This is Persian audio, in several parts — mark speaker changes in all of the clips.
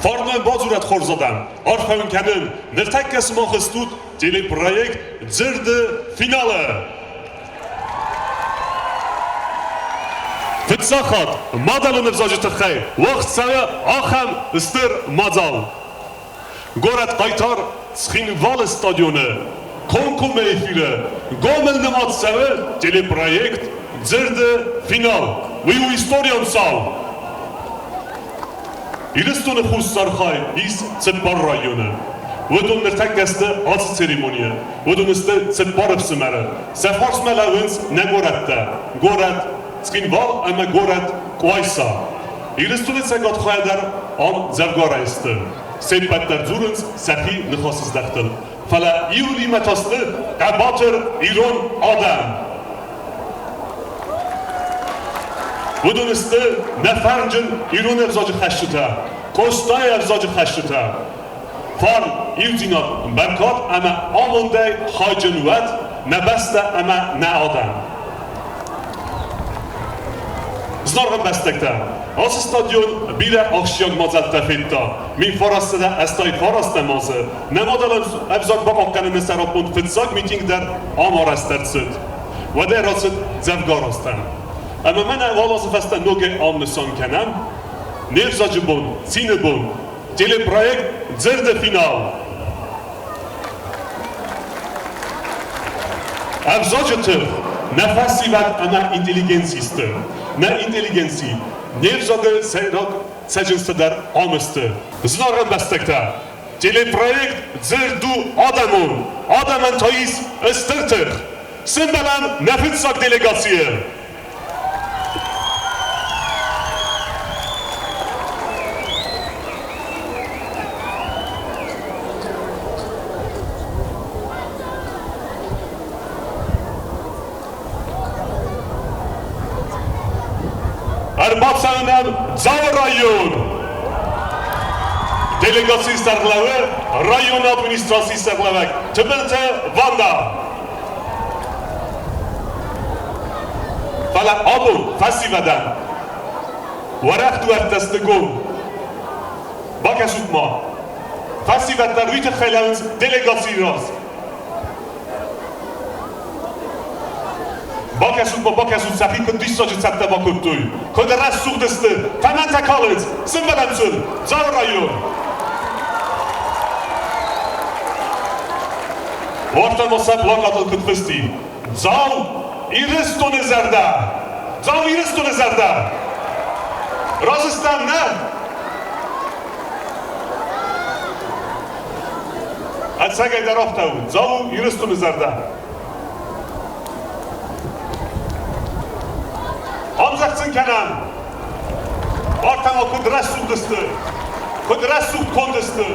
Speaker 1: Farnın bazırat xorzadan, arxavın kənin, nirtek kəsim axıstut, teleproyekt ДЗИРД Finalı. Fıtsaxat, madalını vzacı tıxay, vaxt səvi axam ıstır madal. Gorat qaytar, Xinval stadyonu, konku meyfili, gomel nımat səvi, teleproyekt ДЗИРД Final. Ve istoriyan sağ. İlistonu xusarxay, iz Tsepar rayonu. ودون نرتکست آز سریمونیه ودون است سپارف سمره سفارش ملاونس نگورد ده گورد سکینوال اما گورد قوایسا ایرستون سگات خواهد در آن زرگاره است سیپت در زورنس سخی نخواستز دختل فلا ایولی متاسته قباتر ایرون آدم ودون است نفرنجن ایرون افزاج خشته کستای افزاج خشته فار ایوزینات برکات اما آمونده خاجنوت نبسته اما نه آدم زنارغم بستکته آس استادیون بیره آخشیان مازد تفیدتا می فارسته ده استای فارسته مازه نمادالم ابزاد با آقانه نسراب بند فتساک میتینگ در آمار استرد سد و در راست زفگار استن اما من اول آزف استن نوگه آم نسان کنم نیفزاجی بند سینه بند teleproyekt ДЗИРД Final. Avzajıtır, nefesi ve ana inteligensisti. Ne inteligensi, nevzadı seyrak secınsı der amıstı. Znarın bestekte. Teleproyekt ДЗИРД adamın, adamın tayis ıstırtır. Sındalan nefitsak delegasiye. Erbapsan'dan Zavr rayon. Delegasi sergileme, rayon administrasi sergilemek. Tıbıntı Van'da. Falan abu, fesiveden. Varak duvar testikun. Baka şutma. Fesivetler vite xeylemiz delegasi raz. Bakasud safi kod disajı satta bakuttuy. Kod ras suğdısты. Taman takalız. Sınbalamsın. Zavr rayon. Orta mosa blokatıl kıtfısti. Zav iristonu zerda. Zav iristonu zerda. Razıstan ne? Atsagay daraftavu. Zav iristonu zerda. Amzaksın kenan. Ortama kudret suğdısты. Kudret suğd kondısты.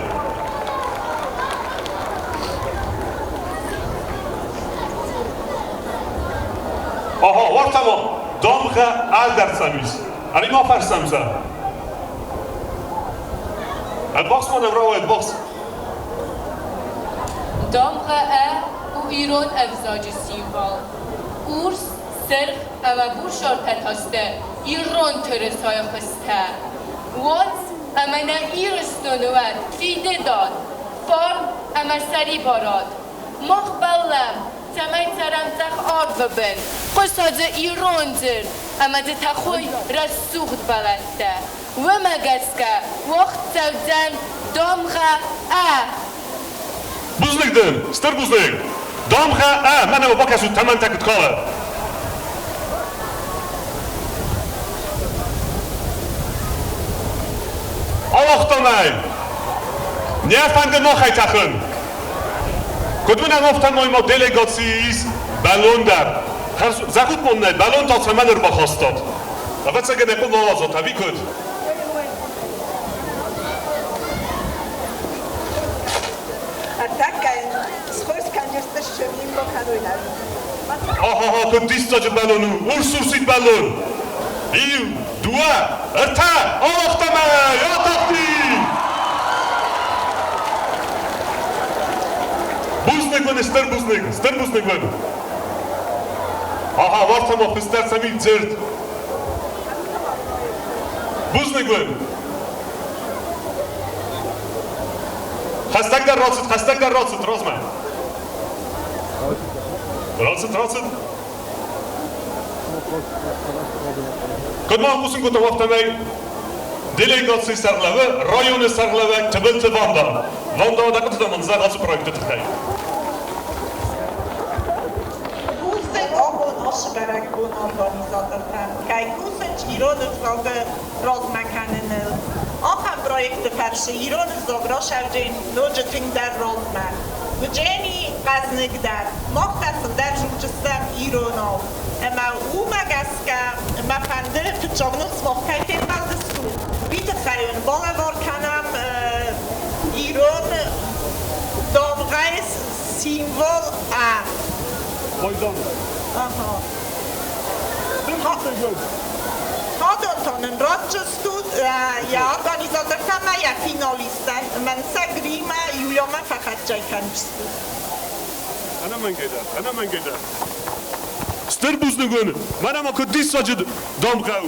Speaker 1: Aha, ortama damga al dersemiz. Arima farsamza. Elbox man evrao elbox.
Speaker 2: Damga u İran evzacı sival. Urs سرخ اما بور شارتت هسته ایران ترسای خسته وات اما نه ایرستانوت فیده داد فار اما سری باراد مخ بلم تمی ترمتخ آرد ببن قصاد ایران در اما ده تخوی رسوخت بلنده و مگسکه وقت سودن دامغه
Speaker 1: بزنگدن ستر بزنگ دامغه من اما باکسو تمن تکت کاله Allah'tanay. Ne efendim o haytakın? Kudmuna noftan moyma delegatsiyiz balon der. Zakut monne balon ta semeler bakhastat. Evet sege ne kul vazo tabii kud.
Speaker 3: Atakay. Skos kanjesta şemim bakanoylar.
Speaker 1: Ha kud distacı balonu. Ursursit balon. İyi dua. Erta Allah'tanay. Ya takdi. Buznik ben ister buznik ben. Aha, vartama istersem ilk ДЗИРД. Buznik ben. خستک در راتسد رازمن راتسد کدام موسیم گوته وقتمی delegatsiya sarlavi rayoni sarlavi tibinti Vanda daqıtı manzar azı projekti tıkayı.
Speaker 3: Kusen ogon oşberak bun organizatordan. Kaj kusen ironów zog rozmakaniny. Ocha projekty farszy ironów zog roszawdzień ludzie tym dar rozma. Gdzieni gaznych dar. Mochtasın dar żuczystam ironów. Ema umagaska ma pandy wyciągnął smokkaj firmal dysku. Widzę cały bolawor kanam iron dobrajs symbol A.
Speaker 1: Majdan.
Speaker 3: Aha. Hodontonen Rochestud, ja organizator sama ja finalista. Mensa Grima Julia ma fakat jaykançısı.
Speaker 1: Ana man geda. Stır buzlu günü. Bana mı kudüs sacı domkav.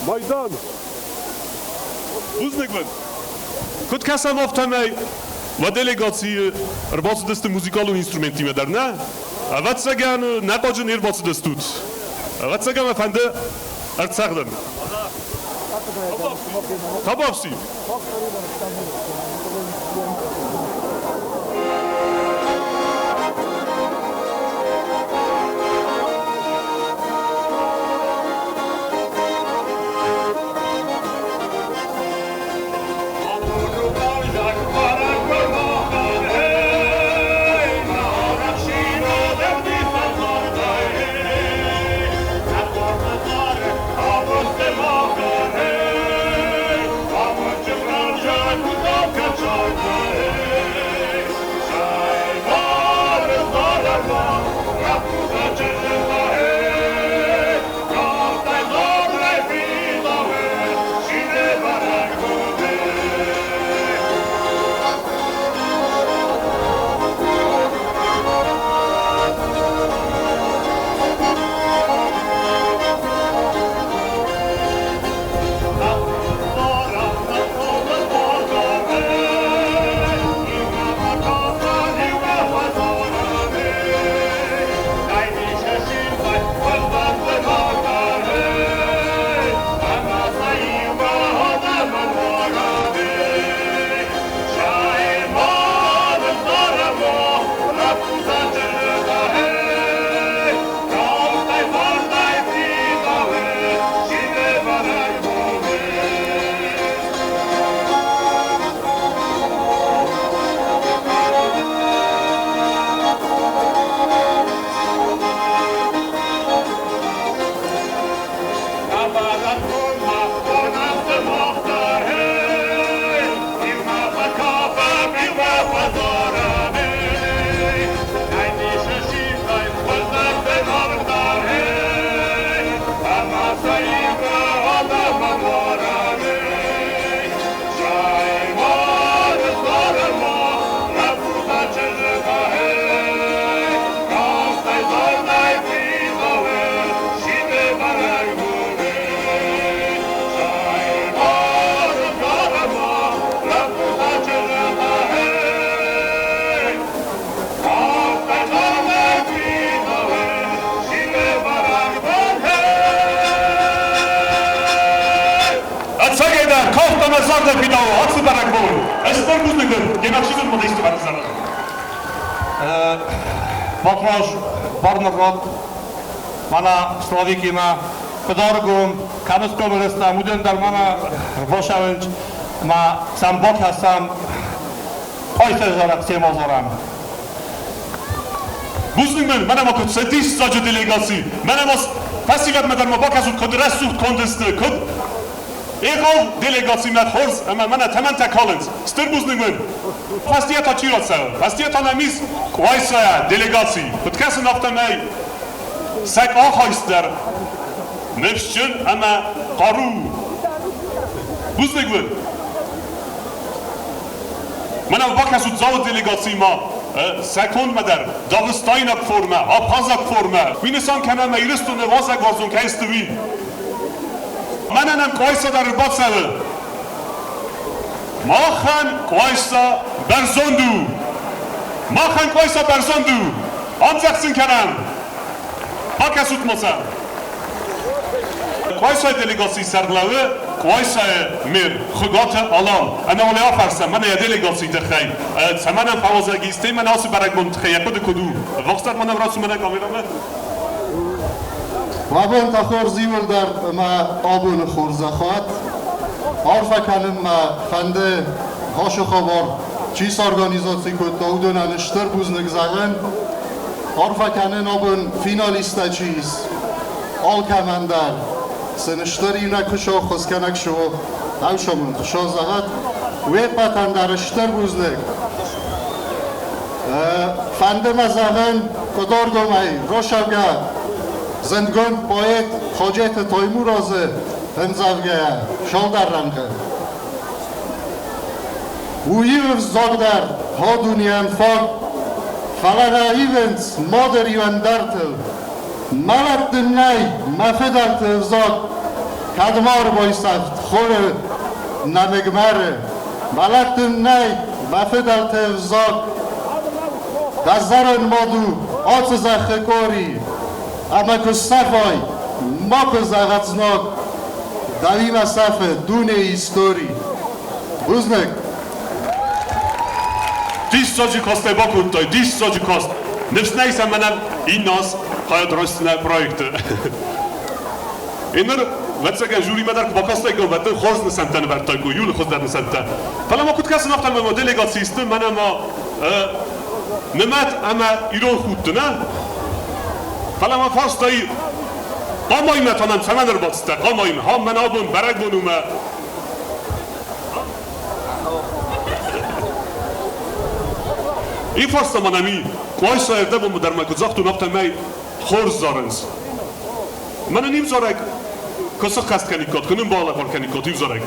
Speaker 1: Majdan. Buzlu gün. Kut kasam oftamay. و دلیگاتی ارباط دست موزیکال و اینسترومنتی میدار نه؟ اول سگان نقاجن ارباط دستود. اول سگان افنده ارتساقدم. تابافسی.
Speaker 4: Батмаш барнагот мана словикима подаргум канускомреста мудендар мана бошавенч ма сам бот хасам ойсезарак семозорам
Speaker 1: Buzlingmen, mana mı sedis sacı delegasi, mana mı fasigat medar mı bakazut kod resul kondeste kod Eğol delegasi med horz, ama mana temen tekalens. Stır Buzlingmen. Fastiyat açıyorsa, fastiyat anamiz kuaysaya delegasi. Podcast'ın haftamay sak ahayster. Nefşin ama qaru. Buzlingmen. Mana bakazut zav delegasi ma. Sekund medar, Dağıstaynak forma, Abhazak forma. Binisan kenama iristune vazak vazun kaystuvi. Mananem koysa da rıbat sağı. Machen Quaisa Berzondu. Machen Quaisa Berzondu. Anzachsen Karam. Pakasut Mosa. Quaisa delegacji Sarlawe, Quaisa Mir, Khugata Alam. Ana wala farsa, mana ya delegacji de khay. Samana fawazagi iste mana asu baragmon khaya kod kodu. Waqtar mana rasu mana kamerama.
Speaker 5: وابن تخور زیول در ما آبون خورزخوات عرفه کنم ما خنده هاشو خبار چیز ارگانیزاسی کد داودون انشتر بوز نگزاغن عرفه کنن آبون فینالیسته چیز آل کمندر سنشتر اینه کشو خسکنک شو نوشمون خشا زغد وید بطن در اشتر بوز نگ خنده مزاغن کدار گمهی روشوگه زندگان باید خاجت تایمور آزه هنزافگه شال در رنگه ویو زاگدر ها دونیم فاق فلقه ایونت مادر ایون درتل ملت دنی مفدرت زاگ کدمار بایستفت خور نمگمره ملت دنی مفدرت زاگ دزرن مادو آت زخکاری اما که صفای ما که زغطناک دویم صفه دونه ایستوری بزنک
Speaker 1: دیش ساجی کاسته با کودتای دیش ساجی کاست نفس نیسم منم این ناس خواهد راستنه پرویکت اینر وقتی جوری مدار که با کاسته که وقتی خورز نسنتن برتای کو یول خود در نسنتن فلا ما کود کسی نفتن به دلیگات سیستم منم ما نمت اما ایران خودت نه فلا ما فاستایی قامایم تانم سمن رو باتسته قامایم ها من آبون برگ بونومه این فاستا منمی کوای سایرده بومو در مکزاختو نفتن می خورز زارنز من نیم زارگ کسا خست کنیکات کنیم بالا کار کنیکات این زارگ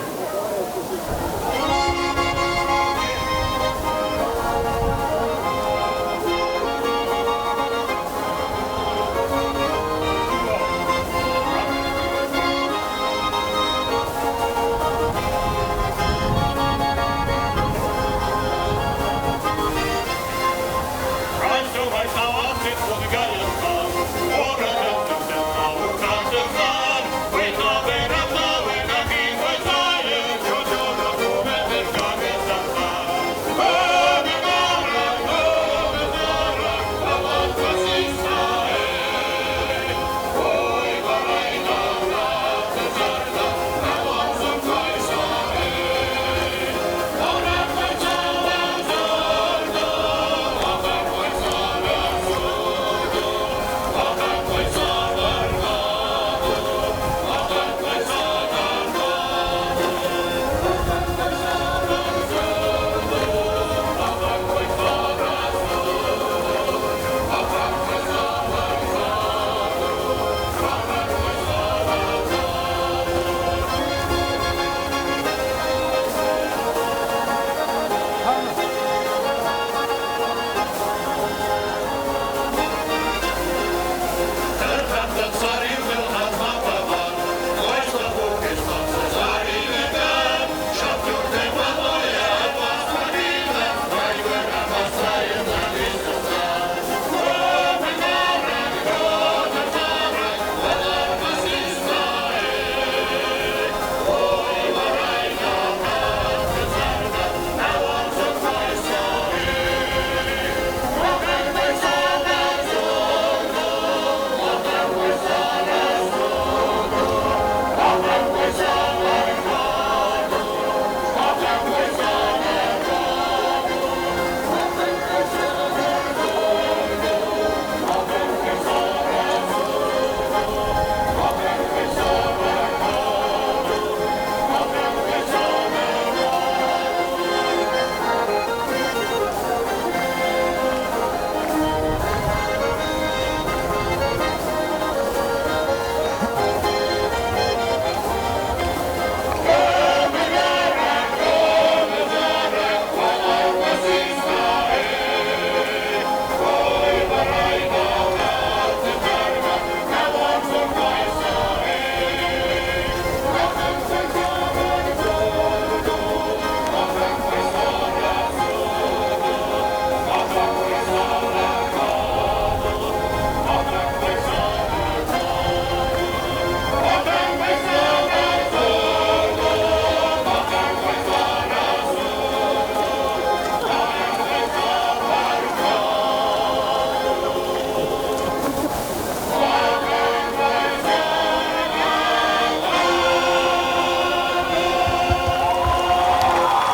Speaker 6: We're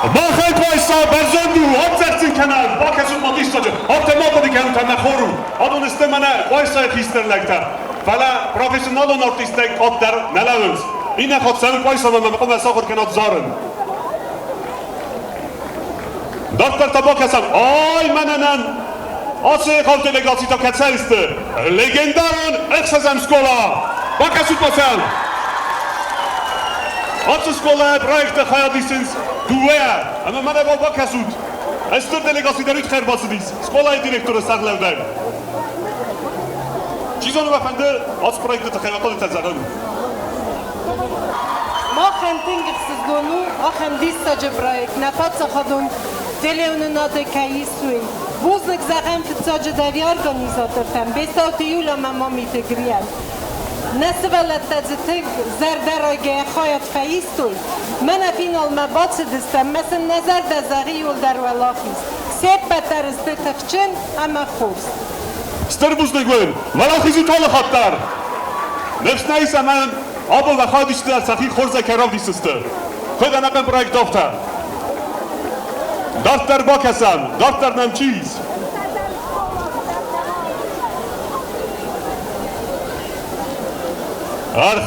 Speaker 1: ما خیلی وایسا بزندو آب زرسین کنن با کسود ما دیست آجه آب تما بودی که اون نخورو آدونسته منه وایسا خیستر لگتر فلا پروفیسیونال و آرتیستک آب در نلوز این نخواد سمت وایسا من میخوام وسا خور کنات زارن دکتر تبا کسم آی مننن آسه خال دلگاتی تا کتسر استه لگندارن اخسازم سکولا با کسود باسل آسه سکولا پرویکت خیادیسینز دوه اما من با کسود استر دلگاتی دارید خیر باسدیز سکولای دیرکتور ساغلوده چیزانو بفنده آس پرویکت تخیلاتات تزران
Speaker 6: ما خندین گفسزگونو آخم دیستا جبرایک نفات خودون تلیونو ناده کهیسوی بوزنک زغم فتساج داری ارگانیزاتور تن بستاوتی یولا مامیت گریان نسولت تزتگ زردرگه خواهد فیستوی من فینال مباطس دستم مثل نظر دزاغی یول در ولاخیز سیب بتر است تفچن اما خوست
Speaker 1: ستر بوزنگوین ولاخیزی طول خاطر نفس نیست من آب و خواهدیش در سخی خورزه کراف دیسسته خود نقم پرویکت دفتر با کسم دفتر نم چیز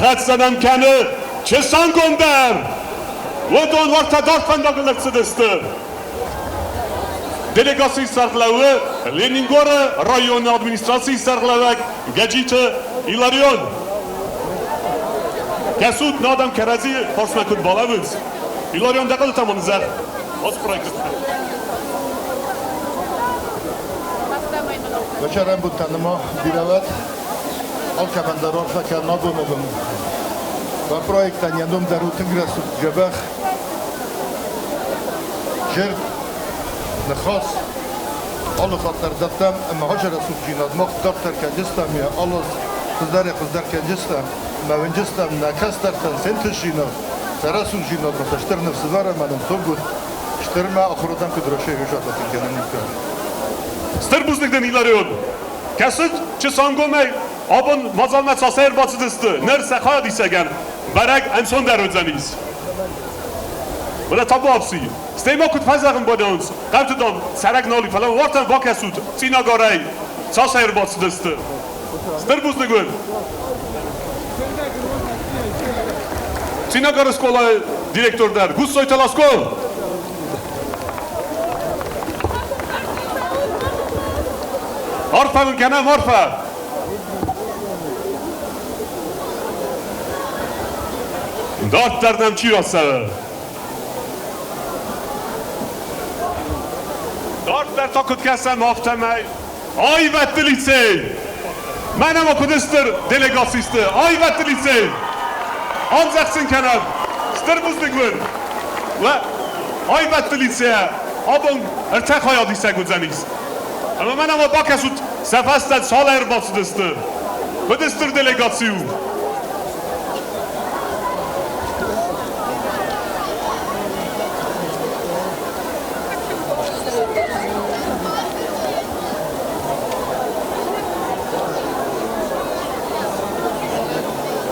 Speaker 1: خط زدم کنه چه سانگوندر و دون وقت دار فنداغلت سدسته دلگاسی سرغلوه لینینگور رایون ادمینستراسی سرغلوه گجیت ایلاریون کسود نادم کرازی فرس نکود بالا بز ایلاریون دقل تمام زر از پرویکت
Speaker 5: بچرم بود تنما بیرود آل که من در آرفا که نابونم و پرویکت یندم در او تنگرس جبخ جرد نخواست آلو خاطر دفتم اما هاجر رسول جیناد مخت دفتر که جستم یا آلو خزدر که جستم ما ونجستم نکس درتن سنتش جیناد رسول جیناد و تشتر نفس داره منم تو بود شتر ما آخردم که درشه ویشات کنم نکرد
Speaker 1: ستر بوزنگدن ایلاریون کسید چه سانگومه آبون مازالمت ساسه باید دسته نر سخواه دیسگن برگ انسان در روزنیز ولی تابو آبسی استیما کد فزاقم باده اونس قبط دام سرک نالی فلا وقتا با کسود سینا گاره ساسه باید دسته ستر بوزنگون سینا گاره سکولای دیرکتور در گوست سوی تلاسکول عرفه میکنم عرفه داد دردم چی راسته داد در تا کد کسم آفتمه آی وطلیسه منم کدستر دلگاسیسته آی وطلیسه آن زخصین کنم ستر بوزنگون و آی وطلیسه آبون ارتخ یادیسه گذنیست اما من با کسود سفستد سال ارباط دسته و دستر دلگاسیو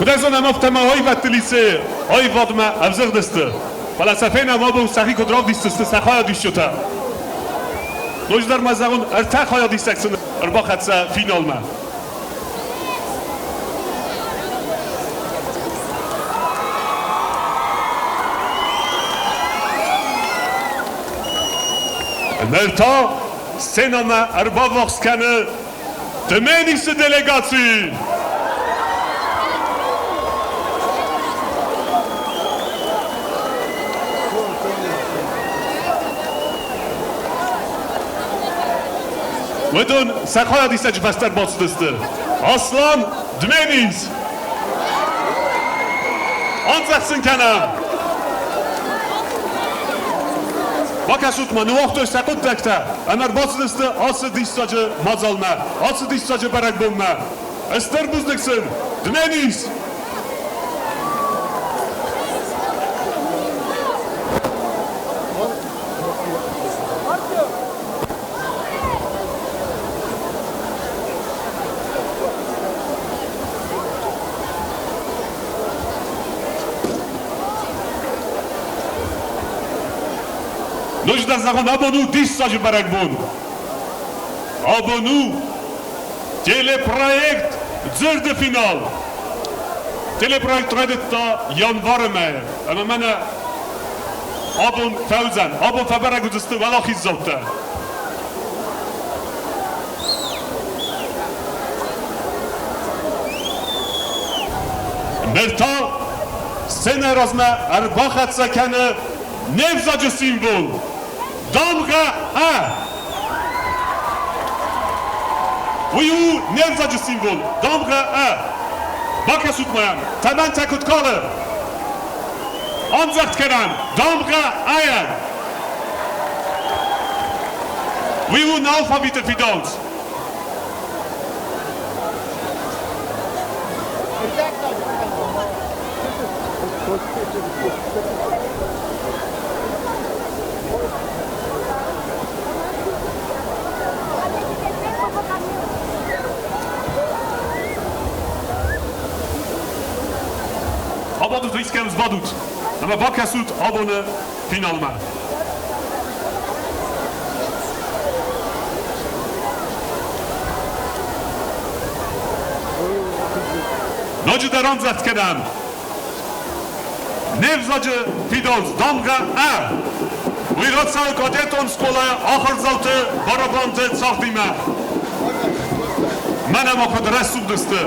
Speaker 1: کدازون هم افتمه های بطلیسه های وادمه افزق دسته فلسفه نما به سخی کدراف دیستسته سخای دیشتا نوجدار مزاقون ارتاق های دیستکسون اربا خدسه فینال ما نرتا سینما اربا وقت کنه دمینیس دلگاتی ودون سخواه دیسته چه پستر باست دسته اصلان دمینیز آن زخصین کنم با کسود ما نواختوش سقود دکته امر باست دسته آس دیسته چه مازالمه آس دیسته چه برک بومه استر بوزدکسن دمینیز نوش در زغان abonu dissaci berekbun. Abonu teleprojekt ДЗЫРД Финал. Teleprojekt redetta yanvar me. Ama mene abon fevzen. Abon feberek uzustu vela xizzote. Merta sene razme erbachat sekene nevzacı simbol. Damga ha. Uyu nevzacı simbol. Damga ha. Baka sutmayan. Temen tekutkalı. Anzakt keren. Damga ayan. Uyu nalfabite fidals. Abadut riskemiz badut. Ama bakasut abone finalma. Noci deran zat kedem. Nevzacı fidoz damga a. Uyratsa kadeton skolaya ahır zavtı barabantı sahdime. Menem akıd resul distı.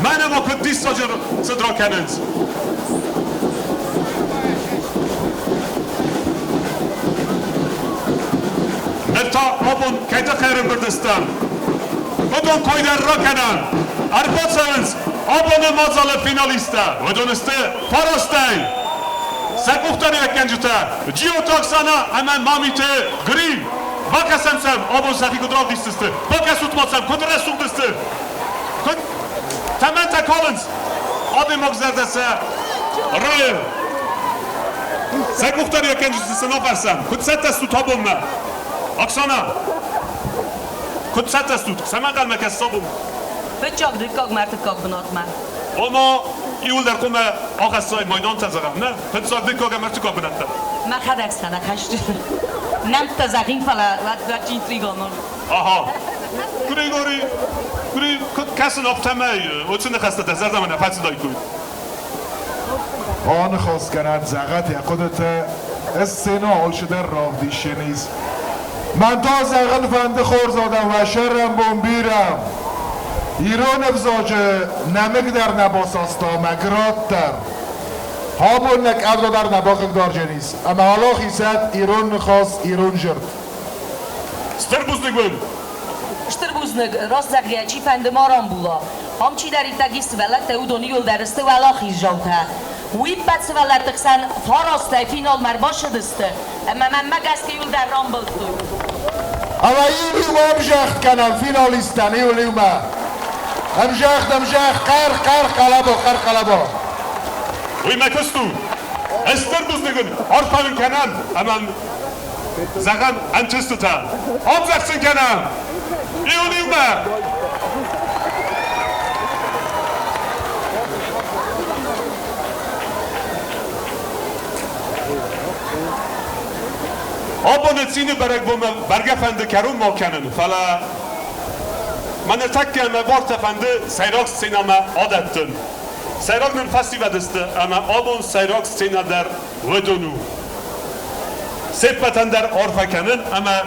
Speaker 1: Menem akıd diszacı sıdra keniniz. Merta abun kayda kayırın birdistem. Budon koyder rakenen. Arpatsavins abone mazalı finaliste. Budon iste parastay. Sekuhtari ekkencite. Ciyotaksana hemen Mamiты Grийы. Bakasemsem abun sahi kudrav dististi. Bakasutmatsem kudre suldisti. Temente Collins. Abi mogzerdese. Rı. Sekuhtari ekkencite nafersem. Kudsette sut abunme. Aksana. Kudsette sut. Semen gelmek hesabım.
Speaker 7: Bıçak dikkat mertlik binatma.
Speaker 1: Ama İul der kome ağasay meydan tezarım ne? Bıçak dikkat mertlik binatta.
Speaker 7: Ma xadak sana kaçtı. Nem tezagin fala ve cintrigonor.
Speaker 1: Aha. Grigori. Kesin optemey. Oçun xasta tezar zaman fatsi daykuy.
Speaker 8: آن خواست کنند زغط یقودت استنا آشده راه دیشنیز من تا زغل فند خور زادم و شرم بومبیرم ایران افزاجه نمک در نباساستا مگرات در هابون نک ابدا در نباقق دار جنیز اما حالا خیصد ایران نخواست ایران جرد
Speaker 1: Sterbuzdnik bun.
Speaker 7: Ştırbuznik rostzagia çi fendi maran bula. Hamçi der itagist velet te udoni yol deriste ve lahi jauta. Uipat velet sen farasta final mer başıdıstı. Ama men megaste yol der rambıldı.
Speaker 8: اما این روم امجخت کنم فینالیستن این رومه امجخت قر قلبا
Speaker 1: Uy mekestu. Esterbuznikun. Arpavin kenan. Aman. Zagan antistuta. Amzaksın kenan. İyuliyume. Abonetsini bergefendi kerun malkenin. Fala من تکه مبارت فنده سیراک سینما عادتن. سیراک من فصلی بدسته اما آبون سیراک سینا در ودونو. سپتن در آرفکنن اما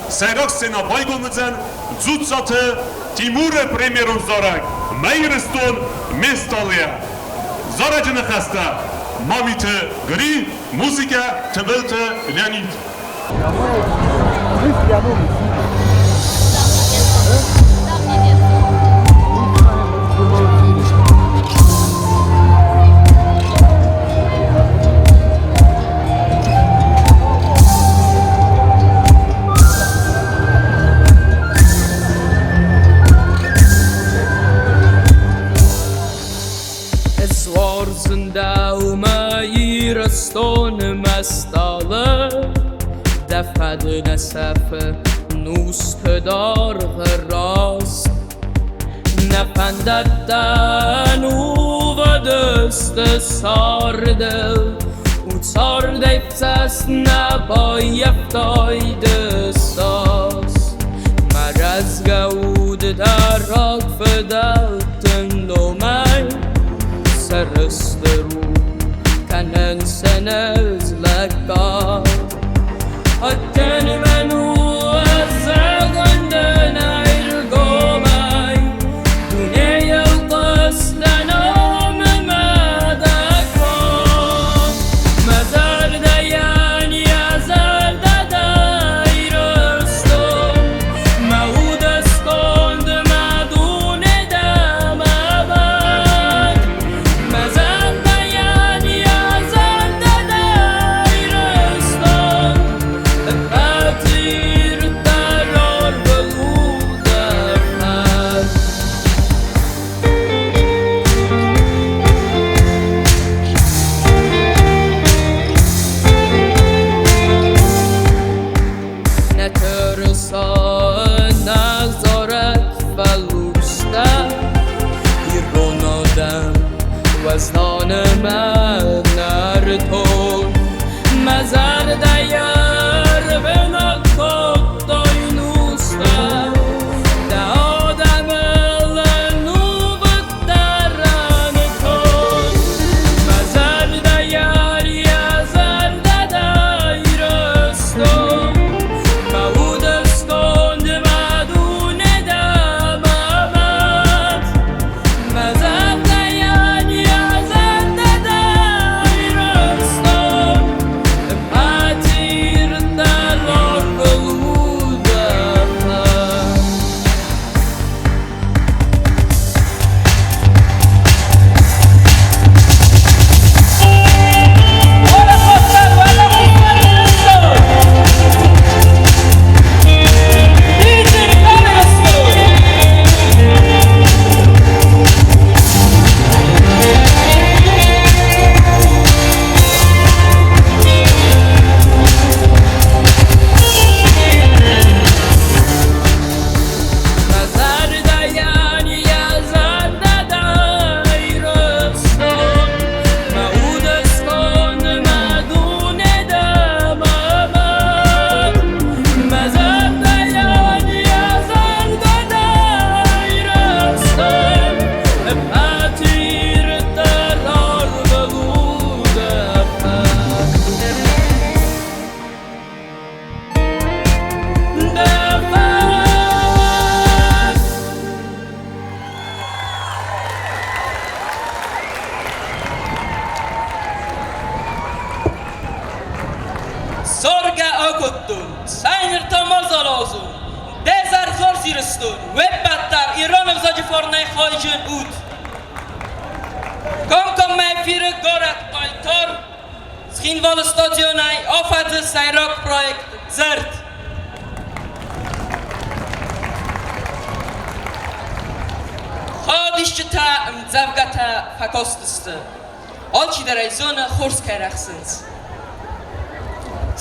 Speaker 1: سیراک سینا بایگو مزن زود ساته تیمور پریمیرون زارک میرستون مستالیا. زارج نخسته مامیته گری موسیقه تبلت لینید.
Speaker 9: Stone mestale دفد نصف نوست دار راست نپندد دنو و دست سارده او Tar dejftas nabajeftajde sas Maraz gaud där rag fördalten och mig Särösteru kan en senez lägga Hatten menu azaganden ayrgo mig Dunya qasdan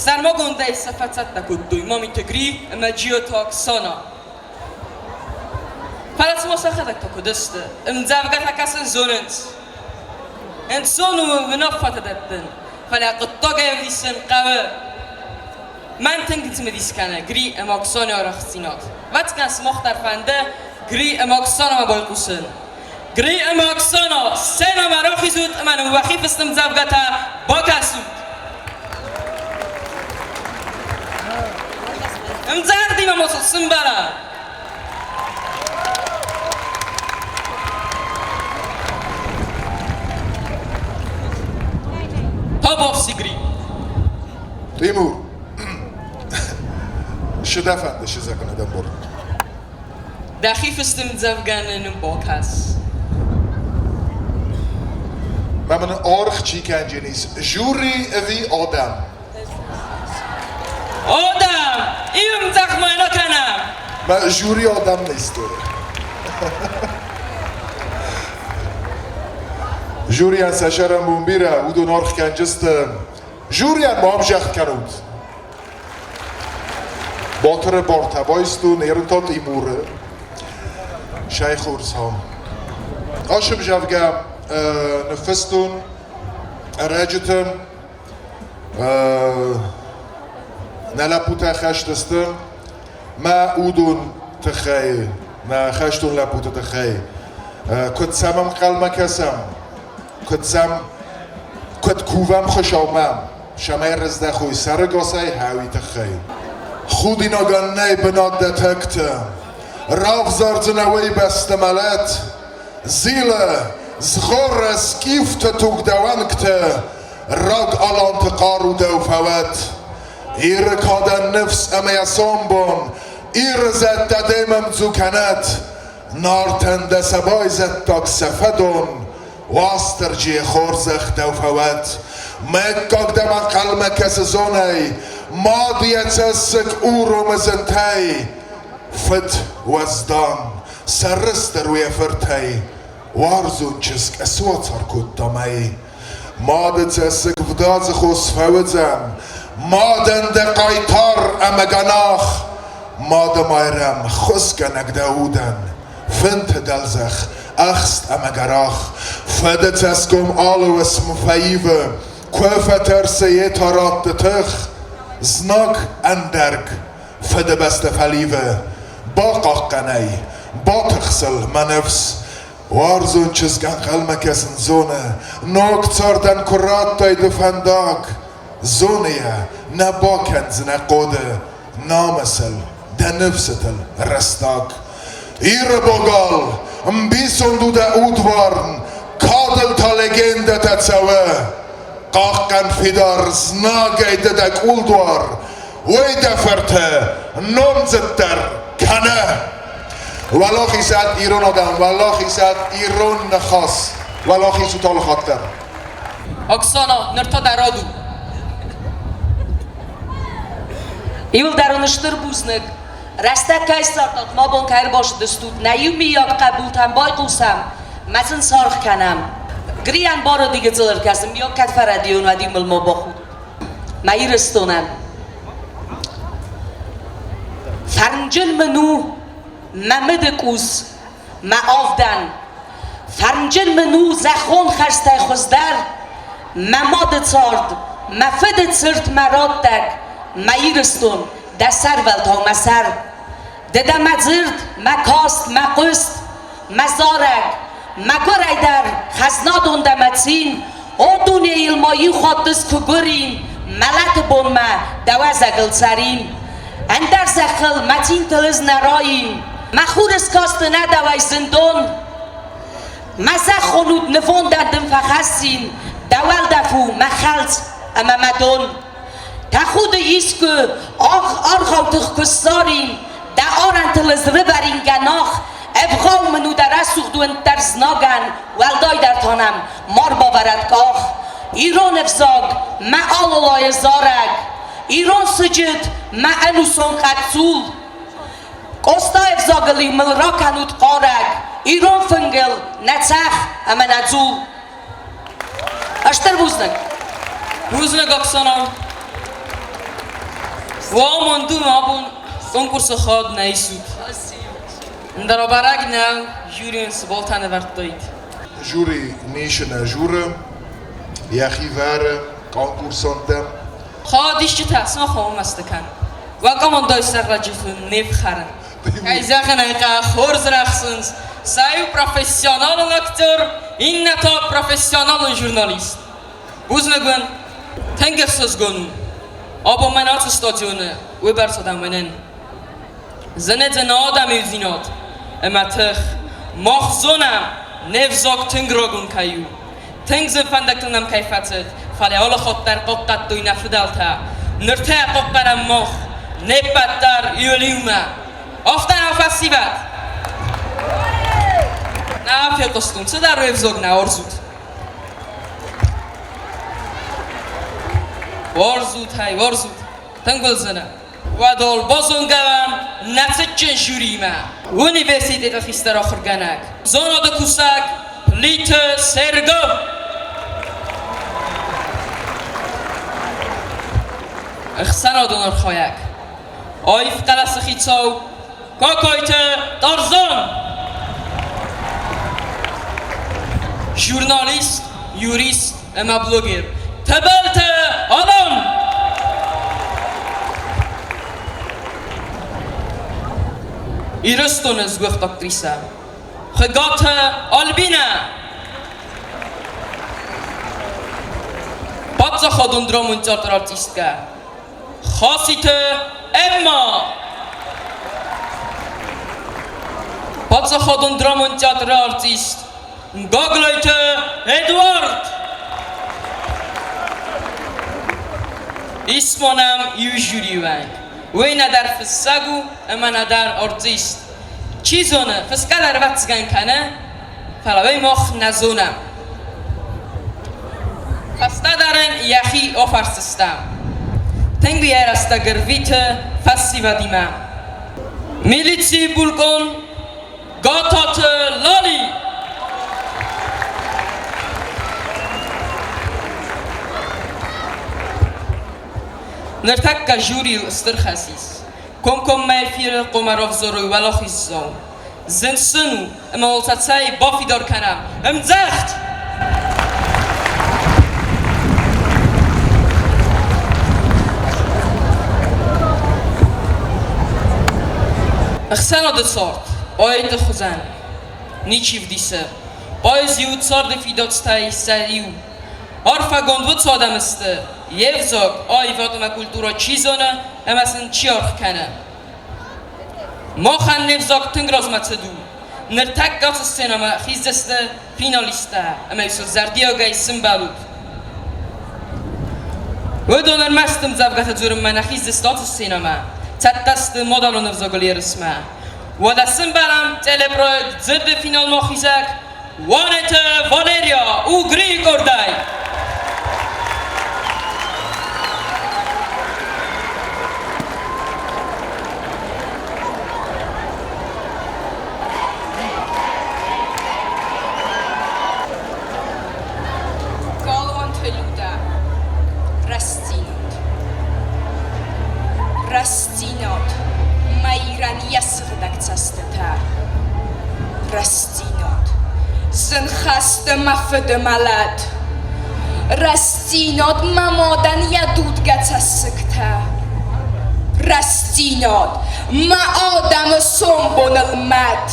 Speaker 9: Sarmogonda safatsatna kudduy Mamiты Грийы majiotog sona Palats mosachadak tokudust mzavgata kasen zonent En sonu menafatadattin Fala qıttaga evlisin qawa Man tengit mediskana Грийы maksona araxsinat Vatkans moxtar fanda Грийы maksona bolqusin Грийы maksona sena marakhizut man waxifistim zavgata bakasut Mzardi ma mosul simbara Tabov sigri
Speaker 8: Timur Şidafende şizakın adam bor
Speaker 9: Dakhif istim zavganın bokas
Speaker 8: Memnun orx çiğkenceniz Juri evi adam
Speaker 9: Adam! İyim takmayla kanam!
Speaker 8: Ben jüri adam ne istiyorum? Juriyan saşaram bumbira udun orx kancıstım Juriyan muamjak kanut Batırı bortabayistun eritot imuru Şeyhursam Aşım javgam nefestun Aracıtım نلپوت خشتستم ما اودون تخی ما خشتون لپوت تخی کد سمم قلم کسم کد سم کد کووم خوشامم شمای رزده خوی سر گاسه هاوی تخی خودی نگانه بناد دتکتم راف زارزنوی بستمالت زیل زغور سکیفت توک دوانکت راگ آلان تقارو دوفوت ایر کادن نفس اما یسان بون ایر زد دادیمم زوکنت نارتنده سبای زد تاک سفدون واستر جی خورزخ دوفوت مکاک دمان قلم کس زونی مادیت سک اورو مزنتی فت وزدان سرست روی فرتی وارزون چسک اسوات سرکود دامی مادت سک وداز خوص فوزم مادن ده قایتار امگاناخ مادم مایرم خسکنک داودن فنت دلزخ اخست امگراخ فدت اسکم آلو اسم فیوه کوفتر سیه تارات تخ زناک اندرگ فده بست فلیوه با قاقنی با تخسل منفس وارزون چزگن قلمک اسن زونه نوک تاردن کرات تاید فنداگ زونیه نباکند نقوده نامسل دنفستل رستاگ ایر بوگال بیسندو ده اودوارن کادل تا لگنده تتسوه قاقن فیدار زناگه ددک اولدوار وی دفرته نمزدتر کنه والله ساعت ایران آدم والله ساعت ایران نخواست والله سوتال خاطر
Speaker 9: Оксана, нырта дараду.
Speaker 7: Ил дарыныштыр бузнык. Раста кайсартат мабон кайр баш дыстут. Наюми як кабултан бай кулсам. Мазын сарх канам. Гриян бары диге зылыр казым. Як катфарадион ва димыл мабахуд. Майрыстонам. Фарнжыл мену Мамидикус Маавдан Фарнжыл мену Захон хастай хуздар Мамад цард Мафид цирт мараттак Майрыстон Дасар валта масар Деда ДЗЫРД Макаст Макуст Мазарак Макурайдар Хазнадон даматсин О дуния илмаи хатыс кугурин Малат бонма Давазагыл царин اندر زخل متین تلز نراییم مخورس کاست ندوی زندان مزخ خلود نفون دندم فخستین دول دفو مخلط اما مدون تخود ایسکو آرخاو تخ کسارین دا آرن تلز ربرین گناخ افغاو منو در رسوخ دو انترز ناگن ولدای در تانم مار باورد کاخ ایران افزاگ معال الله زارگ ایران سجد معنوسان قدسول قستا افزاگلی ملرا کنود قارگ ایران فنگل نتخ اما نزول اشتر بوزنگ
Speaker 9: Оксана. وامون دو مابون کنکورس خود نیسود. در برگ نو جوری سبالتانه ورد
Speaker 8: جوری نیشنه جوره یخی وره کنکورساندم
Speaker 9: خادیش چه تحسن خواهم استکن و کمان دایستق را جفن نفخرن ایزاقن ایقا خورز رخصنز سایو پروفیسیونال اکتر این نتا پروفیسیونال ژورنالیست بوزنگون تنگه سزگونو آبا منات استادیونه و برسادم منن زنه زن آدم ایزینات اما تخ مخزونم نفزاک تنگ راگون کیو تنگ زن فندکتنم کیفتت فلی حالا خود در قبقت دوی نفدالتا نرته قبقرم مخ نبت در یولیومه افتن افسی بد نه افیل قستون چه در روی بزرگ نه ارزود وارزود های وارزود تنگل زنه و دول بازون گوان نتیجه جوریمه اونیورسیته تخیستر آخر گنک زانا دا کسک لیت سرگو اخسنا دونر خواهک آیف قلس خیتساو کاکایت دارزان ژورنالیست یوریست اما بلوگر تبلت آلان Ihrestundes gucht actrice. Gegatte Albina. Patsa chodun dromun teatr artistka. Khasite Emma. Patsa chodun dromun teatr artist. Gagleute Edward. اسمم Юлия. وين در فسقو اما ندر artist. چیزونه فسقدر واتسگن کنه فلاوی مخ نزونم. خسته دارن یخی آفرسستم. تنگ بیار است گرویت فسی و دیمم. میلیتی بولگون گاتات لالی. نرتك جوري استرخصيس كم مايفير قمرов زروي ولا خيزو زنسنو اما ولتاتاي بافي دار كنم امزخت اخسانا ده صارت آيد خزن نيچيف ديسه بايز يود صارد فيدات ستاي سريو عرفا گندود سادم استه یفزاگ آیوات ما کلتورا چیزانه امسن چیارخ کنه ما خن نفزاگ تنگ رازمت دو نرتک گاس سینما خیزدسته فینالیسته اما یسو زردی آگای سنبالود و دونر مستم زبگت زورم من خیزدستات سینما تدست مدالو نفزاگلی رسمه و دستم برم تلپروید زرد فینال ما خیزک وانت والریا او گری کردای
Speaker 2: Rastinot, mairan jasrdaktsasteta. Rastinot, zânhaste mafădă malad. Rastinot, mamodan jadudgatsasыкta. Rastinot, ma adam sombonel mat.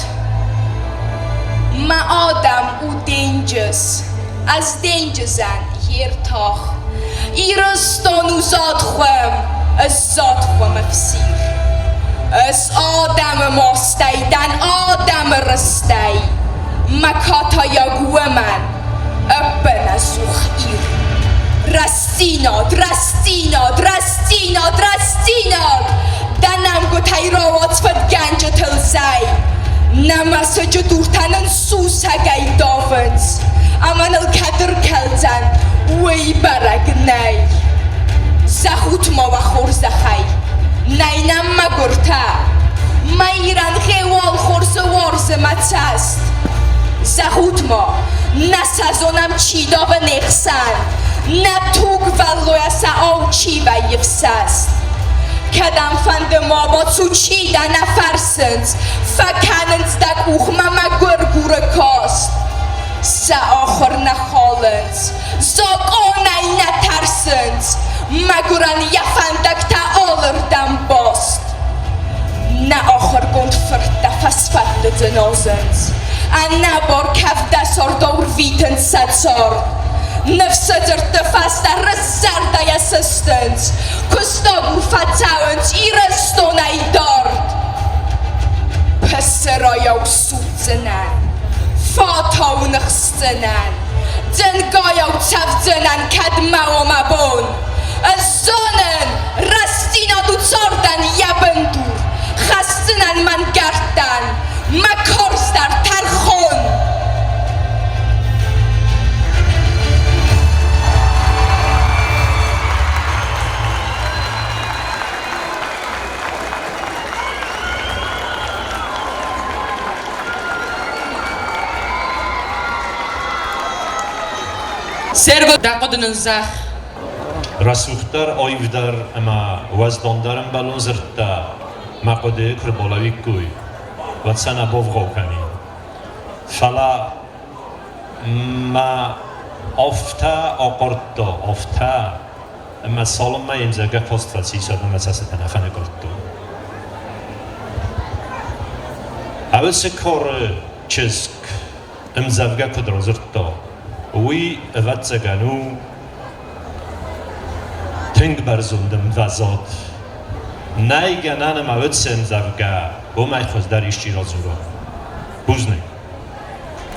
Speaker 2: Ma adam u dangerous, as dangerous an yertoch. Irăston uzat khwem. الزاد و مفسیر از آدم ماستیدن آدم رستی مکاتا یاگوه من ابن ازوخ ایر رستیناد رستیناد رستیناد رستیناد دنم گو تیراوات فد گنج تلزی نمسا جدورتنن سوس هگی داونز امان الکدر کلزن وی برگ نی زخوت ما و خورزخی نینم مگرته میرن خیوال خورز وارز متست زخوت ما نسازونم چیدا و نخسن نتوگ ولویسه آو چی و یفسست کدم فند ما با تو چیده نفرسند فکنند دک اوخ مگر گوره کاست سه آخر نخالند زاگانه نترسند مگرن یفندک تا آلردم باست نه آخر گند فرده فسفت دنازند نه بار کفده ساردور ویتن ستسار نفس درد فسته رزرده یسستند کستاگو فتاوند ایرستون ایدارد پسرایا و سوزنن فاتا و نخستنن دنگایا و تفدنن کدمه و مبون الزانن رستینا دو تاردن یبندور خستنن من گردن مکارز در ترخون
Speaker 9: سرگو دقودنن زخ
Speaker 10: رسوختر آیودر اما وزداندرم بلون زرده مقاده کربالاوی کوی و تسنه بافغاو کنی فلا ما آفته آقارده آفته اما سالم ما امزگه پاست فلسی شد اما سسته نفنه کردو اوس کار چسک امزوگه کدرازرتا وی واتسگانو تنگ برزوندم وزاد نایگنانم اوت سمزوگه و میخواست در ایشتی رازورا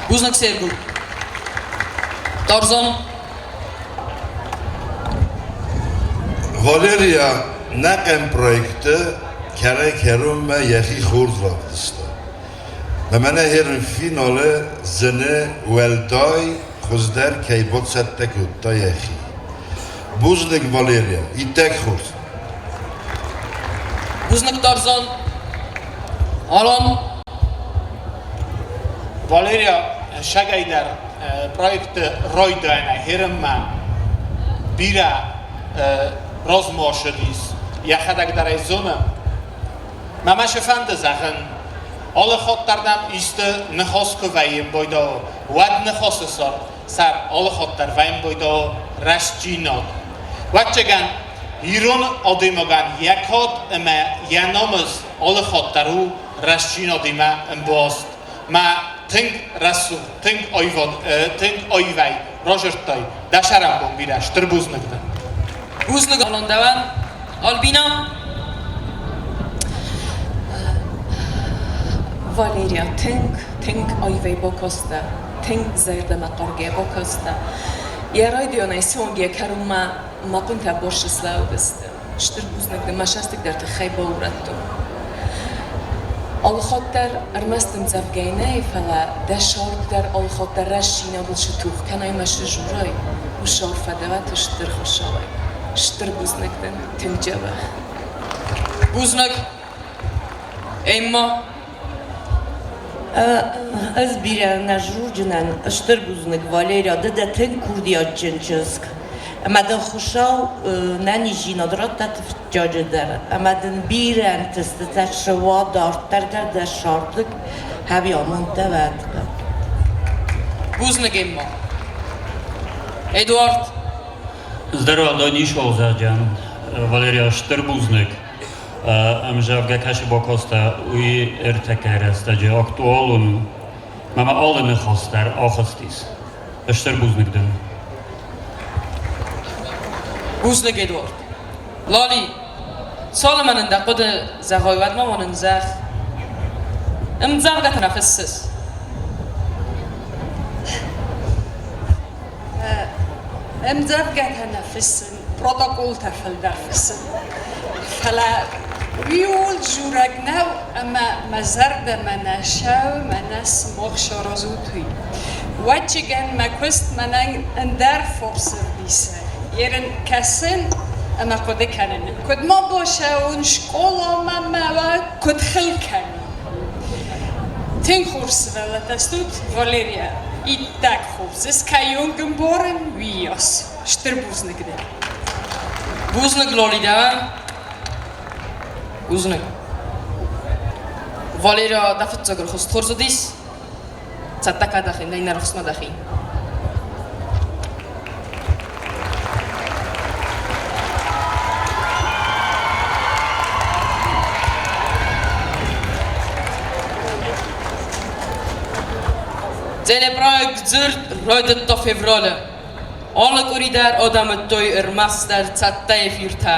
Speaker 9: بوزنک سرگو تارزان
Speaker 11: Valeriya naqem proyekti kerek herum me yexi xurd raptista. Ve mene herin finale zene welday xuzder keybot settek utta yexi. Buznik Valeriya, ittek xurd.
Speaker 9: Buznik Tarzan Alan
Speaker 12: Valeriya şagay der proyekti roydayna herin me bira رازمار شدیست یه خدک در ایزونه ممش فنده زخن آل خود دردم ایست نخواست که ویم بایدا ود نخواست سر آل خود در ویم بایدا رشت جیناد وقت چگن ایران آدیمگن یکات اما یه نامز آل خود در او رشت جیناد ایمه باست ما تنگ رسو تنگ آیوی راجرتای دشرم بون بیرش تربوز نگدن
Speaker 9: بوزنگ آلان دوان آلبینا
Speaker 13: والریا تنگ آیوی باکسته تنگ زرد مقارگه باکسته یه رادیو سونگی کرم ما کنت باش سلاو بسته شتر بوزنگ دمشستک در تخیب باورتو آل خاطر ارمستم زفگینه فلا دشارب در آل خاطر رشینا بلشتوف کنای مش جورای و شارف دوات شتر خوشاوی شتر بوزنگ دن تنجابه
Speaker 9: بوزنگ ایما
Speaker 14: از بیره نجرور جنن اشتر بوزنگ والریا ده تن کردیا جنچسک اما دن خوشاو ننی جینادرات تفجاجه داره اما دن بیره انتست تشوا دارتر در شارتک همی آمون دواد
Speaker 9: بوزنگ ایما ادوارد
Speaker 15: Здорово, Дониш Олзаджан, Валерия Штербузник, Мжавга Кашибокоста, Уи Эртекера, стадия актуалуну, Мама Алene Хостер, Ахастис, Штербузник ден.
Speaker 9: بوزنگ ادوارد لالی سال من انده قد زغایوت ما من انزخ امزغ ده تنفسس
Speaker 16: امزغ ده تنفسن پروتوکول تفل درفسن فلا ویول جورگ نو اما مزرد منشاو منس مخشار زوتوی وچگن مکوست منن اندر فرصر بیسه یرن کسن اما کده کنن کد ما باشه اون شکولا ما کد خل کنن تن خورس ولت استود والریا ایتک خورس اس کایونگم بورن ویاس شتر بوزنگ ده
Speaker 9: بوزنگ لالی دوان بوزنگ والریا دفت زگر خست خورس دیس صدقه دخین نه نرخص ندخین Telebrag ДЗЫРД roedet to fevralle. Alle corridor adam toy master tsattay firta.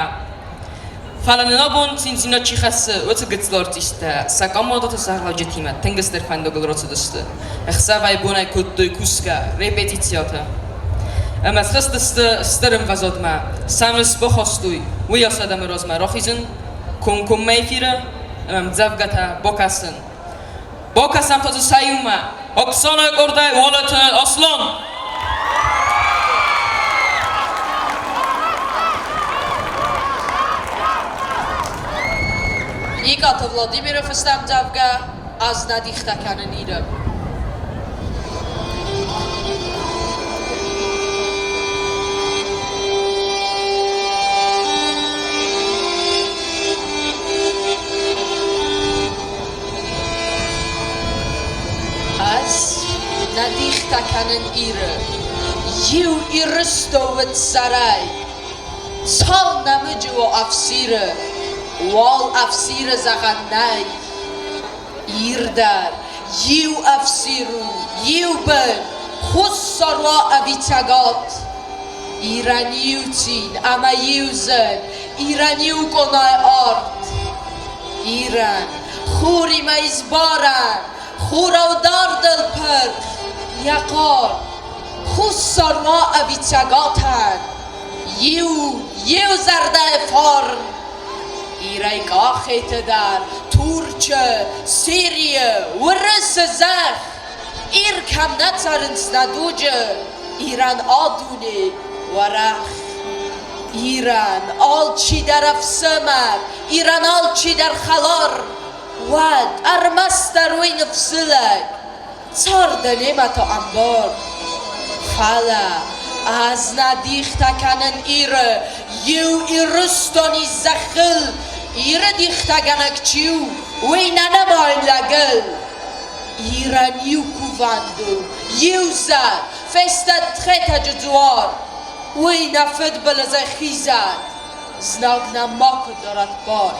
Speaker 9: Falan nabon sinzina chikhas otgetslartista. Sakamada to sahlajetima. Tengester fandogol rotsudiste. Khsavay bonay kuttoy kuska repetitsiyata. Ama khastiste sterm vazodma. Samis bokhostuy. Uyasadam rozma rokhizin. Konkom mayfira. Am zavgata bokasin. Bokasam to sayuma. Oksana Gorday Wallet Aslan.
Speaker 17: Игата Владимиров Стамзавга аз надихта кананира. Надихта канан Ира. Ю Ирстовет сарай. Цал намыджу афсира. Wal afsira zaganday ایردر یو افسیرو یو بن خساروا اویتگات ایرانیو چین اما یو زن ایرانیو کنای آرد ایران خوری میز بارن خورا دار دل پر یقار خساروا اویتگاتن یو زرده فارن ایرایک آخیت در تورچه سیریه ورس زخ ایر کم نترنس ندوجه ایران آدونه ورخ ایران آل چی در افسمر ایران آل چی در خلار ود ارمستر وی نفسلک تار دنیمت انبار فلا از ندیخت کنن ایره یو ایرستانی زخل ایره دیخت کنک چیو وی ننمای لگل ایران یو کوواندو یو زد فستت خیت جدوار وی نفد بلزه خیزد زناگ نماک دارد بار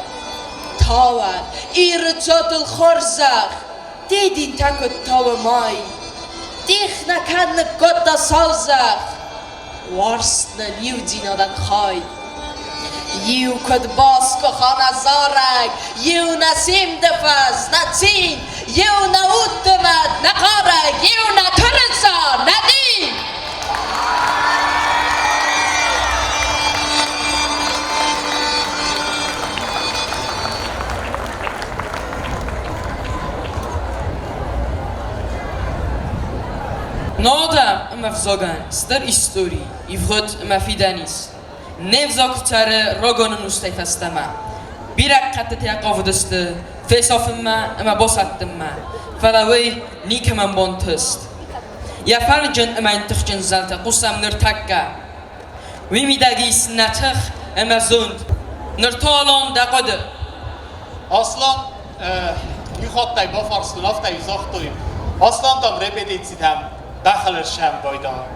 Speaker 17: تاود ایره تا دل خورزخ دیدین تکت تاو مای دیخ نکن گد سازخ وارستن یو دینادن خای یو کد باسکو خانه زارک یو نسیم دفز نتین یو نود دمد نقارک یو نترسا ندیم
Speaker 9: Nodam mevzogan star istori i vhod mafidanis. Nevzok tare rogonun ustayfastama. Birak qatet yaqovdist fesofimma ama bosattimma. Falawi nikaman bontust. Ya farjun ama intikhjin zalta qusam nirtakka. Wimidagi snatakh ama zund. Nirtalon daqod.
Speaker 12: Aslan میخواد با فارسی نفت ایزاخت داریم اصلا دام رپتیتید هم داخلش هم بایدار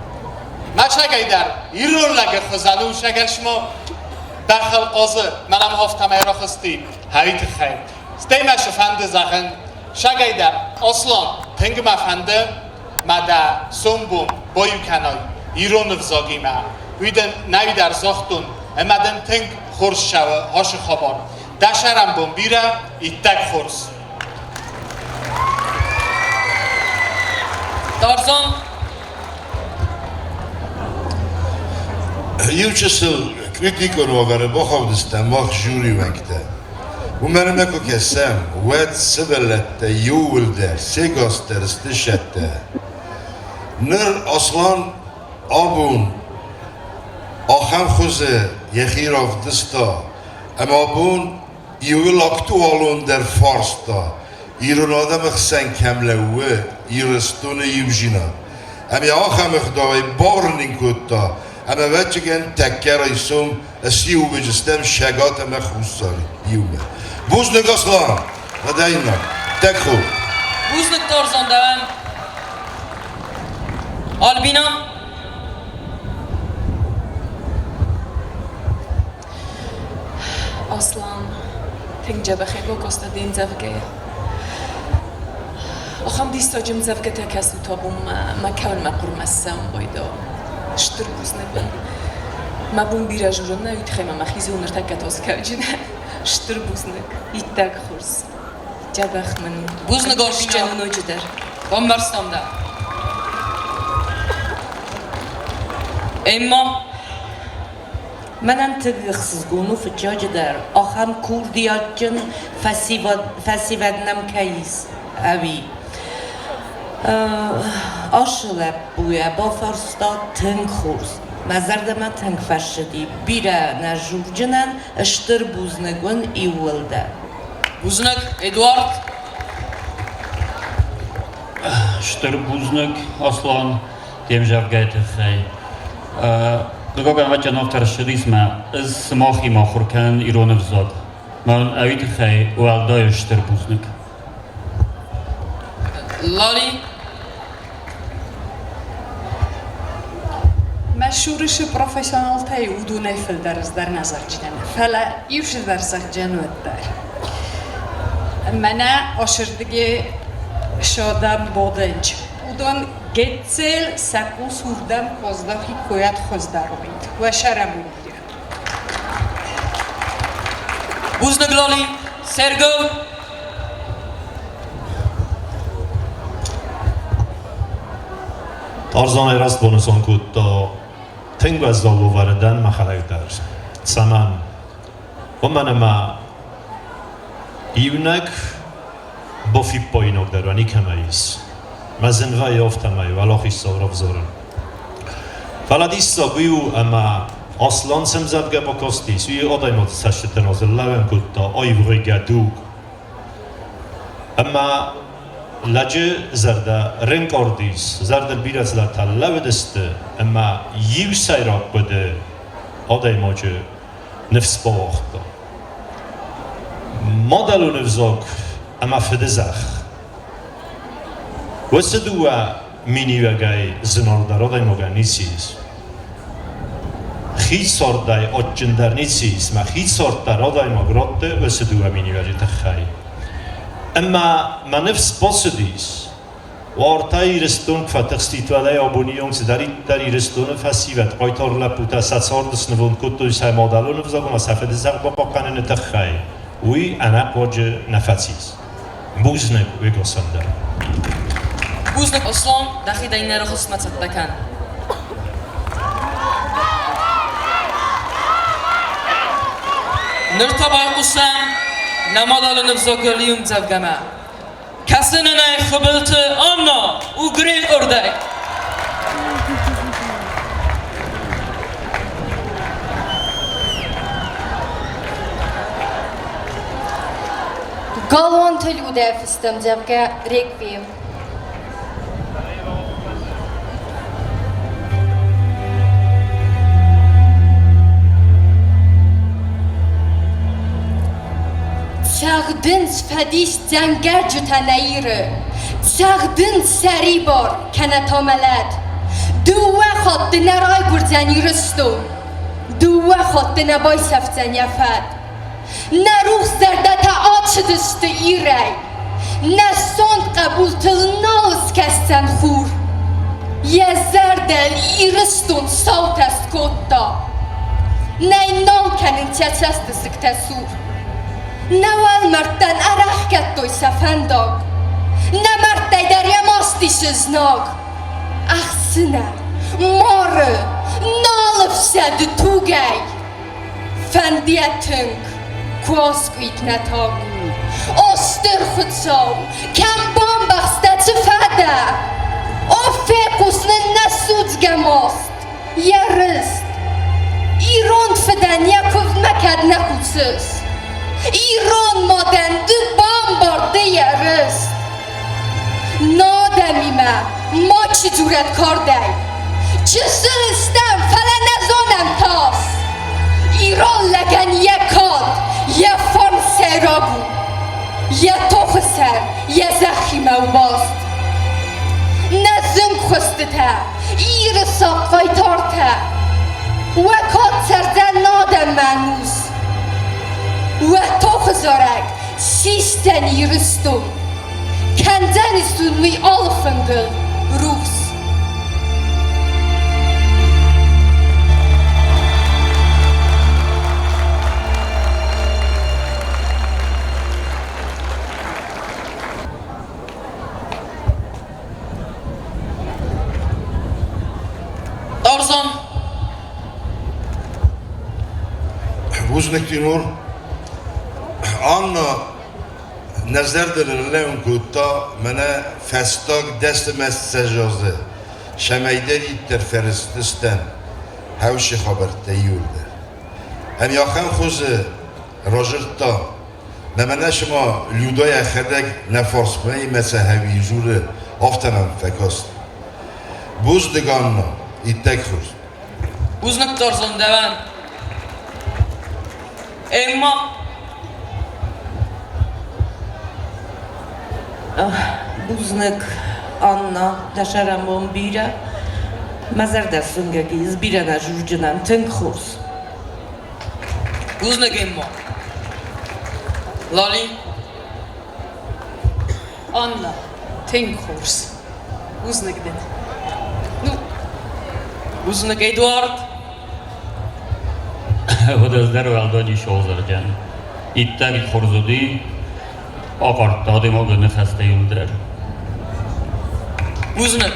Speaker 12: نشگی در ایران لگه خزانو شگل شما داخل قاضر منم هفتم ایرا خستیم هایت خیر ستیمش فنده زخن شگی در اصلا تنگ مفنده مده سنبوم بایو کنای ایران افزاگی ما ویدن نوی در زاختون امدن تنگ خورس شوه هاش خبار دشرم بوم بیره ایتک خورس
Speaker 9: Tarzan
Speaker 11: Ючесел критикон вагаре бахавдистам вах жюри вакта. У мене меко кесем вед сибелетте ювлде сегастер стишette. Ныр аслан абун ахам хузе яхиров диста. Ам абун ювл актуалун der farsta. ایران آدم خسن کملوه ایرستون یوجینا امی آخم اخدای بارنین کتا اما وچه گن تکر ایسوم اسیو بجستم شگات اما خوستاری یومه بوز نگاسلان و داینا تک خوب
Speaker 9: بوز نگتارزان دوام آلبینا
Speaker 13: اصلا تنجا بخیر با کستا دین زفگه آخام دیستا جم زفگه تکسو تابوم ما کول ما قرمسم بایدا شتر بوز نبن ما بوم بیرا جورن نه یتخیمه ما خیزه اونر تکت آز کجینه شتر بوز نگ یتک خورس جبخ من
Speaker 9: بوز نگارش
Speaker 13: جنو نوجه در
Speaker 9: بام برستم در اما
Speaker 14: من انتقصز گونو فجاج در آخام کوردیات جن فسیودنم کیس اوی آشلب بویا با فرستا تنگ خورس مزرد ما تنگ فرشدی بیره نجور جنن اشتر بوزنگون ایولده
Speaker 9: بوزنگ ادوارد
Speaker 15: اشتر بوزنگ اصلا دیم جوگایت خی دقیقا وجه نفتر شدیسمه از سماخی ما خورکن ایران افزاد من اویت خی والدای اشتر بوزنگ
Speaker 9: لالی
Speaker 16: ما شورش پروفیسیونال تایی ودونه فل درس در نظر جدن فلا یوش درس جنوت در منه آشردگی شادم بادنج اودان گتسل سکوس هردم خازداخی کویت خازداروید و شرم بودی
Speaker 9: بوزنگلالی سرگو
Speaker 10: Tarzan rast bonuson kutta tengu az davu vardan ma khalaqtar saman و من ما ایونک با فیپ پایینک در ونی کمیس مزن و یافتمای ولاخی سوراب زورن فلادیسا بیو اما اصلان سمزد گه با کستیس وی آدایمات سشت نازل لون کتا آیوغی گدوگ اما لجه زرده رنگ آردیس زرده بیرز لطل لو دسته اما یو سیراک بده آدایماجه نفس با وقتا مادلو نفزاک اما فدزخ وسدو مینی وگای زناردار آدایماگه نیسیز خیلی سردای آجندر نیسیز ما خیلی سردار آدایماگ راده وسدو مینی وگای تخیی اما من نفس باسدیس و آرتای رستون فتحستیت ولی آبونیون دری رستون فسیوت قایتار لپوتا ساتساردس نوون کتویس های مادلو نفزاگم و سفد زغ با قاقن نتخی وی انق واجه نفتیز بوزنک وی گسنده
Speaker 9: بوزنک اصلا دخی دای نرخ اسمت دکن نرتبای قسم نمادلو نفزاگلیوم زوگمه کسی نه خبلت آنا او گریل ارده
Speaker 18: Galon tölüde fıstam cevke rekviyem. Çağdın fədis cəngər cütənəyirə, çağdın səri bar kənət amələd, duvə xatdı nəray qurcəni rüstun, duvə xatdı nəbay səfcən yəfəd, nə ruh zərdətə açıdışdı irəy, nə son qəbul tılnağız kəssən xur, yə zərdəl iristun salt əst qodda, nə innan kənin çəçəsdə sıqtə sur, نوال مردن ارخ کت دوی سفنداگ نمردی در یماستی شزناگ اخسنه ماره نالف سد توگی فندیه تنگ کواسکویت نتاگ استر خودساو کم بام بخسته چه فده افقوسن نسود گماست یه رست ایران فدن یکوز مکد نخوزست ایران مادن دو بام برده یرست نادمیمه ما چی جورت کار دی چه سرستم فلا نزانم تاس ایران لگن یه کاد یه فرم سیرابو یه توخ سر یه زخیمه و باست نزم خسته تا ایر ساقای تارته و کاد سرزن نادم منوز و توخ زارک سیستن ایرستون کندن استون وی آلفنگل روز
Speaker 9: Tarzan
Speaker 11: Buznek Tinur Anna نظر دلرلهم کوتا منه فستاق دست مست سجازه شمیدری در فرستستن هوش خبر تیولده هم یاخن خوز راجرتا نمنه شما لیودای خدک نفارسمه مثل هوی جوره آفتنم فکاست بوز دگاننا ایتک خوز
Speaker 9: بوزنک تارزان دوان اما
Speaker 14: Buznek Anna daszaramon bira, mazardasungagi zbirana żurdzinan ten churs.
Speaker 9: Buznek emma Lali
Speaker 16: Anna, ten kurs. Uznak den. Nu.
Speaker 9: Uznak Eduard.
Speaker 15: Oda zdarva aldani shozarjan. İttagi khorzudi aqart adem ogni xastayim der.
Speaker 9: Uznak.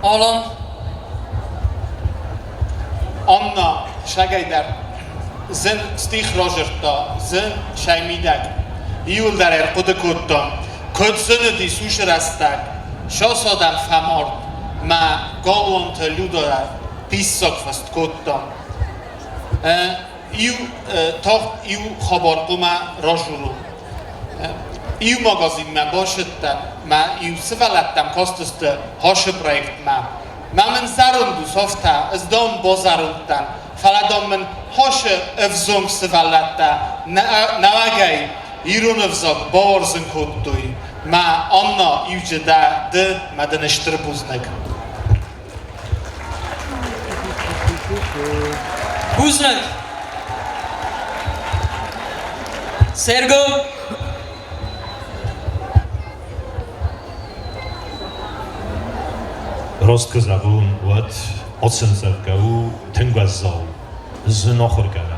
Speaker 9: Alan.
Speaker 12: Anna, şagaydar. Zin stikhrojerta, zin şaymidak. İyul der kudu kuttan. Kudsunu di sushrastak. Şosodan famord. Ma golon te ludora. Pissok fast kuttan. İyu toht iyu khabar kuma rojuru. İyu magazin ma başıtta. Ma iyu sıvalattam kostustu hoşu projekt ma. Mamy zarundu softa, z dom bozarundan, faladom hoše evzong svalata, nalagaj irunevzog borzun kuttuj, ma Anna iwjeda de ma den Sztrbuznek.
Speaker 9: Buznek. Sergo.
Speaker 10: Rozkazavun what odsenzavgau tengvazal znochorgala.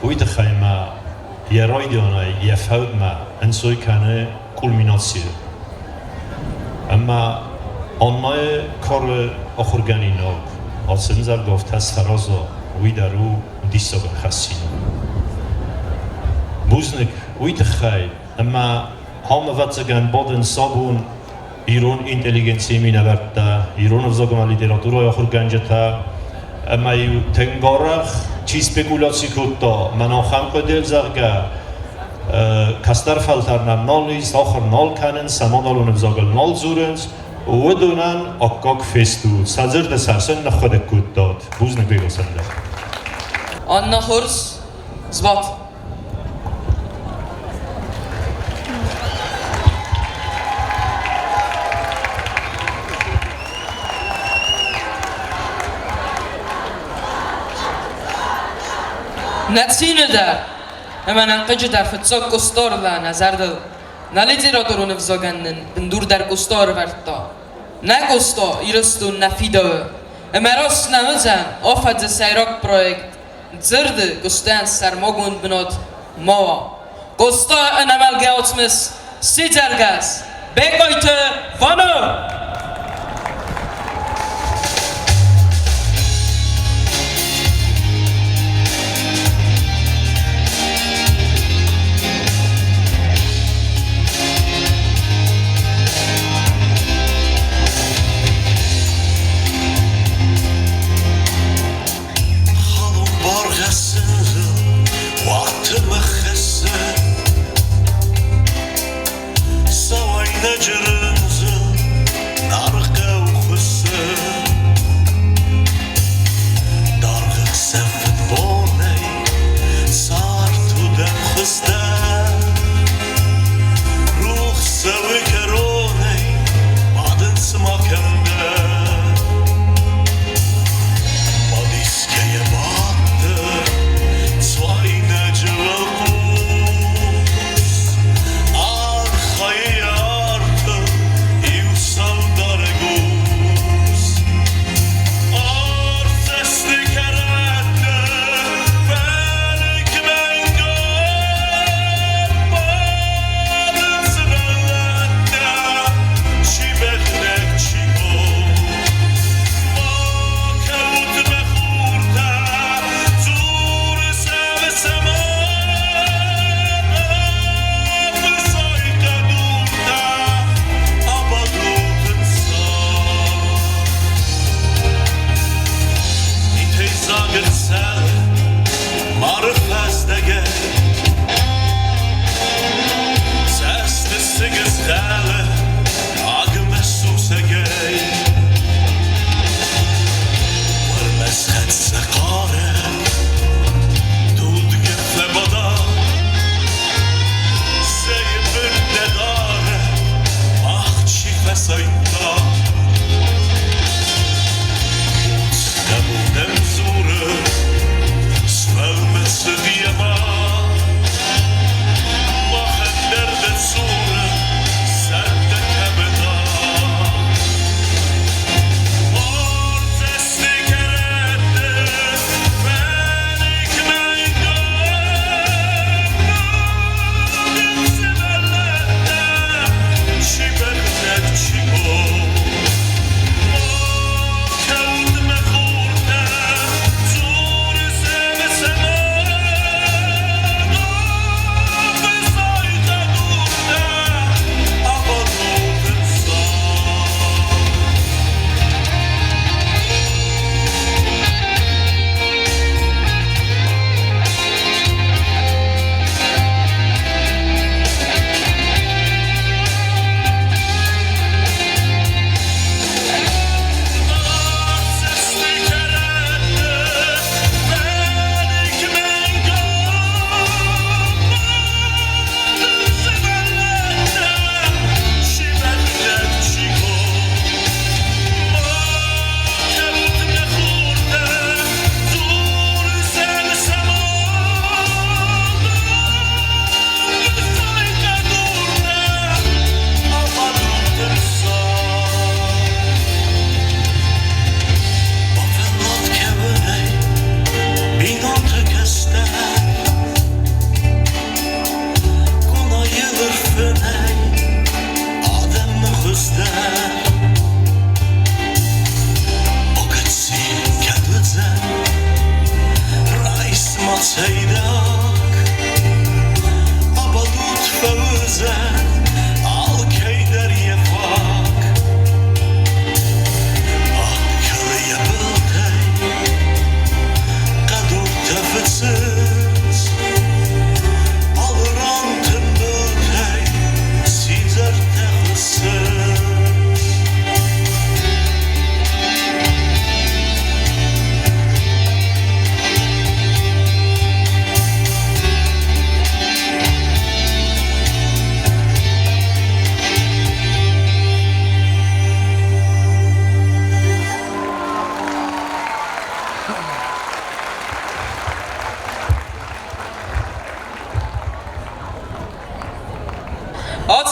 Speaker 10: Uite khaima yeroidiona yefaudma ensoykane kulminatsiye. Amma onmay kor okhorganino odsenzavgov tasfarazo uidaru disoga khasino. Buznek uite khay amma hamvatsagan boden sabun İron inteligentsiya minavardda, İron vzogoма literatura yaxurganjata, amayu tengaraq chi spekulatsiya kutto, manoxam qodel zarga, kastar faltarnan nolis, oxir nol kanin, samonalun vzogol nol zurens, uvedunan akkak festu, sazirda sarsan naxodek kuttod, buznek begosanda.
Speaker 9: Anna Hors, zvat. Natsine dar, hemen ankıcı dar fıtsak kustorla nazardı. Na literaturunu vzogannen, bindur dar kustor vartta. Na kusto, irostun na fidowe. Emeros na mızan, ofadze sayrok projekt. ДЗИРД kustan sarmogun binot moa. Kusto enamelge otmis, sidzergas. Bekoyte vano!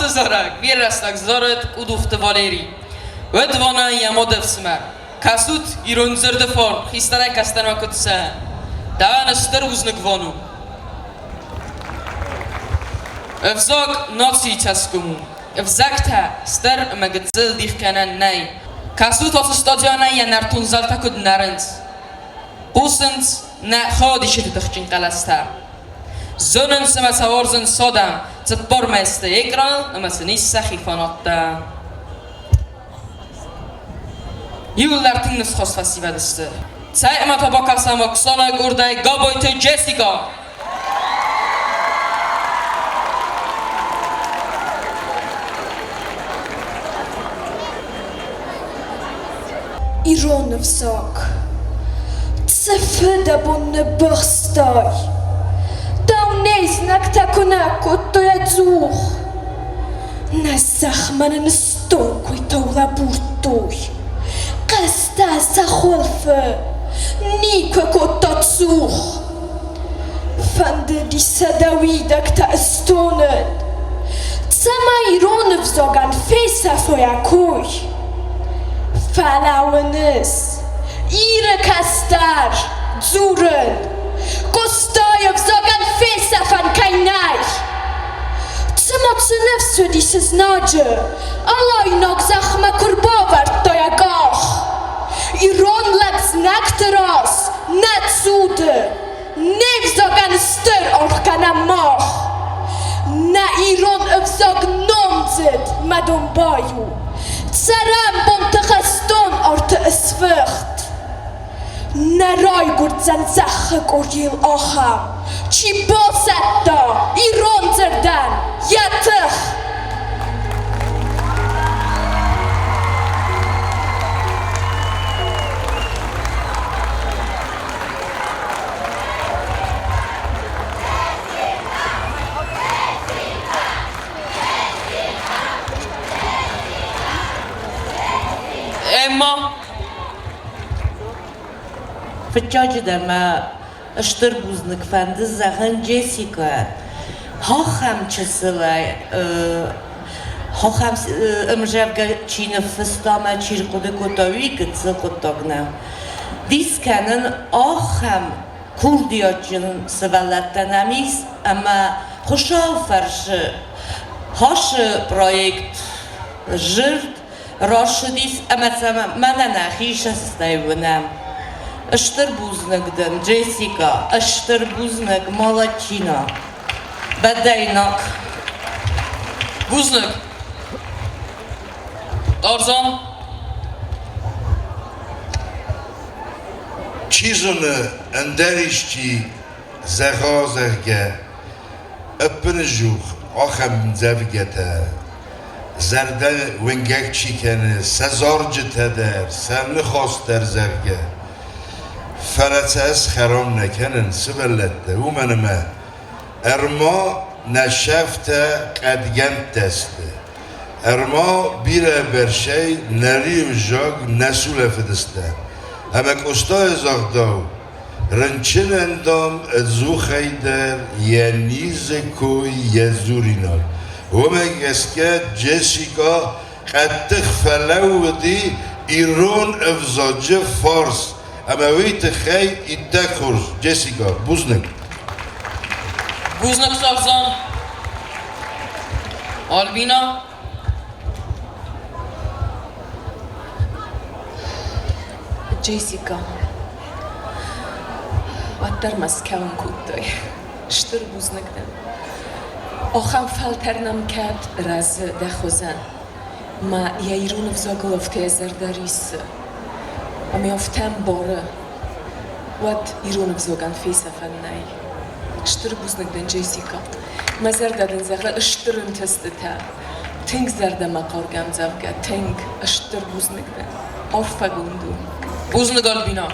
Speaker 9: Zorak, wierastak zoret udufte Valeri. Wedwana yamodevsmer. Kasut irunzerde form, histare kastanakutse. Davan steruznik vonu. Evzog noci taskumu. Evzakta ster magdzel dihkanan nay. Kasut os stadiona yanartun zaltakud narens. Pusens na khodishi tkhchin qalasta. Zonen semasaworzen sodam. Bormeste ekran, ama sinissa xifanatta. Yıllar tinnis xos festivalisti. Sayma tabakasam oksana gurday gaboyte Jessica.
Speaker 18: Iron vsak. Tsefda bonne borstaj. Neznak takonako to je dzuh. Nasahman nstokuj to laburtuj. Kasta sa holfe. Nikwe kota dzuh. Fande disa Dawida kta estonen. Tsama iron vzogan fesa fojakuj. Falawenes. Ire kastar. Dzuren. Kostajev zagan fesafan kajnaj. Co mocne wsudi się znaczy, ale inok zachma kurbowar to jak och. I ronlak znak teraz na cudy, nie wzogan styr orka na moch. Na iron wzog nądzyd ma boju, caram bon tachaston orte swycht. Na rojgurt zan zachek orjil ocham. Ci bosetto i ronzerdan yatych.
Speaker 9: Emma.
Speaker 14: Fëqaqë dhe me shtërbuznik fëndë zahën Jessica. Hoxam që sëllaj, hoxam mëzhevga qinë fëstama qirë këtë këtovi këtë së këtogna. Diskanën hoxam kurdiyo qënë së vallattën amis, ama khushav farshë, hoshë projekt zhërt, roshëdis, ama sama manana xisha stajvënam. Shtërbuznik dën, Jessica, shtërbuznik Molachina. Badajnok.
Speaker 9: Buznik. Tarzan.
Speaker 11: Çizını enderişçi zehazerge öpünücük aham zevgete zerde vengek çikeni sezarcı teder serni khoster zevge فرتس خرام نکنن سبلته و منمه ارما نشفت قدگم دسته ارما بیره برشی نری و جاگ نسول فدسته اما کستای زاغداو رنچن اندام ازو خیدر یه نیز کوی یه زورینال و مگسکه جسیکا قدق فلو دی ایران افزاجه فارس اما ویت خی ایده کورس جسیکا بوزنک
Speaker 9: بوزنک سارزان آلبینا
Speaker 13: جيسيكا در مسکون کودای شتر بوز نکدم آخام فالترنم کرد راز دخوزن ما یایرون فزاگل افته زرداریس امی افتم باره وات ایرون فزاگن فیسا فنای شتر بوز نکدن جیسیکا ما زردادن زغلا اشترن تستتا تنگ زرده مقارگم زوگا تنگ اشتر بوز نکدن عرفا گوندو
Speaker 9: بوز نگال بینا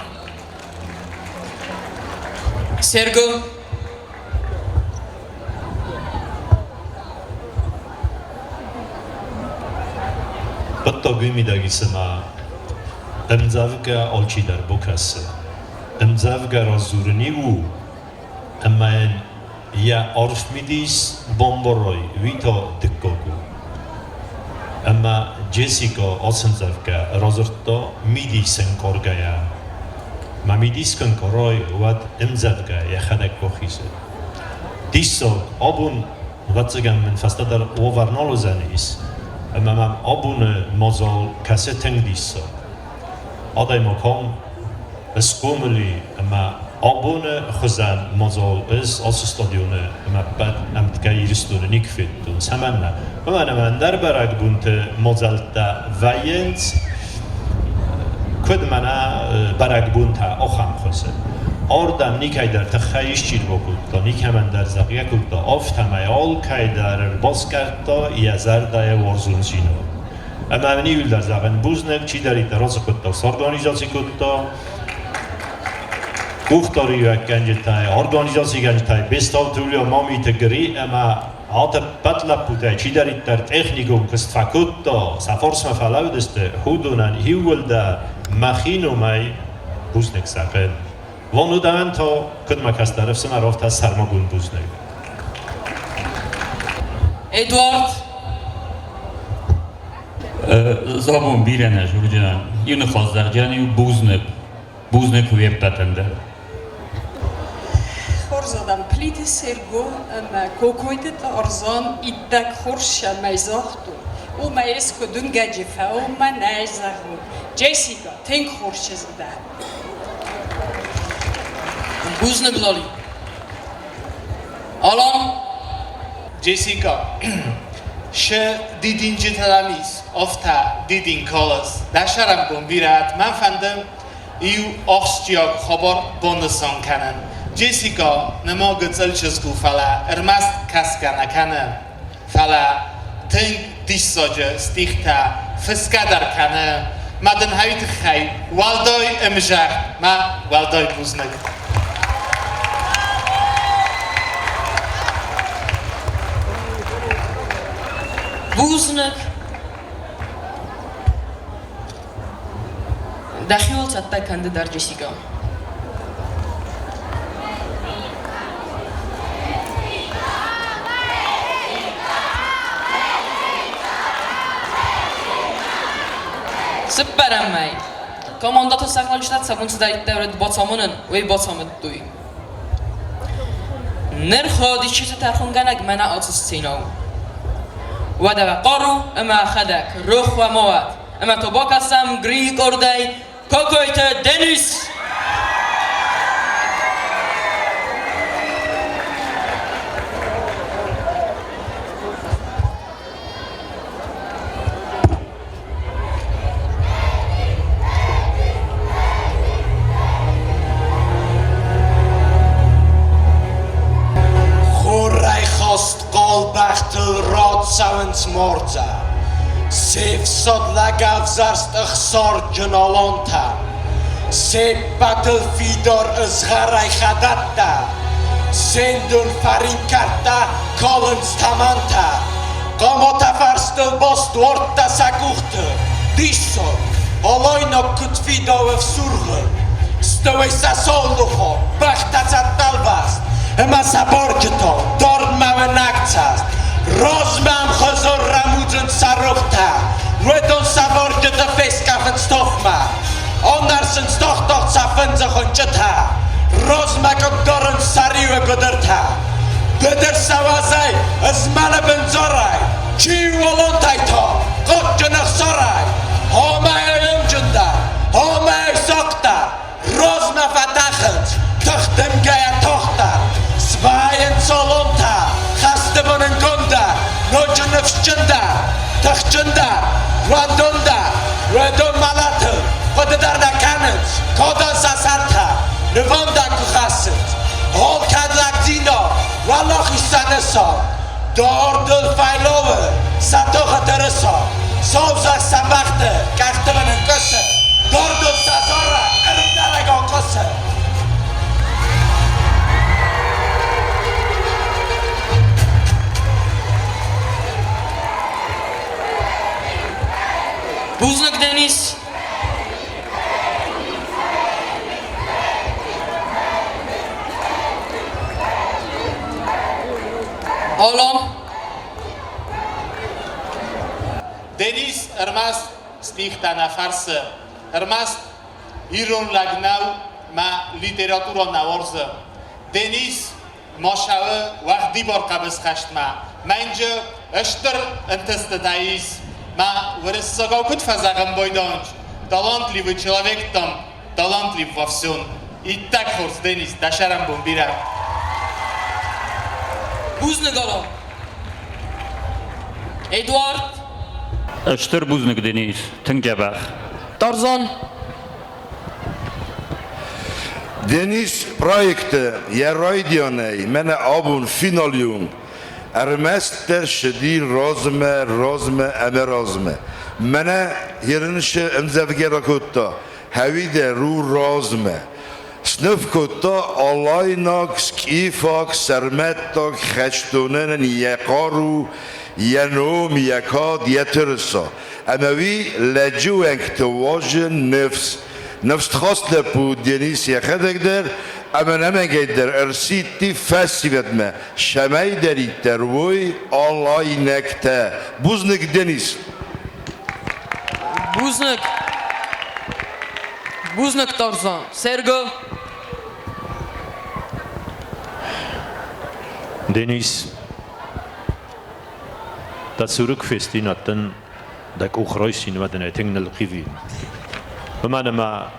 Speaker 9: سرگو
Speaker 10: Բտո գույմիդագիսը մա ըմձավգա ոլչի դար բոքասը ըմձավգա ռազուրնի ու ըմայն յա օրֆմիդիս բոմբորոյ վիտո դկոգու ըմա ջեսիկո օցնձավգա ռազուրտո միդիսն կորգայա մա միդիսկն կորոյ ուատ ըմձավգա յախադակ բոխիսը դիսո աբուն վացգան ման ֆաստադար օվարնոլոզանիս Մամամ աբունը մոզալ կասետեն դիսը Ադայ մոքոմ սկոմելի մա աբունը խզան մոզալ ես ասը ստադիոնը մա բադ ամտկա իրստունը նիկվետուն սամաննա մամանաման դարբարակ բունտը մոզալտա վայենց կոդ մանա բարակ բունտա օխամ խոսը Oradan nikayder tıxayış çirvokutta, nikamandar zagyakutta, oftamayol kayder boskartta, yazardaya vorzunzino. Ama meni yıllar zagın buznek, çidarita rozakutta, organizasyakutta, Guhtari gençtay, organizasyon gençtay, Bestauты Юлия, Mamиты, Грийы, ama Ata patlaputay, çidarita teknikum kıstfakutta, saforsma falavdeste, hudunan hivulda, machinumay, buznek zagın. Vonu dałem to kudmakastarów synarowta sarmogun buznego.
Speaker 9: Edward
Speaker 15: Zabun birene jurcan, yunu xazdarcan yu buznek uyep patender.
Speaker 16: Хорзадам плите серго ама кокойдет арзан иддак хорша майзахту او майско дунгаджифа او манайзаху Джессика тенк хоршезда
Speaker 9: بوز نگلالی الان
Speaker 12: جسیکا شه دیدین جتلامیز افتا دیدین کالس دشرم بومبیرات من فندم ایو آخشیاق خبر بوندسان کنن جسیکا نما گزل چزگو فلا ارمست کسکا نکنن فلا تنگ دیش ساجه استیختا فسکدر کنن مدن هایت خی والدای امجر ما والدای بوز نگل
Speaker 9: بوزنك دخيل تتا كند در جسيكا سبرم ماي كومانداتو ساقلالشتات سابونس در دورت باتامونن وي باتامد دوي نرخو ديشت ترخونگنك منا آتستيناو وده قارو اما خدک روح و مواد اما تو با کسم گری کردی کوکویت دنیس
Speaker 19: Bachtel rotsauens morza Sef sod lagav zarst ıxsar cınalanta Sef batıl fidor ızgaray khadatta Sendun farin karta kolens tamanta Qamota farstil bost orta sakuhtu Disso Oloynok kut fidov surgı Stovej sa solluho Bachta zattalvast Ema saborgito Dorn mawen akcast Rozmam chozor ramudzen saruchta Wedon saborgito feskafen stofma Onarsen stochtoch safenzach on chita Rozmakok dorn sariwe godurta Deder sawazay Azmana benzoraj Chiu olontajto Qotjunach soraj Homay ömjunda Homay sokta Rozma fatachens Tuchtem منگونده نوچنفشنده تخچنده راندونده ردون ملت خود در نکنت کادان سسرته نوانده که خست حال کدلک دینا والله خیستن سا دار دل فیلوه صداق درسا سابزاک سنبخته کخته من انکسه دار دل سزاره ارم درگان کسه
Speaker 9: Buznak Deniz. Oğlum.
Speaker 12: Deniz Ermas stihta na farse. Ermas İron lagnav ma literatura navorze. Deniz maşağı vaqti bor qabız xashtma. Mence öştür entestadayız. Ma выросла кут фазагам бойдонч. Талантливый человек там, талантлив во всем. И так хорс Денис, дашарам бомбира.
Speaker 9: Buznak oğlum. Eduard.
Speaker 15: Öştür buznak Deniz. Tıngebak.
Speaker 9: Tarzan.
Speaker 11: Deniz projekte Yeroydioney mene abun finalyum. Ermester şedi rozme eme rozme. Mene yerinişe emzevge rakutta. Havide ru rozme. Sınıf kutta alaynak, skifak, sermettak, xeçtonen yekaru, yenom, yekad, yetirsa. Emevi lecuenk tevajın nefs. Nefs txastle bu deniz yekadekder. Ama hemen gider ersitti festivalme şemay deri tervoy alay nekte buznak deniz
Speaker 9: Buznak Tarzan. Sergo.
Speaker 10: Deniz da zurückfest hatten da Ukraine mit den Technologien ma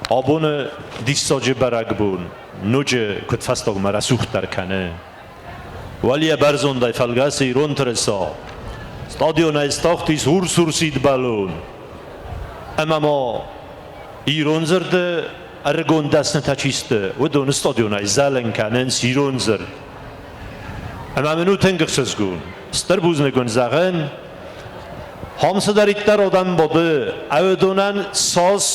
Speaker 10: abone disaje baragbun nuje kut fastog mara suchtar kane wali barzonday falgas iron tresa stadion istachtis ursursid balon ama ma ironzerde argon dasne tachiste wedon stadion izalen kanen sironzer ama menu tengxsgun starbuznegon zagen hamsa darittar odam bode avedonan sas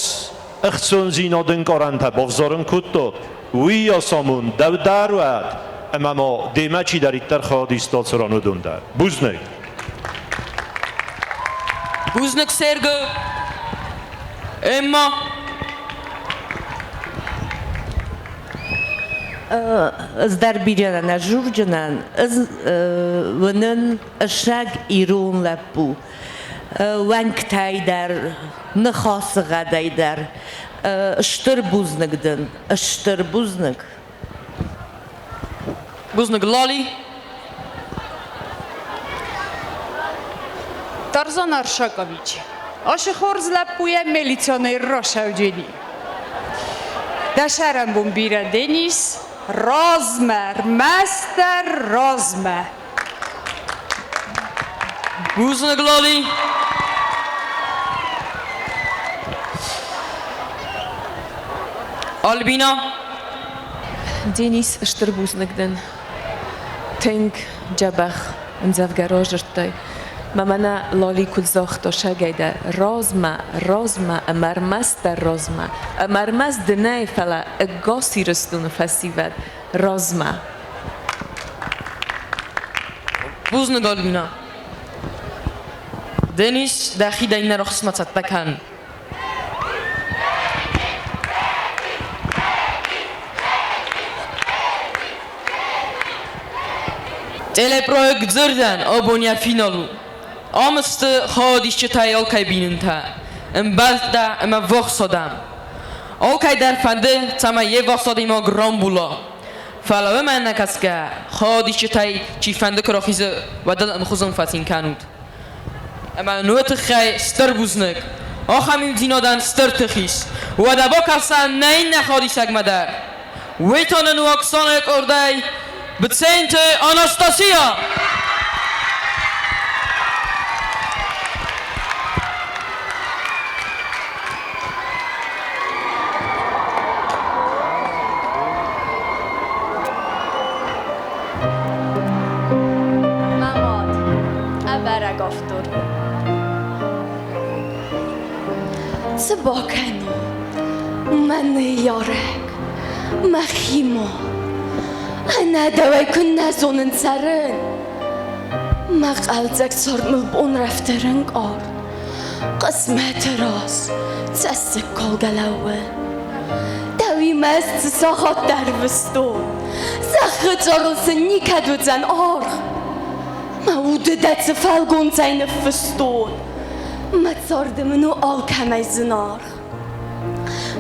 Speaker 10: اخسون زینادن کارنده بافزارن کتو وی آسامون دو دروت اما ما دیمه چی در ایتر خواهد ایستاد سرانو دونده بوزنک
Speaker 9: Sergo. Emma.
Speaker 14: از در بیرون نجورجنن از ونن اشگ ایرون لپو ونک تای در نخاس غدای در اشتر بوزنک دن اشتر بوزنک
Speaker 9: Lali.
Speaker 16: Tarzan Arshakowicz. Ashkhor zlapuje milicioner Roshawdzieli. Dasharam bombira Denis. Rozmer, master Rozmer.
Speaker 9: Buznak Lali. Albina.
Speaker 13: Denis Sztrbuznikden. Teng Jabach in Zavgarozertay. Mamana Lali Kudzachto Shagayda Rozma Amarmasta Rozma Amarmas Denay Fala a Gossirstun Festival Rozma
Speaker 9: Buznak Albina. Denis dakhida ina rokhsmatsat bakan. Teleprojekt ДЗЫРДен abonja finalu. Amstı xodişçi tayal kaybinunta. Balda ama voxsodam. Okay der fande tama ye voxsodim gram bula. Fala من نکسکه خودش تای چی فنده کراخیزه و دل امخوزم فاتین کنود اما نوت خی ستر بوزنک آخمی دینادن ستر تخیس و دبا کسان نین نخوادی سگمدر ویتان نو اکسان یک اردای بتسینت آناستاسیا
Speaker 18: گافتاری چه باکنو من یارک مخیما انا دوای کن نزونن سرن مقالزک سارمل بون رفترن قار قسمت راست تسک کل گلوه دوی مست ساخت در وستون زخت جارلسن نیکدو زن آرخ موده دت فلگون زین فستون ما تاردمنو آل کمی زنارخ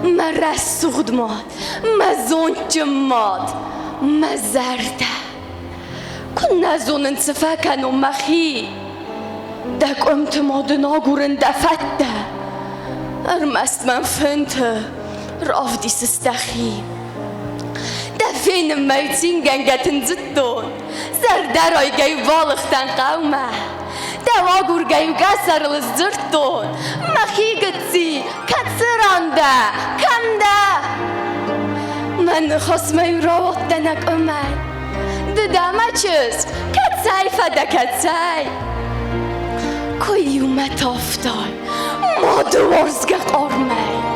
Speaker 18: ما رسوخد ماد ما زونج ماد ما زرده کن نزونن سفکن مخی دک امتماد ناگورن دفته ارمست من فنته رافدی سستخی دفین میتین گنگتن زدون زردرای گی والختن قومه دواغور گیو گسر لزدرتون مخی گتسی کتسرانده کنده من خسمه راوت دنک امن ددامه چیز کتسای فده کتسای کویو متافتای ما دوارزگه قرمه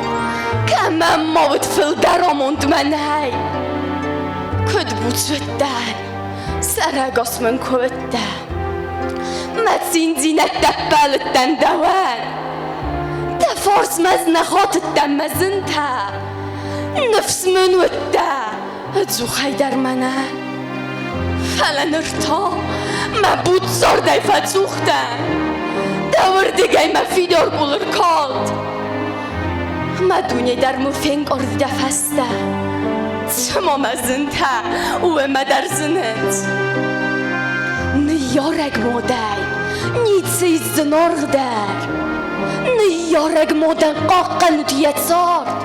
Speaker 18: که من ماوت فل دراموند من هی کد بود زدن سرگاس من کده متسین زینت دبالتن دوان دفارس مزنخاتتن مزنتا نفس من وده ادزو خیدر منه فلن ارتا من بود زارده فتسوختن دور دیگه من فیدار بولر کالد ما دونی در مفنگ ارد دفسته چما مزنتا او ما در زنت نیارگ مادر نیچه زنارغ در نیارگ مادر قاقن دیت زارد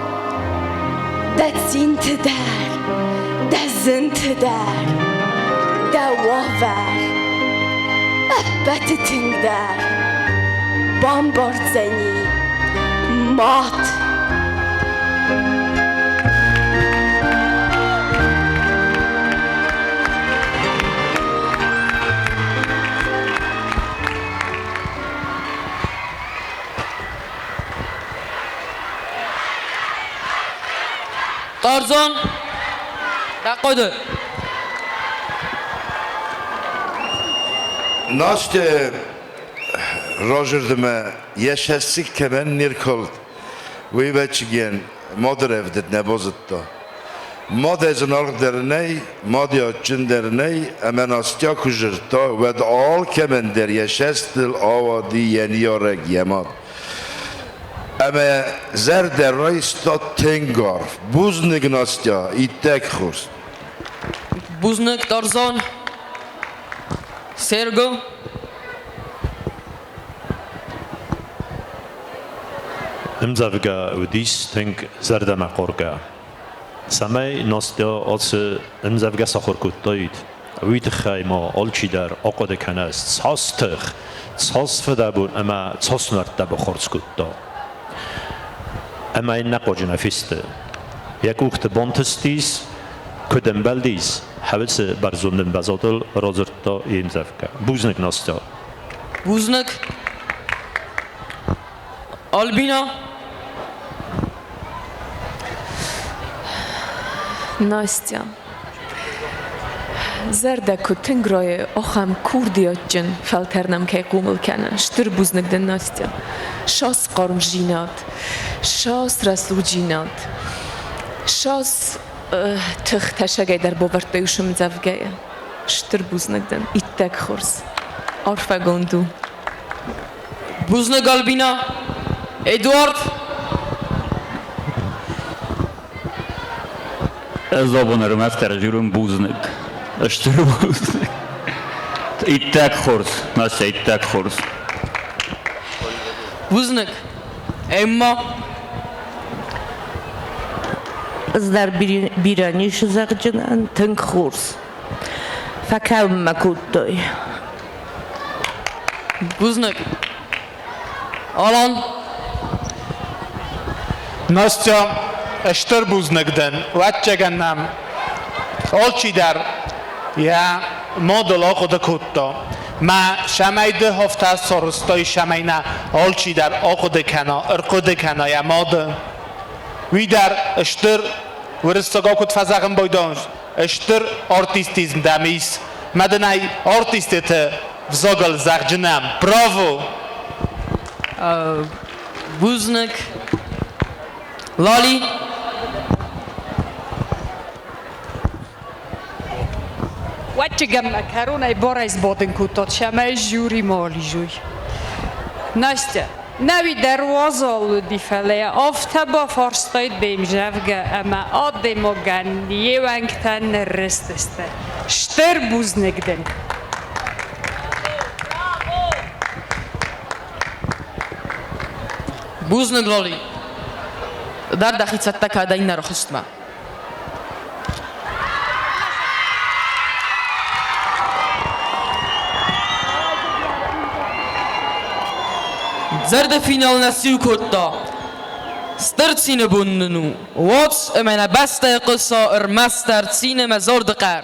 Speaker 18: دزینت در دزنت در دواور ابتتن در بامبارد زنی مات
Speaker 9: Tarzan Dakodu
Speaker 11: Naste Roger'dıma yaşasık kemen nirkol Vıyveçigen Moder evdet ne bozuttu Modezin orderine Modiyatçın derine Emen astya kujırta Ve al kemen der yaşastil Avadi yeni yorek yemad Ama zerde reistat tengar Buznik nastya ittek khurs
Speaker 9: Buznik Tarzan Sergo
Speaker 10: Imzavga udis tenk zerde maqorga Samay nastya atsı imzavga sakhorkuttayid Vit khayma alchidar aqad kanas Tsastıq Tsasfedabun ama tsasnartta bkhorskutta Ama in naqojna fiste Yakucht bontestis Kudembaldis Havelse barzunden bazotl rozerta imzavga Buznik nastya
Speaker 9: Buznik Albina
Speaker 13: Настя زردکو تنگرای آخام کوردیات جن فلترنم که قومل کنن شتر بوزنک دن ناستیا شاس قارم جینات شاس رسلو جینات شاس تشگی در باورد بیوشم زفگه شتر بوزنک دن ایتک خورس عرفه گندو
Speaker 9: Buznik Albina Eduard
Speaker 15: Zabonlarım eftercürüm buznik. Aştırı buznik. İttek xors. Nasıl ittek xors?
Speaker 9: Buznik Emma
Speaker 14: Zdar birani şızakcınan tınk xors. Fakam makuttoy.
Speaker 9: Buznik Alan
Speaker 12: Настя اشتر بوزنگدن وچگنم آلچی در یا مادلا خود کتا ما شمایده هفته سرستای شماینا آلچی در ارقود کنا یماده وی در اشتر ورستگاه کد فزاقم بایدانش اشتر آرتیستیزم دمیس مدنای آرتیستت وزاگل زغجنم براوو
Speaker 9: بوزنک لالی
Speaker 16: وچگم مکرونه بارز بادن کوتات شمه جوری مالی جوی ناسته نوی دروازه آلودی فله آفتابا فارستاید بیم جوگه اما آده مگن یه ونگتن نرستسته شتر بوز نگدن
Speaker 9: بوز نگلالی در دخیل ستک هده این رو خستم زرد فینال نسیو کتا سترتسین بوندنو واتس امنا بسته قصة ارمستر تسین مزار دقر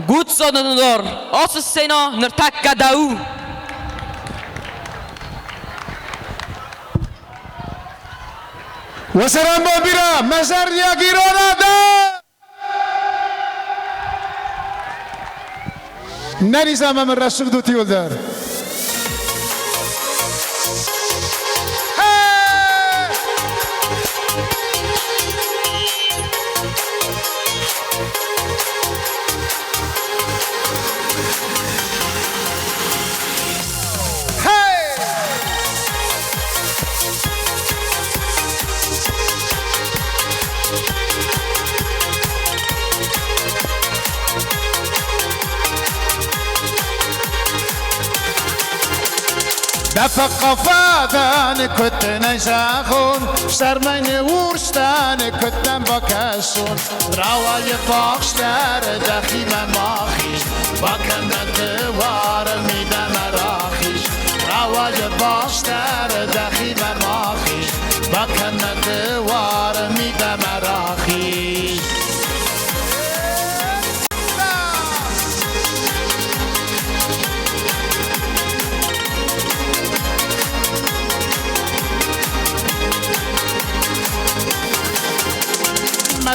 Speaker 9: گوت سادن دار آس السینا نرتک گداو
Speaker 20: وسرم با بیرم مزار یا گیرانه ده نریزم من رسول دو تیول در دفق قفادان كنت نجاخون سرمين ورستان كنت بكاسون رواي باخشتر دخي مماخيش بكن الدوار ميدا مراخيش رواي باخشتر دخي مماخيش بكن الدوار ميدا مراخيش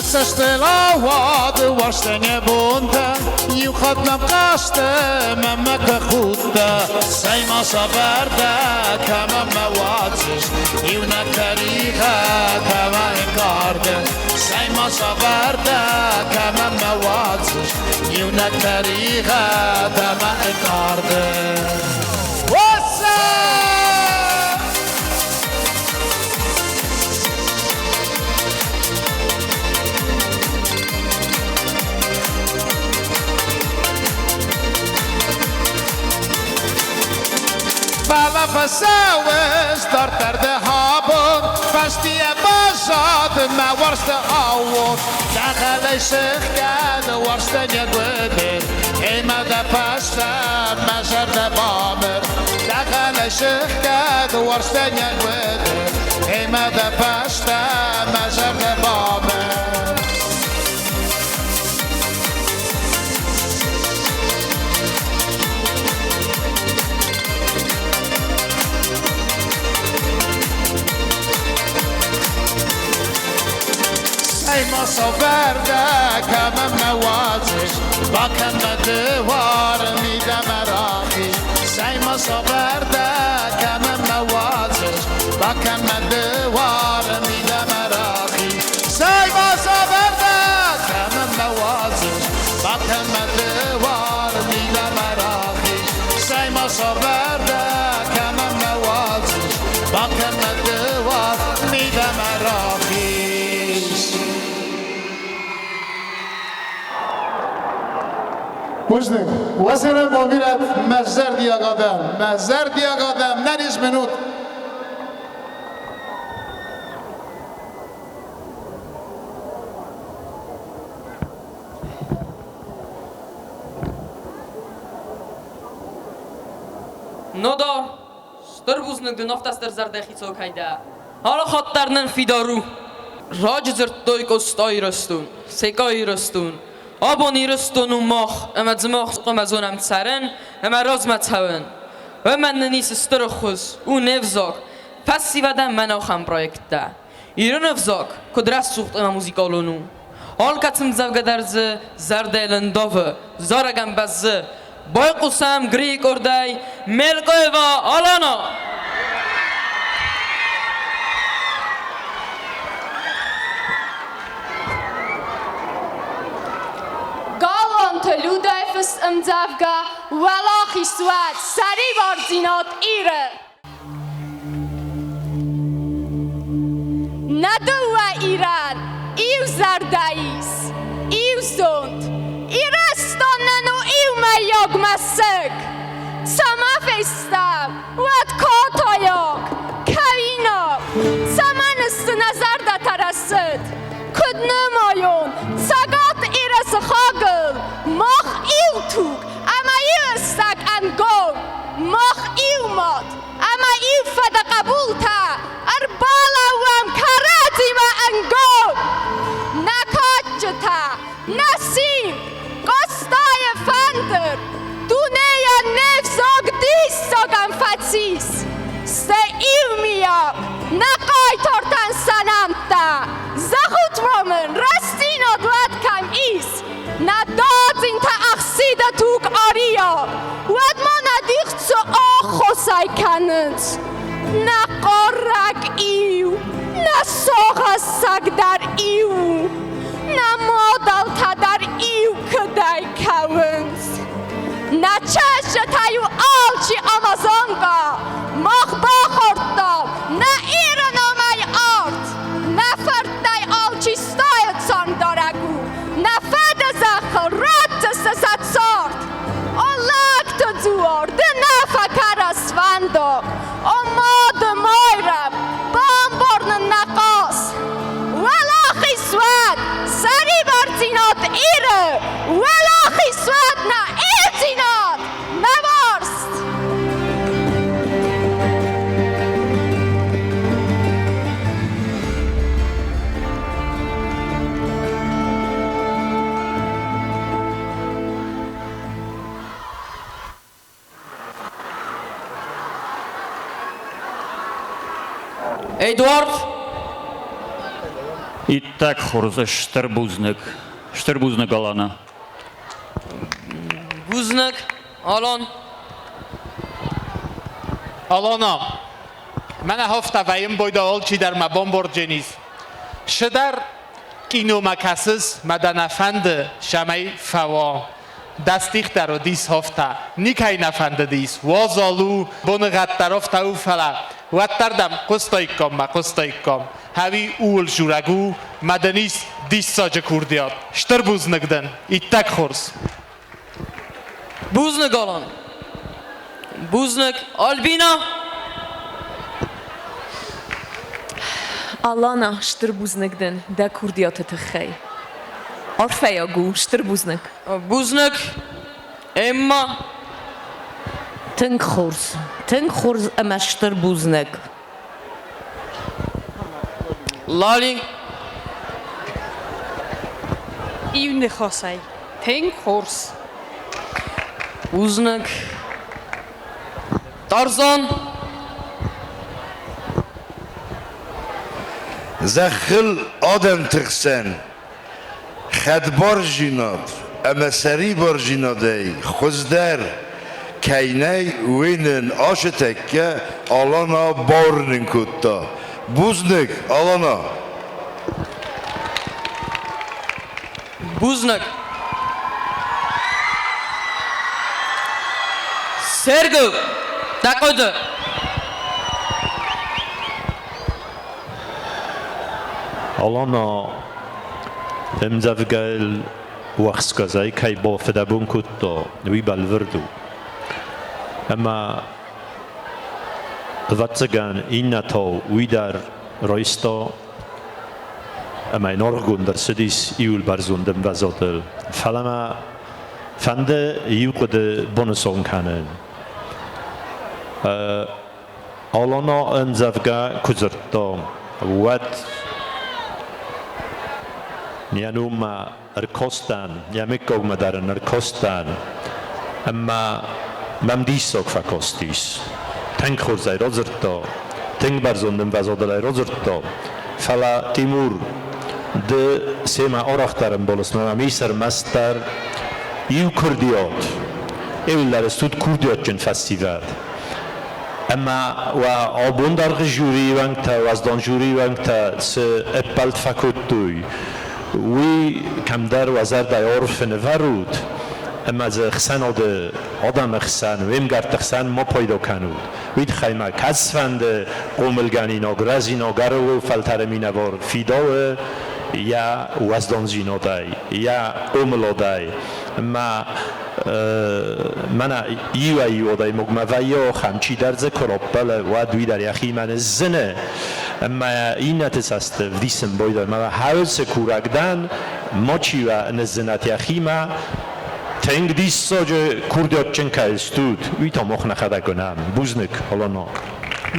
Speaker 20: مسست العواد واشتنی بونده یو خدنم قشته ممک خودده سیما صبرده کمم مواتش یو نتریخه کمم کارده سیما صبرده کمم مواتش یو نتریخه کمم کارده بالا فساوس دار ترده هابون فاستی بازاد ما ورست آور داخل شیخ کد ورست نگودر ایما دا پاستا مزر دا بامر داخل شیخ کد ورست نگودر ایما دا پاستا مزر دا بامر سیما صبرده کمم نوازش با کم دوار میده مراخی سیما صبرده کمم نوازش با کم دوار میده مراخی سیما صبرده کمم نوازش با کم دوار میده مراخی سیما صبرده کمم نوازش با کم دوار میده مراخی Možda, vasarem bomirat mazar diyagadam, naniz minut.
Speaker 9: نودا ستربوزنگ دنافتستر زردخی چوکایده حالا خاطرنن فیدارو راج زرتوی کستایی رستون سکایی رستون آبانی رستون و ماخ اما زماخ قمزونم تسرن اما راز متهون و من نیست استرخوز و نفزاک پس سیودم من آخم پرویکت ده ایران افزاک کدرس سوخت اما موزیکالونو حال کتم زوگه درزه زرد ایلنداوه زارگم بزه بای قسم گری کردای ملکای و آلانا
Speaker 2: Teludefes Mzavga, Walachi Swat, Saribardinot Ire. Nadua Iran, Iu Zardais, Iu Zund, Irastonanu Iu Mayog Masek, Samafestam, Wat Kotoyog, Kavinok, Samanist Nazarda Tarasit, Kudnumoyon, Sagat Iras Hagel. Mach iltug, ama ilstak an gol. Mach ilmot, ama ilfada qabulta. Arbala wam karazima an gol. Nakajta, nasim, gostaya fander. Duneya nefzog disogam fatsis. Se ilmiyab, nakay tortan sanamta. Zahut roman, rastino dwat kam is. نداد این تأخسید توک آریا ود ما ندیخت سو آخوصای کنند نقارک ایو نساق سگ در ایو نمادل تا در ایو کدای کوند نچش تایو آلچی آمازونگا مخبا خوردم نه ایران آمای آرد نفردای آلچی ستایت سان دارگو نفد رات سسات سارت آلاک تو دوار ده نفکر از فندق آماد مایرم بامبارن نقاس ولاخی سواد سری بارتینات ایره ولاخی سواد نه ایتینات نبارست
Speaker 9: Эдуард.
Speaker 15: Итак, Хорза, Штырбузник Алана.
Speaker 9: Бузник, Алан.
Speaker 12: Алана, من هفته ویم بایده آل چی در مبان بار جنیز شدر کینو مکسس مدن افند شمی فوا دستیخ در و دیس هفته نیکای نفند دیس وازالو بون غد طرف تاو فلا واتردم قستای کم هاوی اول جورگو مدنیس دیس ساجه کردیات شتر بوز نگدن ایتک خورس
Speaker 9: بوزنگ آلان بوزنگ آلبینا
Speaker 13: Alana ştırbuznikden de kurdiyatı tıxey. Orfeya gu ştırbuznik.
Speaker 9: Buznik. Emma.
Speaker 14: Tink khurs ama ştırbuznik.
Speaker 9: Lali.
Speaker 6: İvni xosay. Tink khurs.
Speaker 9: Buznik. Tarzan.
Speaker 11: زخل آدم تخسن خدبار جیناد اما سری بار جیناده خوزدر کینه وینن آش تکه آلانا بارنن کتا بوزنک آلانا
Speaker 9: بوزنک سرگو دکوده
Speaker 10: Alana امزافگل وخسکازای کی با فدابون کتا وی بالوردو اما واتسگان این نتاو وی در رایستا اما این ارگون در سدیس ایول برزوندم وزاتل فلما فنده ایو قد بونسون کنن Alana امزافگا کزرتا وات نیانوما ارکستان نیامکو مدارن ارکستان اما ممدیسوک فکستیس تنگ خورزای روزرتو تنگ برزوندم وزادلای روزرتو فلا تیمور د سیما آراخترم بولسنم میسر مستر یو کردیات ایولار استود کردیات جن فستیوال اما و آبون در جوری وقتا و از دان جوری وقتا س اپلت فکوتوی وی کم در وزر دایارف نورود اما از خسن آدم خسن ویم گرد خسن ما پیدا کنود وید خیمه کس فند قوملگانی ناگرز ناگرو فلتر می نوار فیداوه یا وزدان زینا دای یا قوملا دای اما من ایو دای مگمویا خمچی درز کراپل و دوی در یخی من زنه اما این نتس است دیسم باید من هر سکورگدن ما چی و نزنت یخی ما تنگ دیست ساجه کردیات چن که استود وی تا مخ نخده کنم بوزنک حالا نا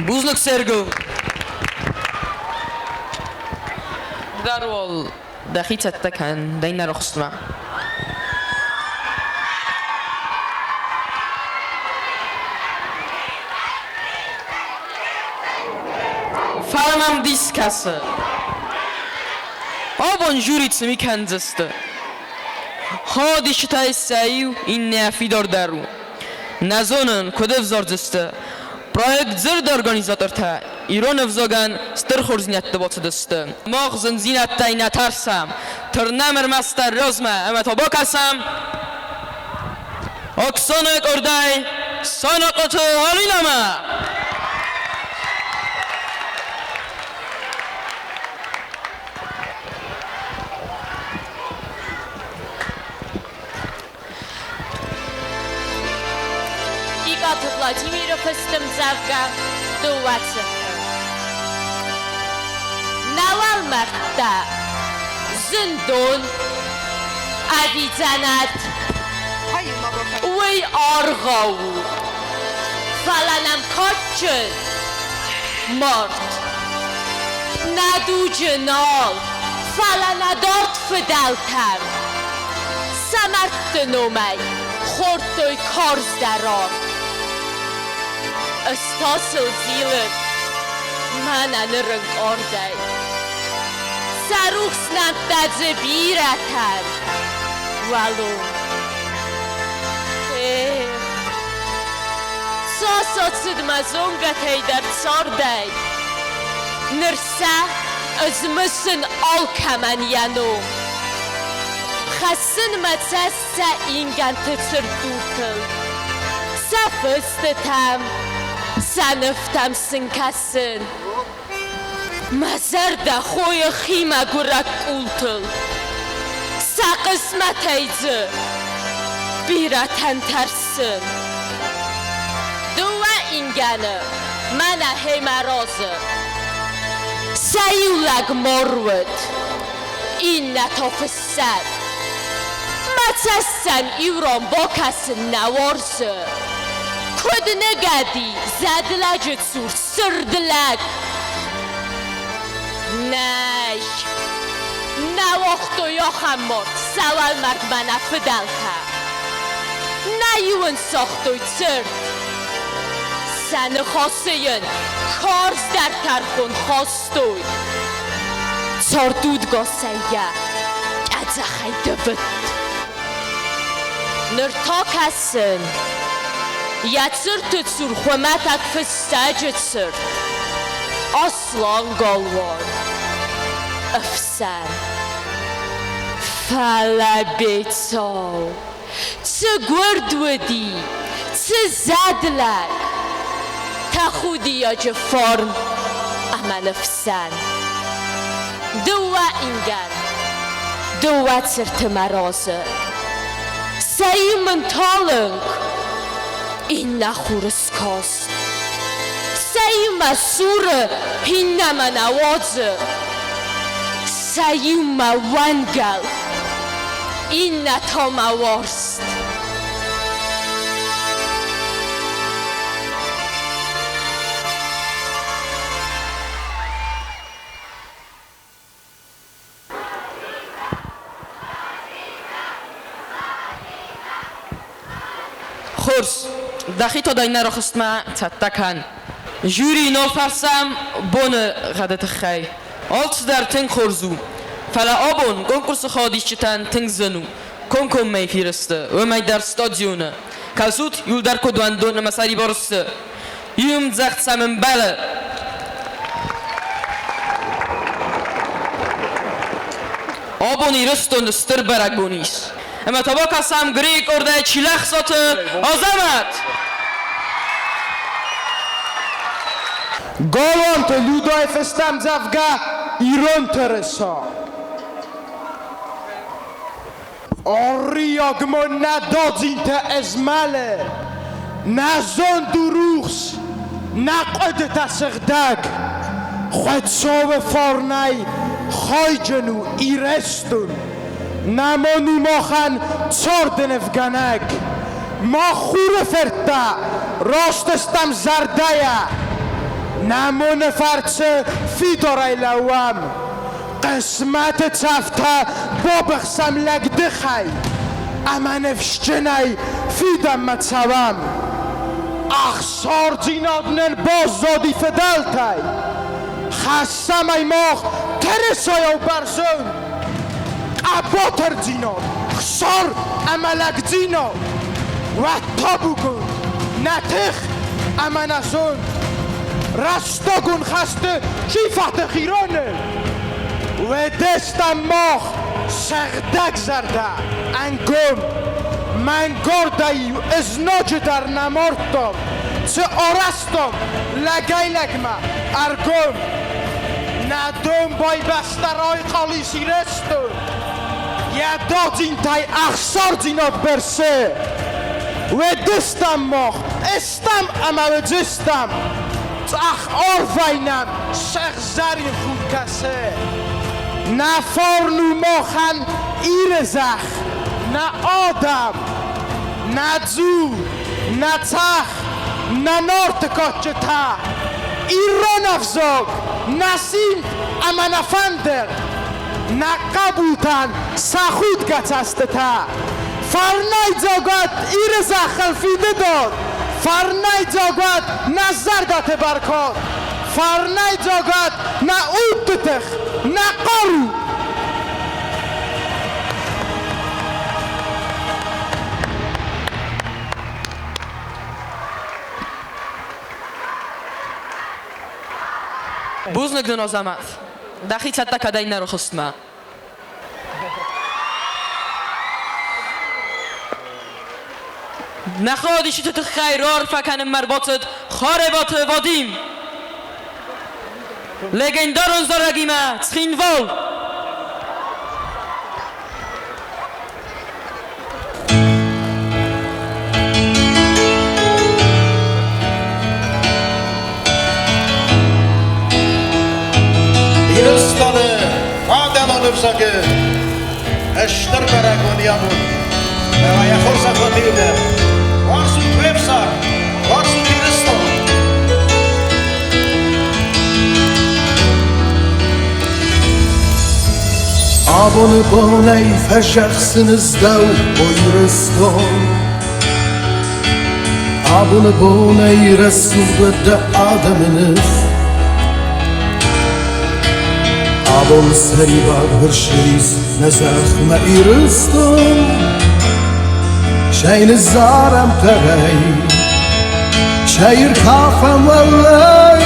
Speaker 9: بوزنک سرگو دارول دخیت تکن دین نرخستم فرمم دیسکسه آبان جوریت میکنزسته ها دیشتای سایو این نفی دارو نزونن کدف زارزسته پروژه زرد ارگانیزاتور تا ایران افزاگن ستر خورزنیت دبات دسته مغزن زینت تای نترسم تر نمر مستر رزمه اما تا باکسم اکسانک اردای سانقات حالینامه
Speaker 19: Владимира Пастамзавга Дуацевка. Навал Марта Зиндон Адиджанат Уй Аргау Фаланам Качын Март Наду Джинал Фаланадорт Фидалтам Самарт Номай Хортой Карздарар استاسل زیلم من انرنگ آردای سروخ سنت بیرتن ولو ساسات سدمزونگت هیدر ساردای نرسه از مسن آلکمن ینو خسن متسه اینگن تسردوتل سفستتم سنفتم سنکسن مزرد خوی خیمه گرک قولتل سقسمت ایزه بیرتن ترسن دوه اینگنه منه همرازه سیولگ مروت این نتاف سر متسن ایران با کس نوارزه کد نگدی زدلجت سور سردلج نای نوختو یا خمار سوال مرد منه فدلتا نیون ساختوی سرد سن خاصین کارز در ترخون خواستوی سردود گاسیه گزه خیده بد نرتا کسن یتسر تسور خومتک فستاجت سر aslan galvar افسر فلبیتاو چه گرد ودی چه زدلک تا خودی یا جفارم اما افسر دو اینگر دو ترت مرازه سعی من تالنگ این نخورس کاست سعی مسور این نمن آوازه سعی موانگل این نتام آوارست خورس دخی تا داینه را خستما تتکن جوری نالفرسم بون غدت خی آلت در تنگ خورزو فلا آبون کنکورس خادیش چتن تنگ زنو کنکم می فیرسته و می در ستادیونه کلسوت یول در کدواندون مساری بارسته یوم زخت سمن بله آبونی رستون ستر برگ بونیس اما تبا کسم گریک ارده چیلخ سات آزمت
Speaker 20: گالانت لودای فستم زفگه ایران ترسا آریاگمون ندادین تا ازماله نزان دروخس نقد تسغدگ خود صوب فارنای خای جنو ایرستون نمانو ماخن چارد نفگنگ ما خور فرتا راستستم زردایا نمون فرچه فی دارای لوام قسمت تفتا بابخسم لگده خی اما نفشجنای فی دم تسوام اخسار جینابنن باز زادی فدلتای خسم ای ماخ ترسای و برزون اباتر جیناب خسار املک جیناب و تابو کن نتخ اما نزون رستا کن خسته چی فتح خیرانه و دستم ماخ سغدک زرده انگم من گردایی ازناج در نماردم چه آرستم لگای لگمه ارگم ندوم بای بسترهای خالیسی رستون یه دادین تای اخسار جیناب برسه و دستم ماخ استم اما و جستم اخ آرفاینم شخ زرین خود کسه نفار نو ماخن ایر زخ نه آدم نه زو نه تخ نه نارت کاچه تا ایران افزاق نسیم اما نفندر نه قبولتن سخود گچسته تا فرنای جاگات ایر زخ خلفیده داد فرنای جاگات نه زردت برکات فرنای جاگات نه اود تخ نه قارو
Speaker 19: بوزنک دو نازمت دخی چتا کدای نرو خستما نخوادی شتت خیرار فکن مرباطت خاربات وادیم لگندارون زارگیمه تخینوال
Speaker 21: İristanı Adem'in öpsakı Eştir Beregoniyamın Evaya Khorsa Kondiyude Varsun Vepsak Varsun İristan
Speaker 22: Abone boney feşaksınızda o İristan Abone boney Resul'de Adem'iniz Abon seri bab hırşiz nezahme İristan Şeyni zarem terey Şehir kafem vallay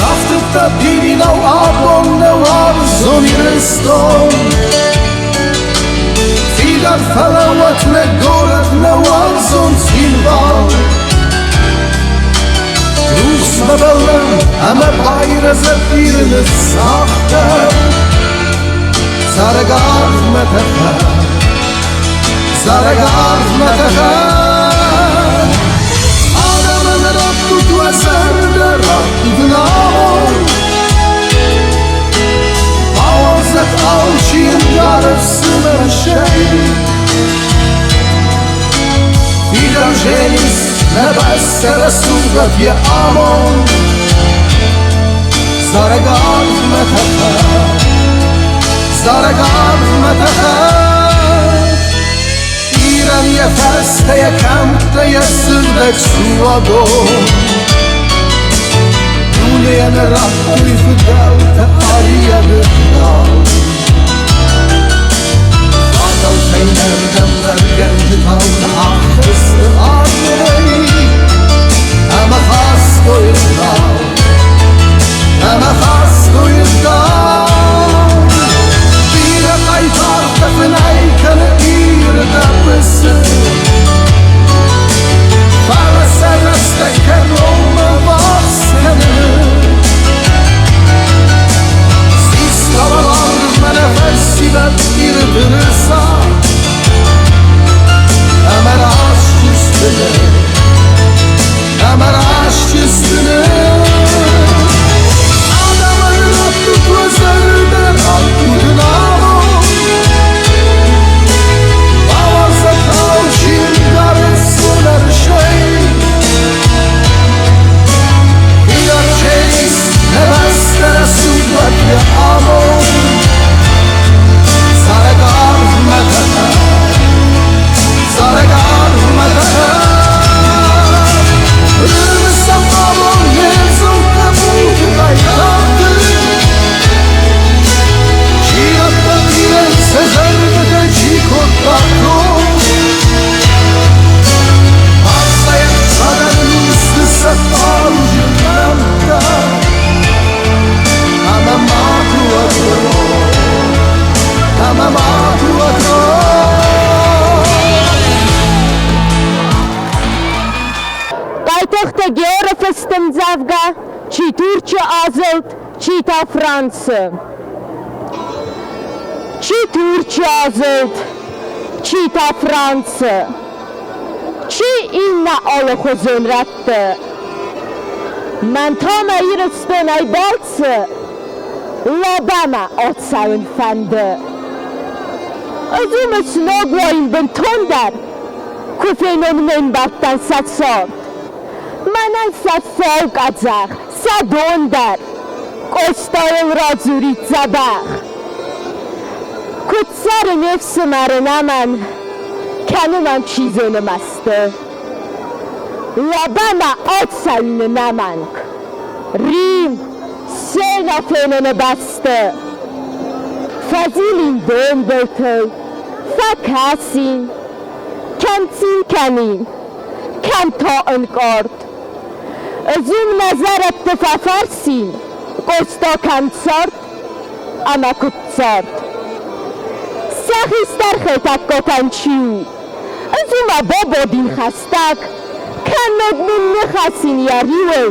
Speaker 22: Raftık da dinin av abon ne var zon İristan Figar felavet ne goret ne var zon silvan Rus mebellem ama bayre zefiriniz sahte Zaragar metefer Zaragar metefer Adamın rattut ve serde rattut namon Avazet avşin yarısını şey Fidan jenis nebesse resulet ye amon Zaragar metefer Zaragar metefer İran yeter Te canta e surdek suado Nune ne rakku ifdal te ariya gıdal Adal şeylerden vergen gıdal Ahısı armey Ama has koyudal Ama has koyudal Bir kaytar tefenay kanı bir kapısı Para serreste que Roma vassene Sis havalar menefessilet girdinirsa Hemen aşk üstüne Hemen aşk üstüne Adamın attık gözlerden attığın ağır Avazda kavşin karısın her şey Hilar çeyiz nevestere sütlet ya amor Zaregar medene Zaregar medene Rırmısam amor nezum kabutu kaynattı Cihatta diyen sezerde de çikottato Arsaya kaderin üstüse avcılarımda Ama mağduatı Ama mağduatı
Speaker 18: Paytaxta Georgofistan zavga, chi Turcia azalt, chi ta Fransa. Chi Turcia azalt, chi ta Fransa. Chi inna alăvărd ratte. Mantama iristan ay balsa, labama otsaun fande. Azumus nogwain bentondar, kufenomen battan satsort. Manan satsau kazak, sadondar, kostayon razurit zabak. Kutsar nefsim aranaman, kanıman çizenim astı. Labama otsaun namank. Rim, sen afenene bastı. Fazilin döndürtü, fakasin, kamsin kanin, kam taın kort. Özüm nazaret tefafarsin, kosto kansort, ama kutsort. Sahistar xetak kotançiu, özüm abobodin khastak, kanodmin nekhasin yariwe,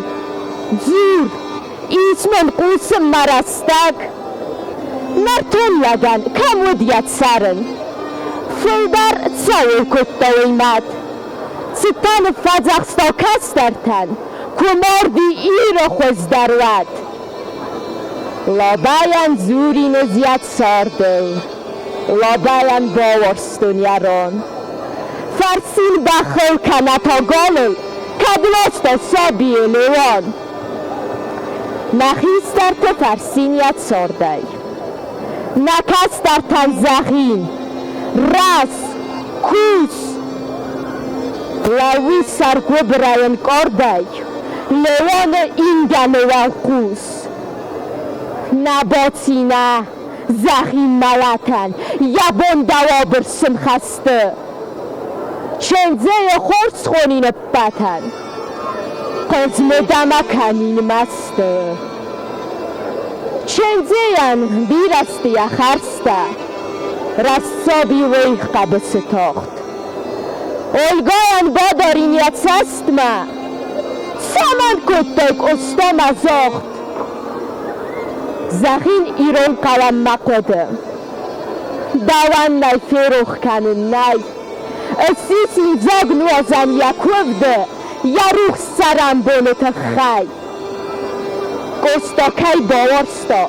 Speaker 18: zur, ismen qusım marastak, Marton yagan, kamudiyat sarın. Fıldar tsavul kuttavaymat. Tsitan Fazaksta kastartan, kumordi iro khozdarvat. Labayan zurin ziyat sardıl. Labayan bavarstun yaron. Farsin bakhıl kanatogolul, kadlosta sabiye levan. Nahistar te farsin yat sarday. Nakas dar tanzaghin, ras, kus, lawi sargo brayan korday, leone inganewan kus. Nabotsina, zaghin malatan, yabon dawabır simkhastı. Çenzeye khors khonine batan, qozmedama kanin mastı. Çenzeyan birastiya kharsta, rassabi veyh qabısı toxt. Olgayan badarin yatsastma, saman kuttek ustama zoxt. Zaghin iron qalam maqodı, davan nay feruх kanin nay. Sisin zag nuazan yakuvdı, yaruх saram bonete khay. Kosta kay bavarsta,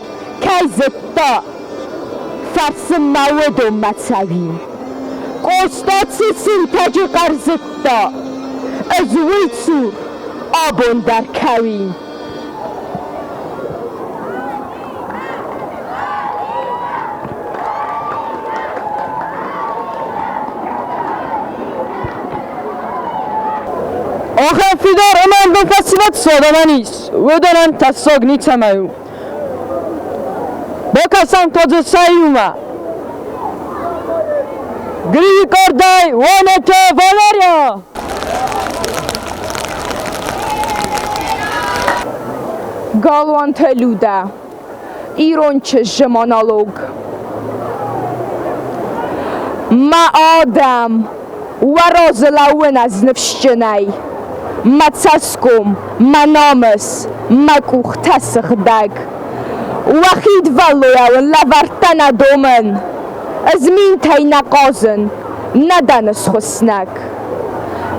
Speaker 18: kay zetta, farsim mawedo matsavin. Kosta tsisin taji qarzitta, azwitsur, abon dar kawin.
Speaker 19: آخه فیدار امان دو فسیوت سادمانیست و دارن تصاق نیتمایو بکسان تازه سایوما گریی کردای وانت والاریا
Speaker 18: گالوان تلوده ایران چه جمانالوگ ما آدم و رازلون از نفشنی ما تسکم ما نامس ما کوخ تسخدگ وخید ولویون لورتن دومن از مین تای نقازن ندانس خسنک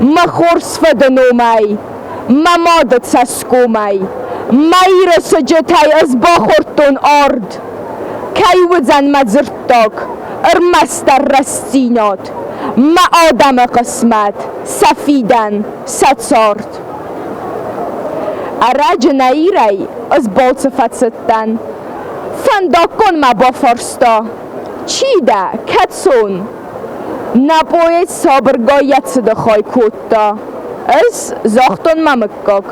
Speaker 18: ما خورس فدنومی ما مادت تسکومی ما ایرس جتای از باخورتون آرد کی وزن مزرتاک ارمستر رستینات ما آدم قسمت سفیدن ستسارد اراج نایری از بالت فتستن فنداکن ما با فرستا چی ده کتسون نباید صبرگایت صدخای کتا از زاختون ممکاک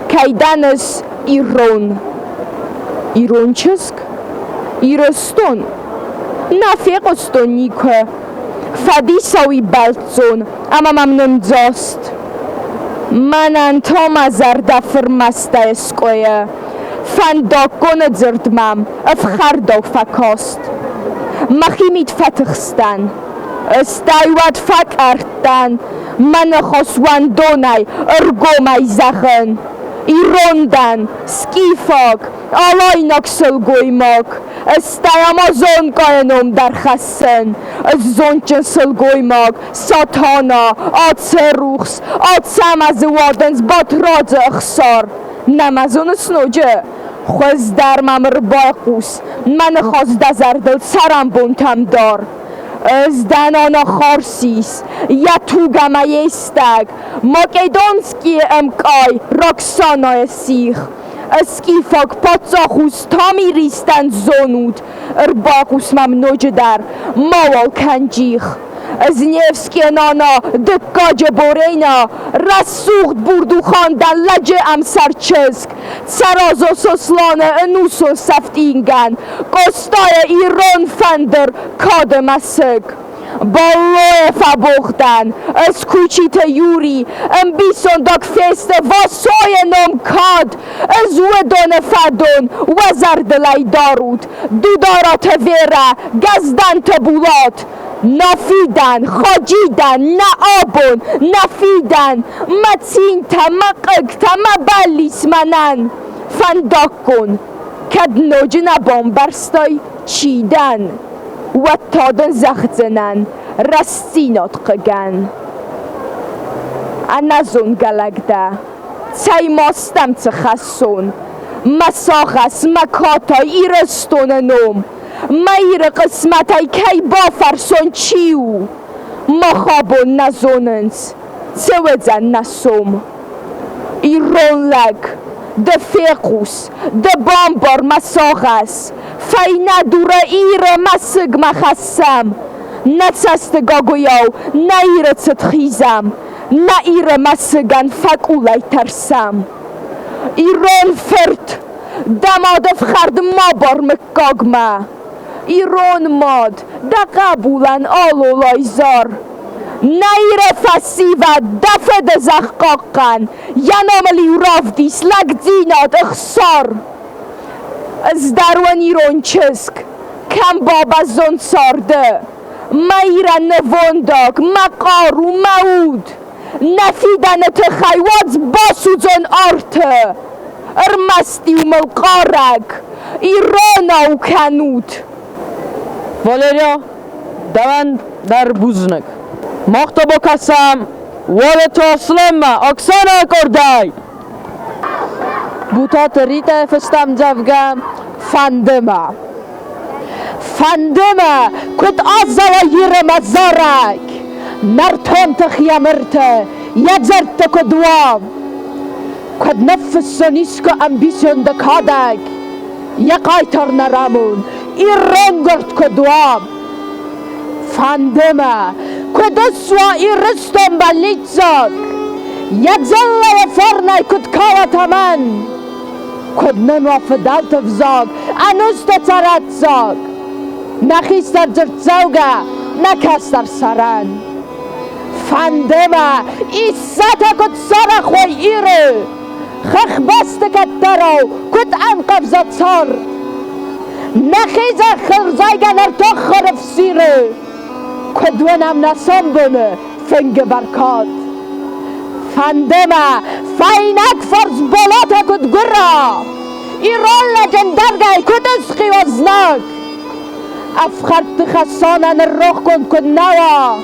Speaker 18: کیدن از ایران چسک ایرستون نفیقستونی که فدی سوی بلتزون اما ممنون جاست من انتام از اردفر مسته اسکویه فنداکون زردمم افخرد و فکاست مخیمید فتخستن استایوات فک ارتن من خسواندونای ارگومای زخن ایروندن سکیفاک آلای نکسل گویماک استایمازون کاینوم در خسن زونچن سل گویماک ساتانا آت سروخس آت سمز وادنز بات راز اخسار نمازون سنوجه خوز در ممر باقوس من خواست دزردل سرم بونتم دار از دنانا خارسیس یا توگم ایستگ ماکیدونسکی امکای رکسانای سیخ اسکیفاک پاتزاخوس تامی ریستن زونود ارباقوس ممنوج در ماوال کنجیخ از نیفسکی نانا دکاج بورینا رسوخت بردو خاندن لجه ام سرچسک سراز و سسلان انوس و سفتینگن گستای ایران فندر کاد مسک بالای فبوختن از کوچیت یوری ام بیسون داک فست واسای نام کاد از ودون فدون وزردلای دارود دودارات ویره گزدن تبولات نفیدن خاجیدن نآبون نفیدن متینتا مقکتا مبلیس منن فنداکون کد نوجنا بامبرستای چیدن و تادن زختنن رستینات قگن انازون گلگده تای ماستم تخصون مساخس مکاتا ایرستون نوم مایر قسمتای کی با فرسون چیو مخابون نزوننز سوزن نسوم ایرون لگ ده فیقوس ده بامبار مساخس فینا دوره ایره مسگ مخسم نتسست گاگویاو نه ایره تتخیزم نه ایره مسگن فکولای ترسم ایرون فرد دماد فخرد ما بار مکاگمه ایران ماد ده قبولن آلولای زار نایره فسی و دفه زخقاقن یناملی رافدیس لگ دیناد اخسار از دروان ایران چسک کم بابا زن سارده مایره نوانداک مقارو مود نفیدن تخیوات باسو زن آرته ارمستی و ملقارک ایران او کنود
Speaker 19: والریا دوان در بوزنک مختبا کسم والت اسلم اکسانا کردای بوتات ریت فستم جفگم فندما کد آزالا یرم زارک مرتون تخیامرته یزرت کدوام کد نفس نیسکو امبیسیون دکادک یقایتر نرامون ایران گرد کدوام فندما کد سوا ایرستم بلیتزاک
Speaker 18: یک زله فرنای کد کاوت من کد نماف دوت افزاگ انوست ترد زاگ نخیستر جرد زوگه نکستر سرن فندما ایساتا کد سرخوی ایره خخ بست کد درو کد انقبزت سر نخیزه خرزایگه نرتو خرف سیره کدونم نسان بونه فنگ برکات فندما فاینک فرز بالاتا کد گرا ایران لجندرگای کد اسخی وزنک افخرت خسانن روخ کن کد نوا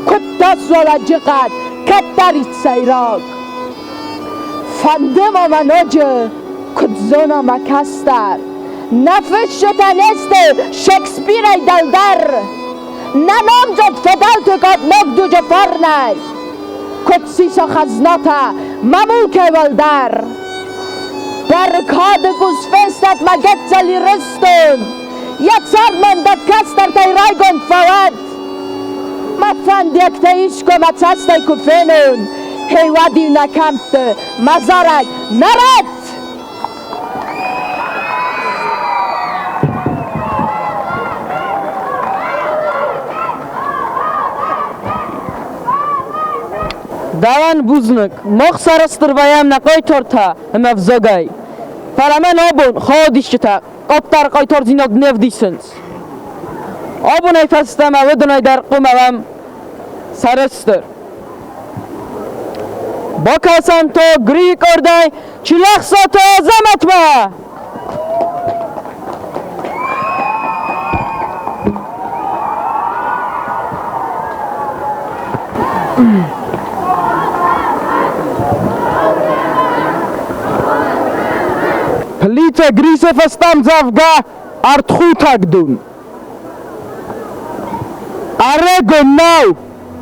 Speaker 18: کد تسوالا جقد کد دارید سیراک فندما منوجه کد زونا مکستر نفش شتنست شکسپیر ای دلدر ننام جد فدال تو کد مگدو جفرنای کد سیسا خزناتا مموکه والدر برکاد گوسفستت مگت زلی رستون یک سر مندت کستر تای رایگون فواد مفند یک تایش که متسستی کفینون هیوادی نکمت مزارک نرد
Speaker 19: Даван бузнак, мох сарастыр ваям нақой торта, эма взогай. Парамен обун, ходишчита, коптар қой торзинок невдисенс. Обун ай фастама, ведунай дар қумалам сарастыр. Бакасан то грийы кордай, чилахса то заматма! Плица грисев астам завга артхутагдун. Арего нау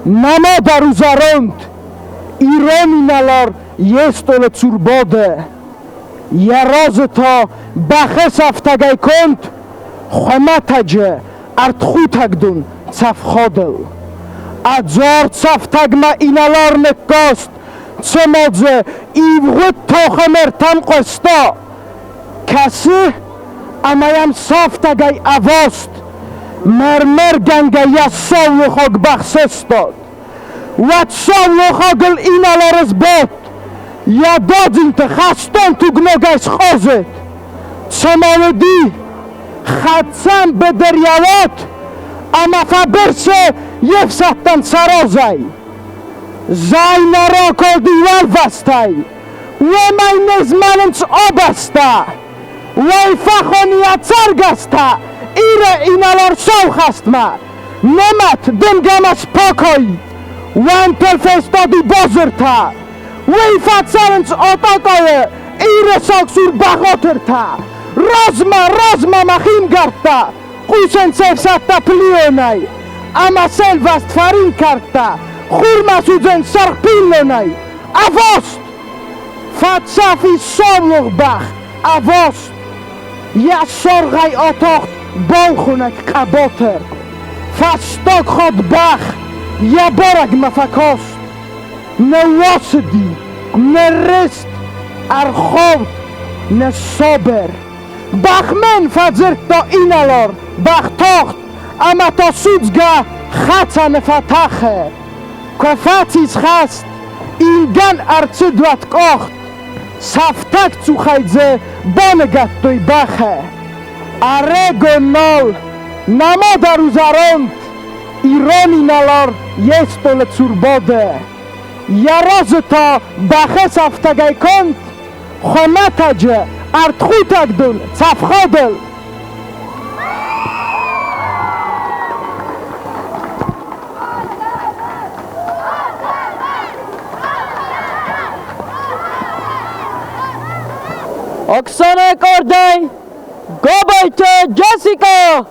Speaker 19: нама дарузаронд ирониналар естоле цурбоде. Ярозе то бахес афтагай конт хваматаджи артхутагдун цафходел. Аджор цафтагма иналар некост цемодзе ивгут тохамер там қосто. کسی امایم صاف تگای آواست مرمر گنگه یا ساو خوگ بخشستاد و ساو خوگل این الارز بود یا دادین ته خستان تو گنوگیس خوزد سماودی خدسم به دریاوات اما فبرسه یفستن سرازای زای نرا کردی والوستای و من نزمننس آبستا وای فخونیت سرگسته ایره اینالار سوخ است ما نمت دنگمش پاکایی وان تلفستادی بازرتا وی فتسرنس آتاکای ایره ساکسور بخاطرتا رازما مخیم گرتا قوشن سفستا پلیونای اما سلوست فرین کرتا خورما سوزن سرخ پیلونای افاست فتسافی ساملوغ بخ افاست یا سرغای آتاخت بالخونک قباتر فستاک خود بخ یا برگ مفکاست نواسدی نرست ارخوت نصابر بخمن فجر تا اینالار بختاخت اما تا سوزگه خطا نفتخه کفتیز خست اینگن ارچه دوت کاخت سفتک تو خیزه بانگت توی بخه اره نال نما در وزاراند ایرانی نالار یستول چورباده یراز تا بخه سفتگی کند خمتجه ارتخوتک دون چفخادل Oksana Korday, Gobayte Jessica.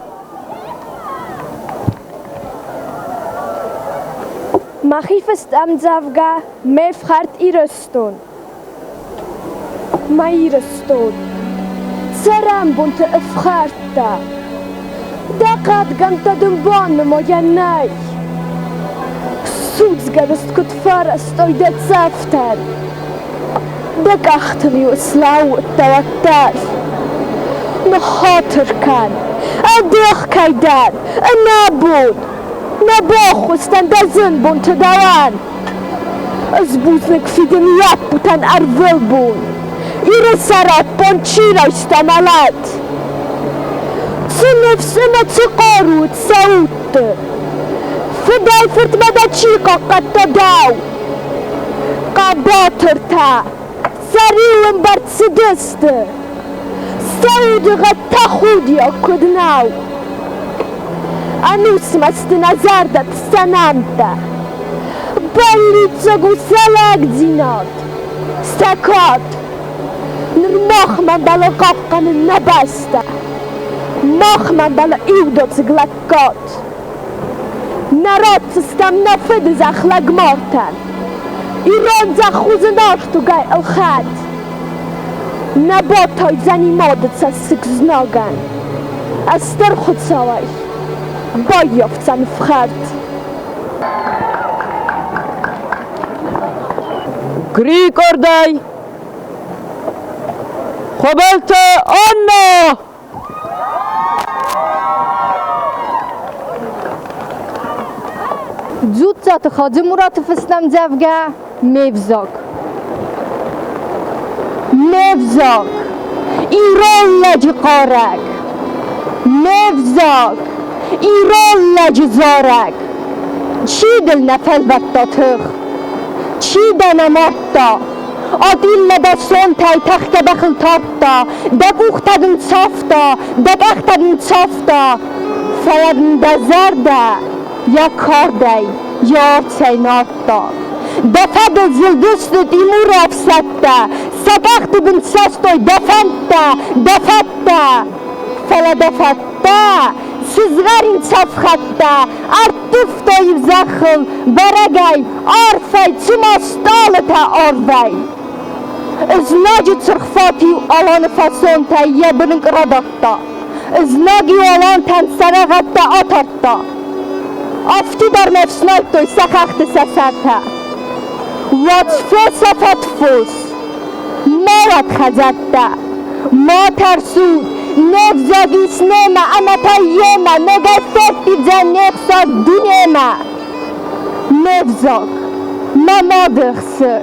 Speaker 18: مخیفست ام زفگه مفخرد ایرستون ما ایرستون سرم بونت افخرد دا دقت گمت دنبان ما یا نی Zugsgerist gut fahrest oi der Zafter. Begachten ju slaut der Tar. No hotter kan. A dich kaidar. A nabud. Nabochustan da zunbun te dawan. Zbuznik fidem japutan arvilbun. Ire sarat ponchira istamalat. Nefsime çıkarut savuttı. Fidel fırtmada çiğka dav. Kabatırta. Sarılın bartsıdıstı. Saudığa tahudya kudnav. Anusmasты назарда тстанамта. Больница гусалак динат. Стакат. Нырмахман бала капканын набаста. Махман бала иудот глаккот. Народ стам нафед захлагмортан. Ирон захузынартугай алхат. Наботой занимодца сыкзноган. Астерхуцавай. Боевцан в харт.
Speaker 19: Грий кордай. Хобелте Анна.
Speaker 18: Дзутцат хаджи Муратов Ислам Завга Мевзок. Мевзок. Ирон ладжи qarak. Mevzak. İran ləcizarək. Çi dil nəfəl vəttatıq. Çi dənəmətdə. Adillə də son təytəxtə bəxil tartda. Dəq uxtədin çafda. Dəq əxtədin çafda. Fəyədin də zərdə. Ya kardəy. Ya çəynatda. Dəfədə zıldüstü dimur əfsətdə. Səbəxtü bin səstoy dəfənddə. Dəfətdə. Fələ dəfətdə. Sizlerin çafxatda, artıftoy zaxıl, beragay, arfay, çumastalıta orvay. Iznagi çırxfati alanı fasonta yebinin qradatta. Iznagi alan ten saragatta atartta. Aftidar mefsnaytoy sakaxtı səsərtə. Vatfə səfətfus, marat xəzətdə, ma tərsud, Nevzagis nema, anatayema, negasetti zaneksa dinema. Nevzag, mamadırsı,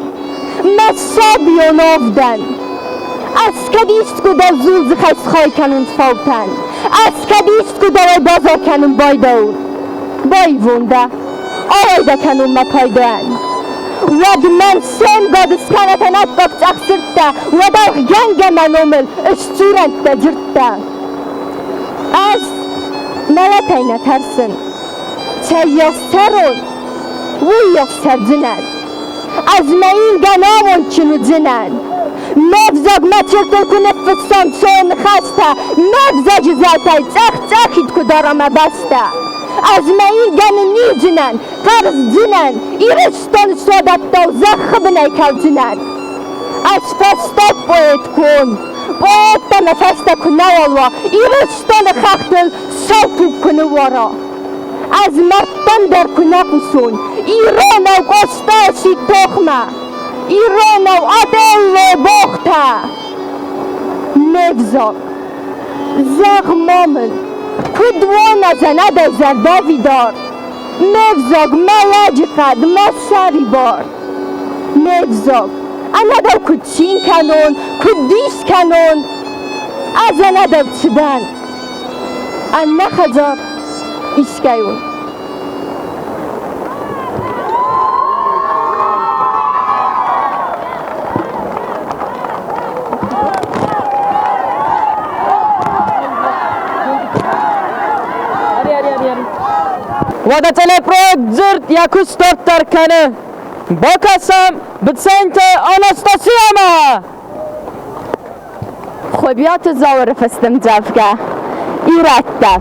Speaker 18: masabyonovdan. Askadistku da zulzı xaysxaykanın fautan. Askadistku da bazakanın baydaun. Bayvunda, ayda kanun mapaydan. Wad men sen gadiskanatan atbak çaksırtta. Wad gengemen omil, üstürente cırtta. Az, meletayna tersin. Çeyyaz serun, vuyyak sercinen. Azmeyin ganamon çinu cinen. Mevzag meçirtul ku nefissan çon xasta. Mevzag zatay çak ku darama basta. Azmeyin gəni nicinen, qarz cinen, iriston sodatta zaxıbınay kalcinen. Az fastop poet kun, poetta nefeste kunayalva, iriston xaxtıl saltuk kunu vara. Az mertten der kunapusun, İranav qostasi toxma, İranav adello boxta. Nevzak, zağmamın, Kudwana zanada zardavidar. Mevzog malajikad masaribar. Mevzog anadav kutsin kanon, kudis kanon. Azanadav tsidan. Anna khazar iskayun.
Speaker 19: Wada teleprojekt ДЗЫРД яку стортар кане. Бокасам бценте Анастасияма.
Speaker 18: Хобіат завр фестем завга. Іратта.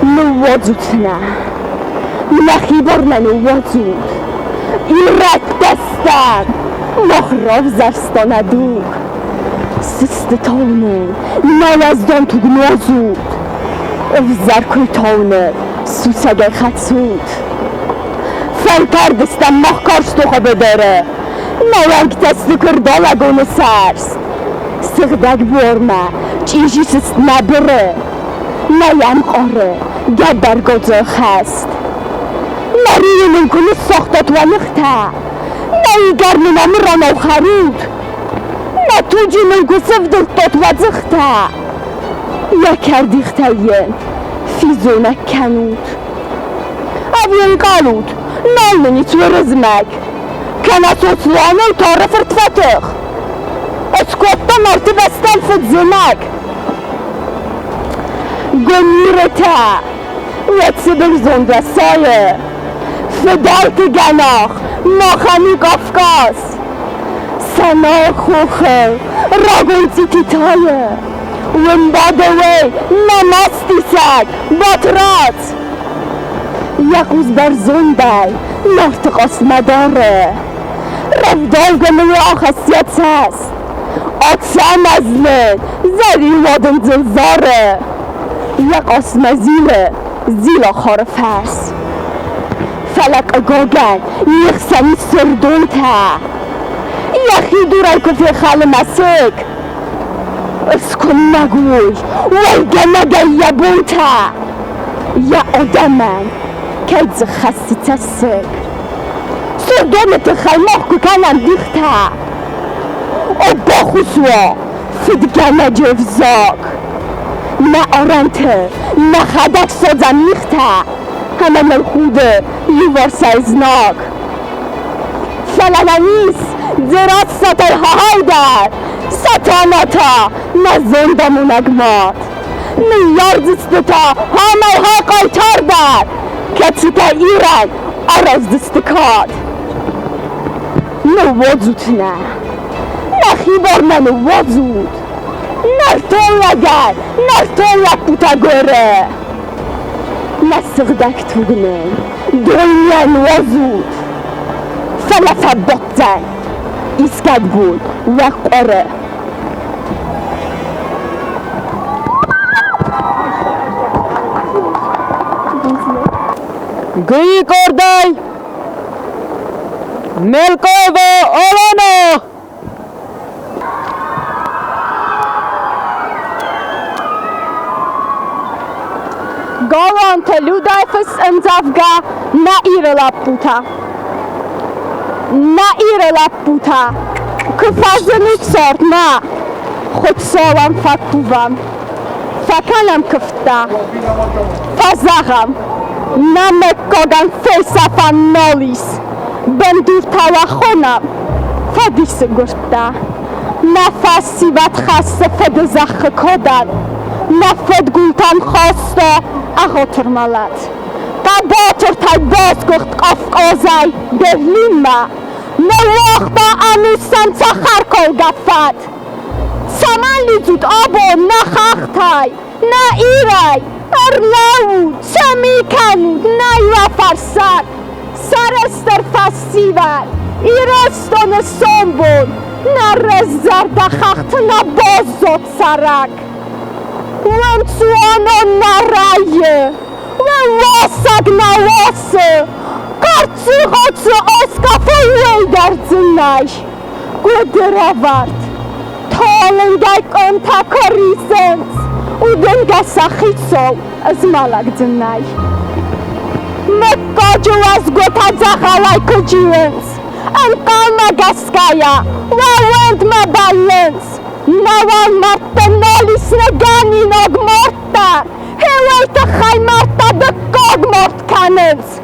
Speaker 18: Нуводжутна. Нахіборна нуводжут. Іраттастан. Мохров зарстанадук. Систетону. Налаздон тугнозут. Взаркуй тауны, сусаге хатсуд. Sen kardistan mahkarstı xabedere. Nalank testi kırdalagonu serst. Sıgdak borma, çijisist nabire. Nayam qore, gabar gozo khast. Nariyinin kulu soxtat vanıqta. Nayigarmin amran av xarud. Natujinin kusivdir totvadzıqta. Yakardixtayen, fizonak kanud. Avyen qalud, nalmeni çverizmek. Kana soslanı taraf irtfatıq. Eskottan artı bestel fıdzimek. Gönürete, vetsibir zondasayı. Fedalk ganach, makhani Kafkas. Sana خوخه راگونتی تیتایه ون بادوی نماستی سگ باترات یکوز بر زندای نرتقاس مداره رفدال گموی آخصیت هست آتسام ازلن زری وادن زلزاره یک آسمزیله زیلا خارف هست فلک اگاگن یخسانی سردون تا یخی دورای کفی خال مسک اسکن نگوی ویگه نگه یبون تا یا آدمن که از خستی تسک سردونت خلماخ کنم دیختا او باخوصوا فدگه نجفزاک نه آرانته نه خدک سازم میختا همه ملخوده یوار سایزناک فلانیس زراعت سطر های در سطانتا نزندمون اگمات نیاردستا همه ها قایتار در کچیتا ایران آراز دستکاد نوازوت نه نخیبار نوازوت نرتون لگر نرتون لپوتا گره نسغدک توگنه دنیا نوازوت فلفه بطن ایسکد بود و قره
Speaker 3: گری کردای ملکای و آلانا
Speaker 18: گاوان تلودای فس امزافگا نه ایره لپوتا نه ایره لپوتا که فازنیت سارت نه خود سالم فکووم فکنم کفتا فازاغم نمکاگم فلسفه نالیس بندور تواخونم فدیس گرتا نفسی بد خسته فد زخ کدن نفد گلتن خواسته اخوتر ملد قباتر تای باز گخت قفقازای برلین ما نواختا امیستم سخر کل گفت سمن لیزود آبو نخختای نه ایرای ارلاود سمی کنود نه فرسد سرستر فستیول ایرستان سنبول نه رزرد خخت نه بازد سرک وان سوانا نه رایه و واسق نه واسه قرچی خودسو اسکافه ویدر زنش گودر آورد تالنگای کنتا کریسنس و دنگه سخیصو از مالک زنش مکاجو از گوتا زخوای کجیونس انقال مگسکایا و وند مبالنس نوان مرد نالیس نگانی نگ مرد هوایت خی مرد دکاگ مرد کننس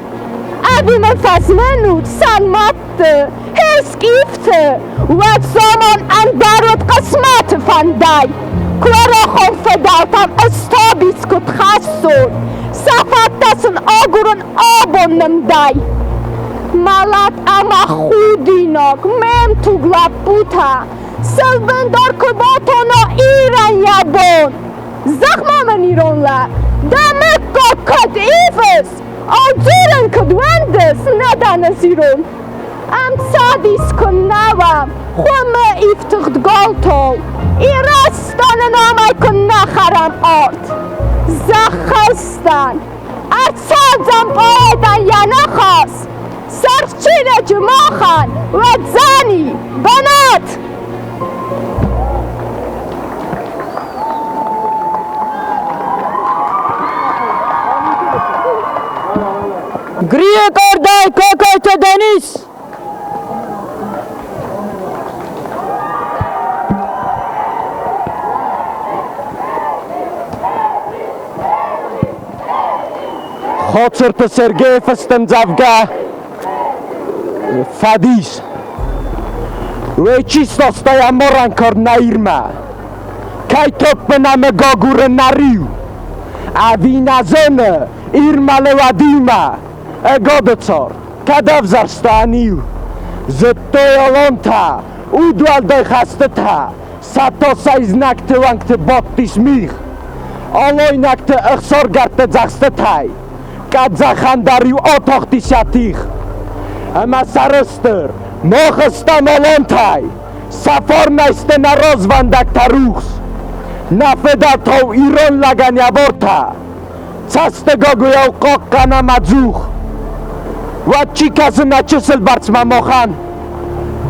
Speaker 18: اوی نفس منود سن مرد هسکیفته و زمان اندارد قسمت فندای کورا خون فدالتم استابیس کت خستون سفت دستن آگورن آبون نمدای مالات اما خودیناک مم توگلا بوتا سلوندار کباتونا ایران یابون زخما من ایرانلر دمکا کد ایفس آجورن کدوندس ندانس ایران ام سادیس کن نوام خومه ایفتخت گالتو ایرستان نامای کن نخرم آرد زخستان ارسازم بایدن یا نخواست
Speaker 3: سرچینه جماخان و زنی بنات گریه کردای کاکای تو دنیس خاطرت سرگی فستم زفگه فدیس و چیست استای اما رنکار نیرمه که توپ بنامه گاگور نریو اوی نزنه ایرمله و دیمه اگاده چار کدف زرستانیو زدتای الان تا او دوال دای خسته تا ستا سایز نکت وانکت باکتیس میخ آلای نکت اخسار گرت زخسته تای کد زخنداریو آتاختی شتیخ اما سرستر ما خستم الان تای سفار نیسته نراز وندک تروخ نفده تاو ایران لگن یبارتا چستگاگویا و قاق کنه مجوخ و چی کسی نچسل برچمه ماخن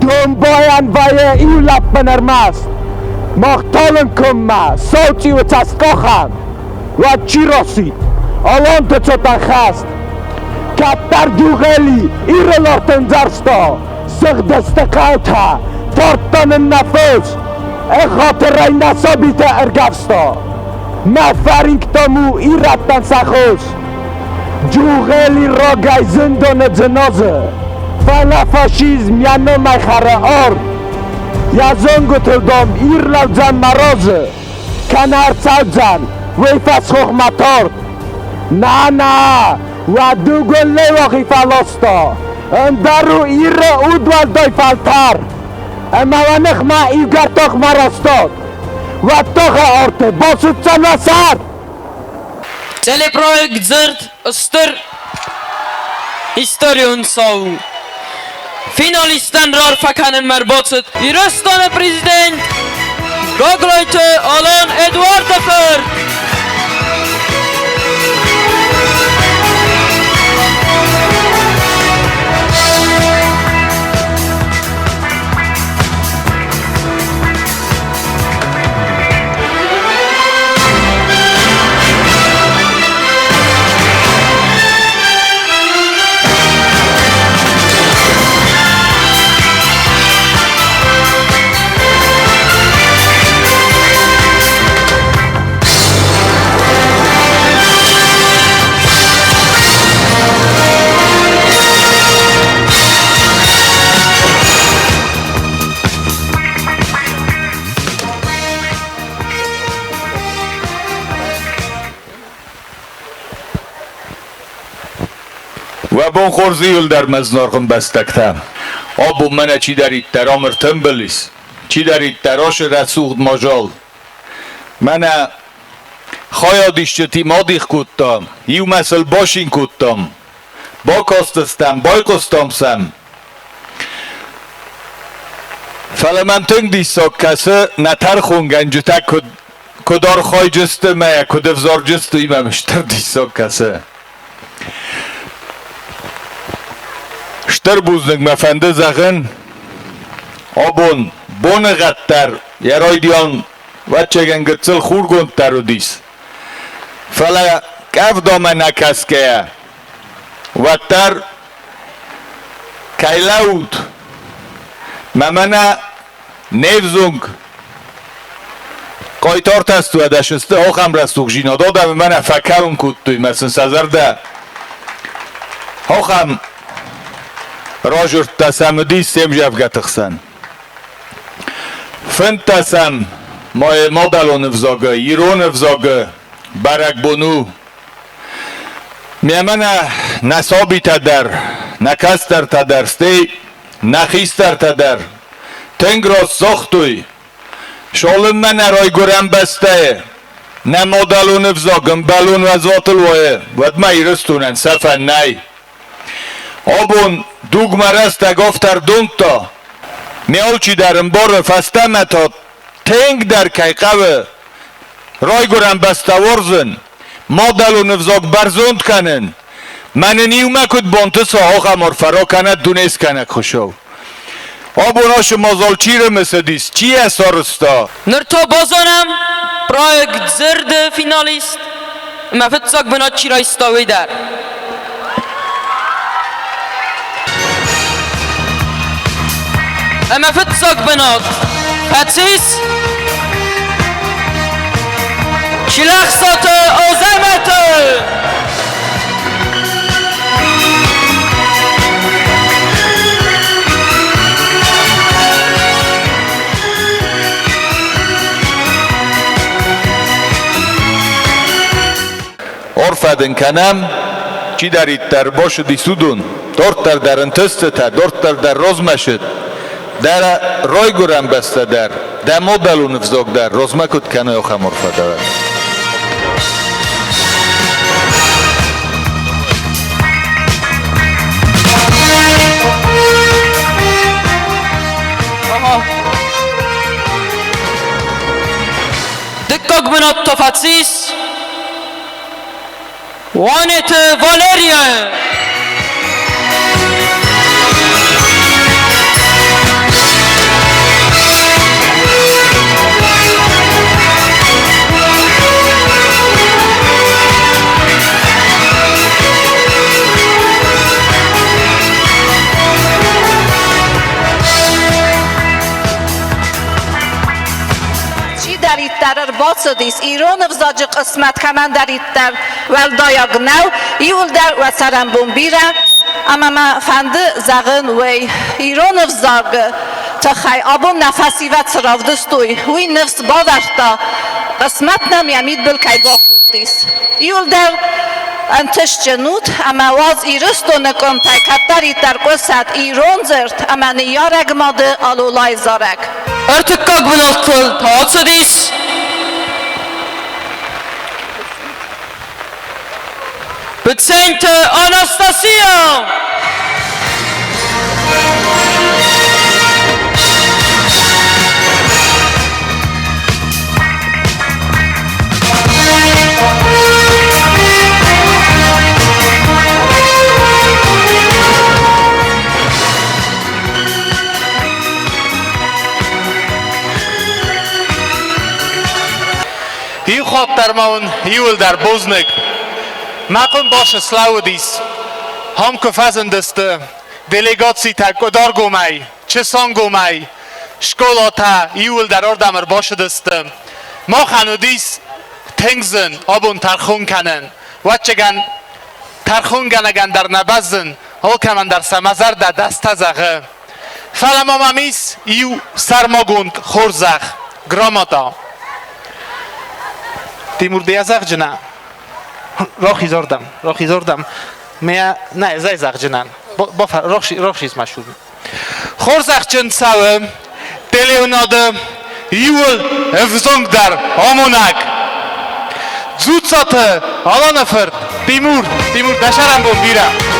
Speaker 3: دوم باین ویه ایو لب بنرمست مختالن کمه سوچی و چسکاخن و چی راسید الان تو چوتن خست کتر جوغلی ایره لارتن زرستا سخ دست قوتا تارتن نفس خاطر این نصابیت ارگفستا مفرینک تامو ایرتن سخوش جوغلی راگای زندان جنازه فلا فاشیزم یعنی میخره آرد یزنگو تلدام ایر لو جن مرازه کنار چاو جن وی فسخوخ مطارد نه و دوگل لیواخی فلاستا اندرو ایره او دوال دای فلتر اما و نخمه ایوگر تاخ مراستاد و تاخ آرته باسود چن و سر
Speaker 19: Teleprojekt ДЗЫРД Öster Historien sau Finalisten rarfakanen merbotet i röstande president Gagleute Alan Edward för
Speaker 4: و بون خورزیل در مزنارخم بستکتم آبو منه چی دارید در آمرتم بلیس چی دارید در آش رسوخت ماجال منه خوایا دیشتی ما دیخ کودتام یو مثل باشین کودتام با کاستستم بای کستام سم فلا من تنگ دیسا کسه نتر خونگنجو تک کدار خواهی جسته میا کدفزار جسته ایمه مشتر دیسا کسه شتر بوزنگ مفنده زغن آبون بون غدتر یرای دیان وچه گنگتسل خورگوند تر و دیس فلا کف دامه نکس که و تر کیلود ممنه نیفزونگ قایتار تستو ادشسته آخم رستوک جینا دادم منه فکرون کود توی مثل سزر ده آخم راجر تسم دیس سیم جفگه تخسن فن تسم ما دلو نفزاگه ایرو نفزاگه برک بونو میمنه نسابی تدر نکستر تدر ستی نخیستر تدر تنگ را ساختوی شالم من رای گرم بسته نه ما دلو نفزاگم بلون وزوات الوه ود ما ایرستونن سفن نی آبون دوگ مرست گفتر دونتا میال چی درم بار فستم تا تنگ در کی قوه رای گرم بسته ورزن ما دلو نفزاگ برزوند کنن من نیومه کد بانت ساها خمار فرا کند دونست کنک خوشو آبوناش مازال رو مسدیست چی اثارستا؟
Speaker 19: نرتا بازانم برای ДЗИРД فینالیست مفت ساک بنات چی را استاوی در مفت ساک بنات فتسیس چلخ سات آزمت
Speaker 4: عرفدن کنم چی دارید در باش دیسودون دورت در انتسته تا دورت در رزمشد در رای گرم بسته در دمو دلون افزاق در رزمه کد کنه یا خم عرفده ور
Speaker 19: دکاک بنات توفتسیس وانت والریا
Speaker 1: در ارباطدیس ایران افزاج قسمت کمان دارید در ولدایگ نو ایول در و سرم بیره اما ما فند زغن و ایران افزاگ تخی آبون نفسی و تراودستوی وی نفس باورتا قسمت نمیامید بلکه با خودیس ایول در انتش جنود اما واز ایرستو نکن تایکت دارید در قصد ایران زرد اما نیارگ ماده آلولای زارگ
Speaker 19: ارتکاک بناستل تاعتصدیس بتسنت آناستاسیا
Speaker 12: Hiu gaat daar man, hiu daar bosnik. Maken başı Slaudis. Ham kefazendeste delegatie ta kodar gomay, çesan gomay. Şkolata hiu daar ordamer başıdeste. Ma xanudis tengzen abun tarxun kanen. Watchegan tarxun ganagan dar nabazın. Holkaman dar samazar da dastazağı. Falamamis hiu sarmagund xorzaq. Gramata. تیمور دیازق جنا راخی زردم میا نه زای زق جنان با راخیز مشهور خورزق جن سوم تلیوناد یول افزونگ در آمونک زود ساته آلانفرد تیمور دشارم بون بیره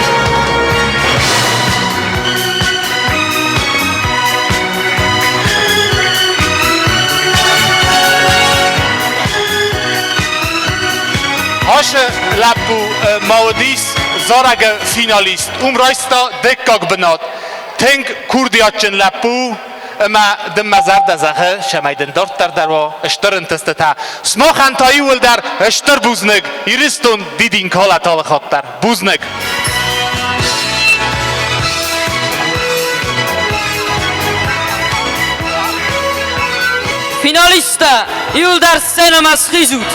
Speaker 12: هاش لبو ماودیس زارگ فینالیست رایستا دکاک بناد تنگ کردیاتچن لبو اما دم مزار دزاخه شمایدن دارت در و اشتر انتسته سما خانتایی ول در اشتر بوزنگ ایرستون دیدین کالا تال خاطر بوزنگ
Speaker 19: فینالیستا ایول در سینما سخیزود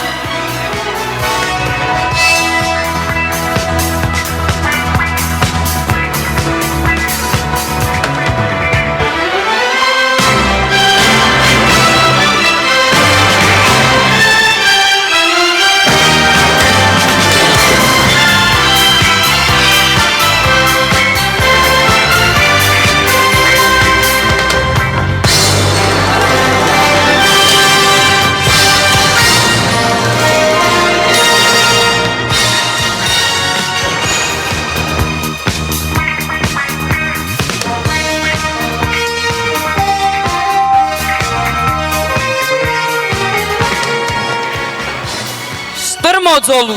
Speaker 19: مازالو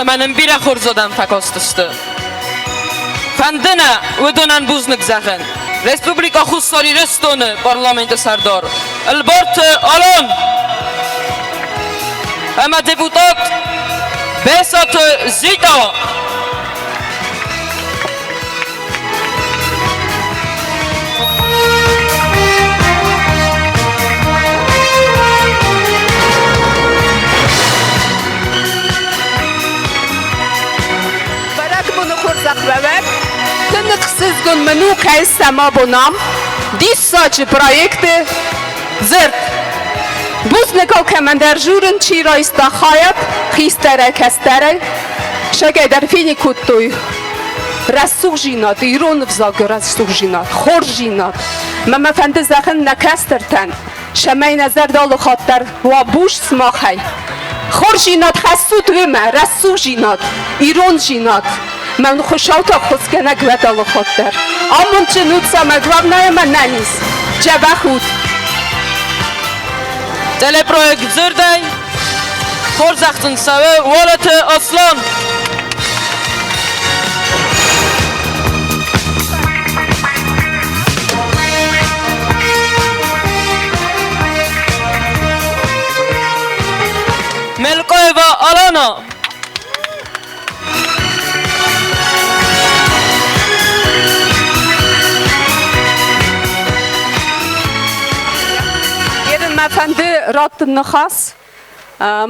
Speaker 19: منم بیره خور زدم فکاستسته فندنا ودونن بوزنك زخن رسپوبلیکا خودساری رستون پارلمانت سردار البرت آلون اما دیپوتات بسات زیتا
Speaker 1: Zachwewek, ten ksyzgon menu kajsa ma bonam, dissaci projekty ДЗЫРД. Buznego kemander żuryn ciro ista hayat, histere kestere, szegaj der fini kutuj. Rasuch żinat, iron wzog rasuch żinat, chor żinat. Mama fendy zachen na kesterten, szemej na zerdalu chotter, łabusz smachaj. Chor żinat, hasut wyme, rasuch żinat, iron żinat. من خوشاوتا خسکنک و دال خاطر آمون چنود سامگواب نه من ننیس جبه خود
Speaker 19: تله پروژه ДЗИРД خورزختن سوه والت اصلان ملکای و آلانا
Speaker 1: Efendi rat nıxas,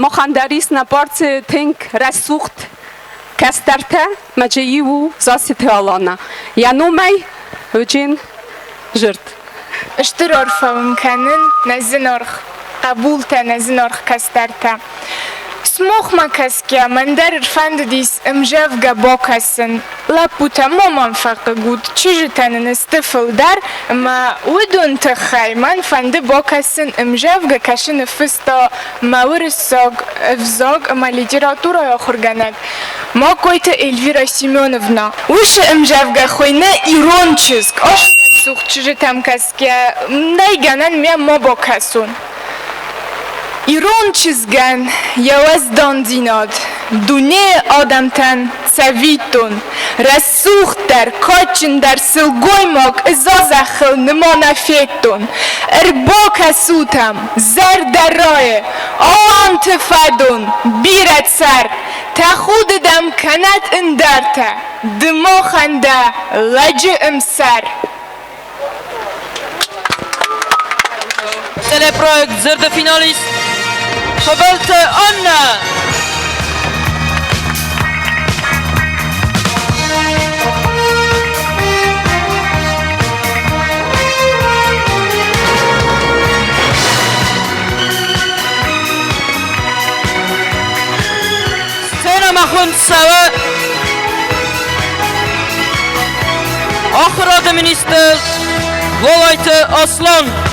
Speaker 1: moxandaris napartı tink resuht kesterte, meceyi u zasite alana. Yanumay öcün ДЗИРД.
Speaker 5: اشتر عرفه ممکنن نزن ارخ قبول تا نزن ارخ کسترته سموخ ما کس که من در ارفند دیس امجاف گبا کسن لپوتا مامان فقه گود چیجی تنن استفل در ما ودون تخی من فنده با کسن امجاف گا کشن فستا ما ورساگ افزاگ ما لیتراتورا یا خورگنگ ما کویت الویرا سیمونونا وش امجاف گا خوینه ایران چیزک سوخ چیجی تم کس که نیگنن میم ما با کسون ایران چیزگن یواز داندیناد دونه آدمتن سویتون رسوخ در کاچن در سلگوی ماک ازازخل نمان فیکتون اربا کسوتم زر در رای آن تفادون بیرت سر تخود دم کنت اندرته دما خنده لجه امسر
Speaker 19: تلپروژه ДЗИРД فینالیست قبلت آن سینما خون سوا آخراد منیستر ولایت اصلان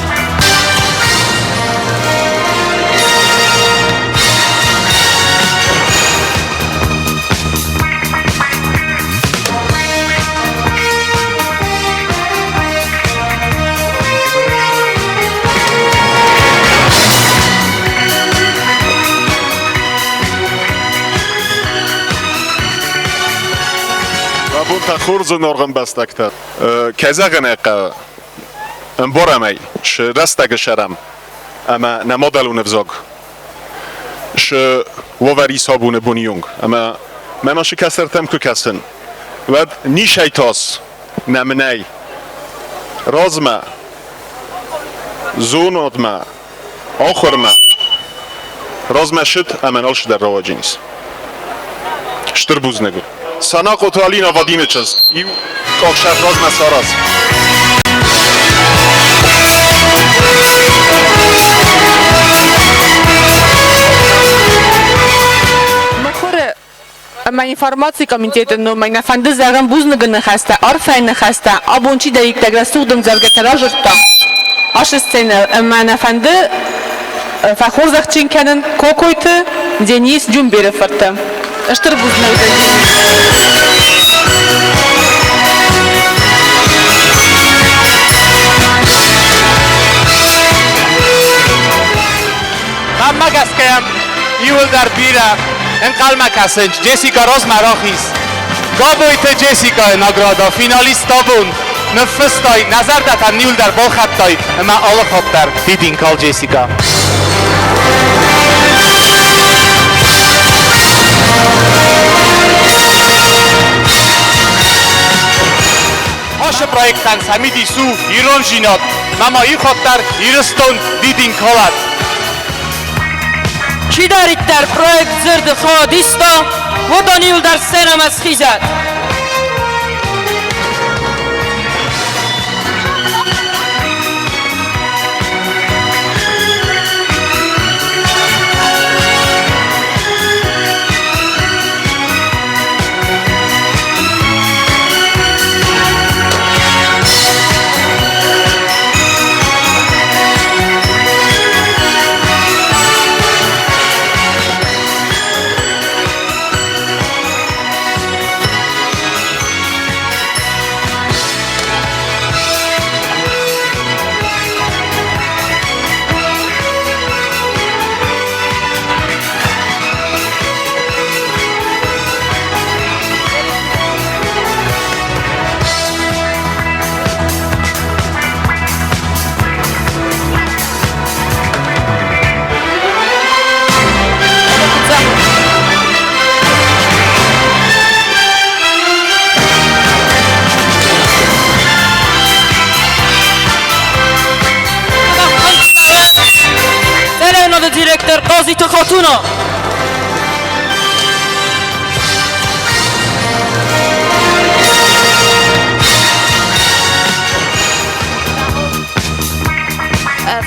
Speaker 7: خورز نورغن بستکتر کزاغن اقا انبورمی ش رستگ شرم اما نمادلون افزاگ ش ووری سابون بونیونگ اما من کسرتم که کسن ود نیشای تاس نمنی رازما زونادما آخرما رازما شد امنالش در رواجی نیست شتر بوز نگو سنا قطالی نوادیم چیز ایو کاخشت راز مساراز
Speaker 23: مخوره اما інформації комітету, но мене фанди заган бузныгы нахаста, арфай нахаста, абончи да ик таграстугдым заргатара жырта. Ашы сцена, мене фанди фахор захчинканын кокойты, Денис Джумберев фарта. Штыр бузныгы.
Speaker 12: Mamma gaskayam, Yul dar bira, en kalma kasenç, Jessica Ross Marachis.
Speaker 8: Gabojte Jessica nagrada finalistabun nefestay nazar datan niul dar bol khattay ma alăvărdar didin kal Jessica. Aşı proyekttan samidi su iron jinot mama yukhattar iriston didin kalat.
Speaker 19: چی دارید در پروژه زرد خادیستا و دانیل در سینما خیزد دیرکتر قاضی تو خاتونا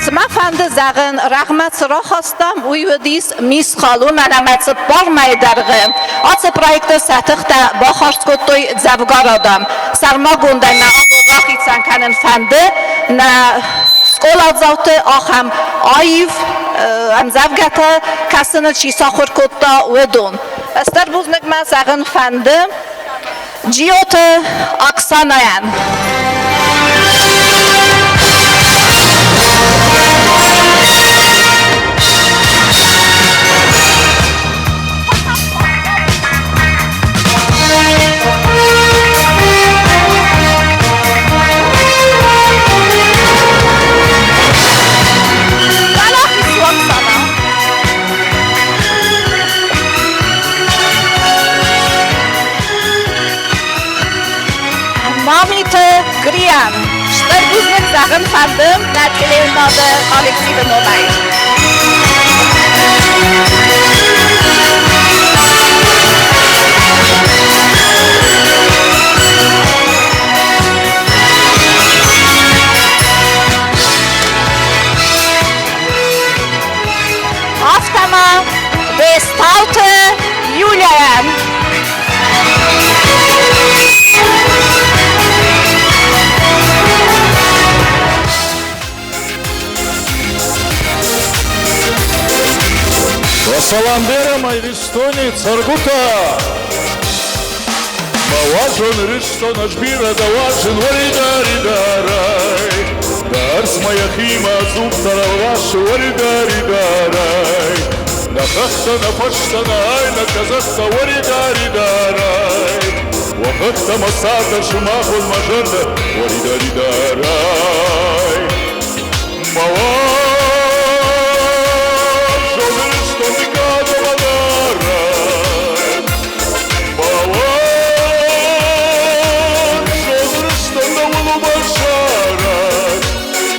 Speaker 1: Sma fande zeggen rahmat rohastam uyudis mis khalun alamat barmay dargı. Atse proyekte satıqta baxarst kotoy zavgar adam. Sarma gonday na abogaqitsan kanen fande na skola zavte axam ayif am zavgata kasını çi saxur kotta wedon. Estar buznek ma sagen fande Ciyote aksanayan. Mamiты, Gryjan. Cztery buznek zachen fandym na televizyonda kolektywy Nolay. Aftama Bestauty Julia.
Speaker 16: Салам берем айристони царгута. Маважон ристон ажбира даважен варидаридарай. Дарс моя хима зуб тараваш варидаридарай. На хахта на пашта на ай на казахта варидаридарай. Вахахта масата шумахун мажанда варидаридарай. Маважон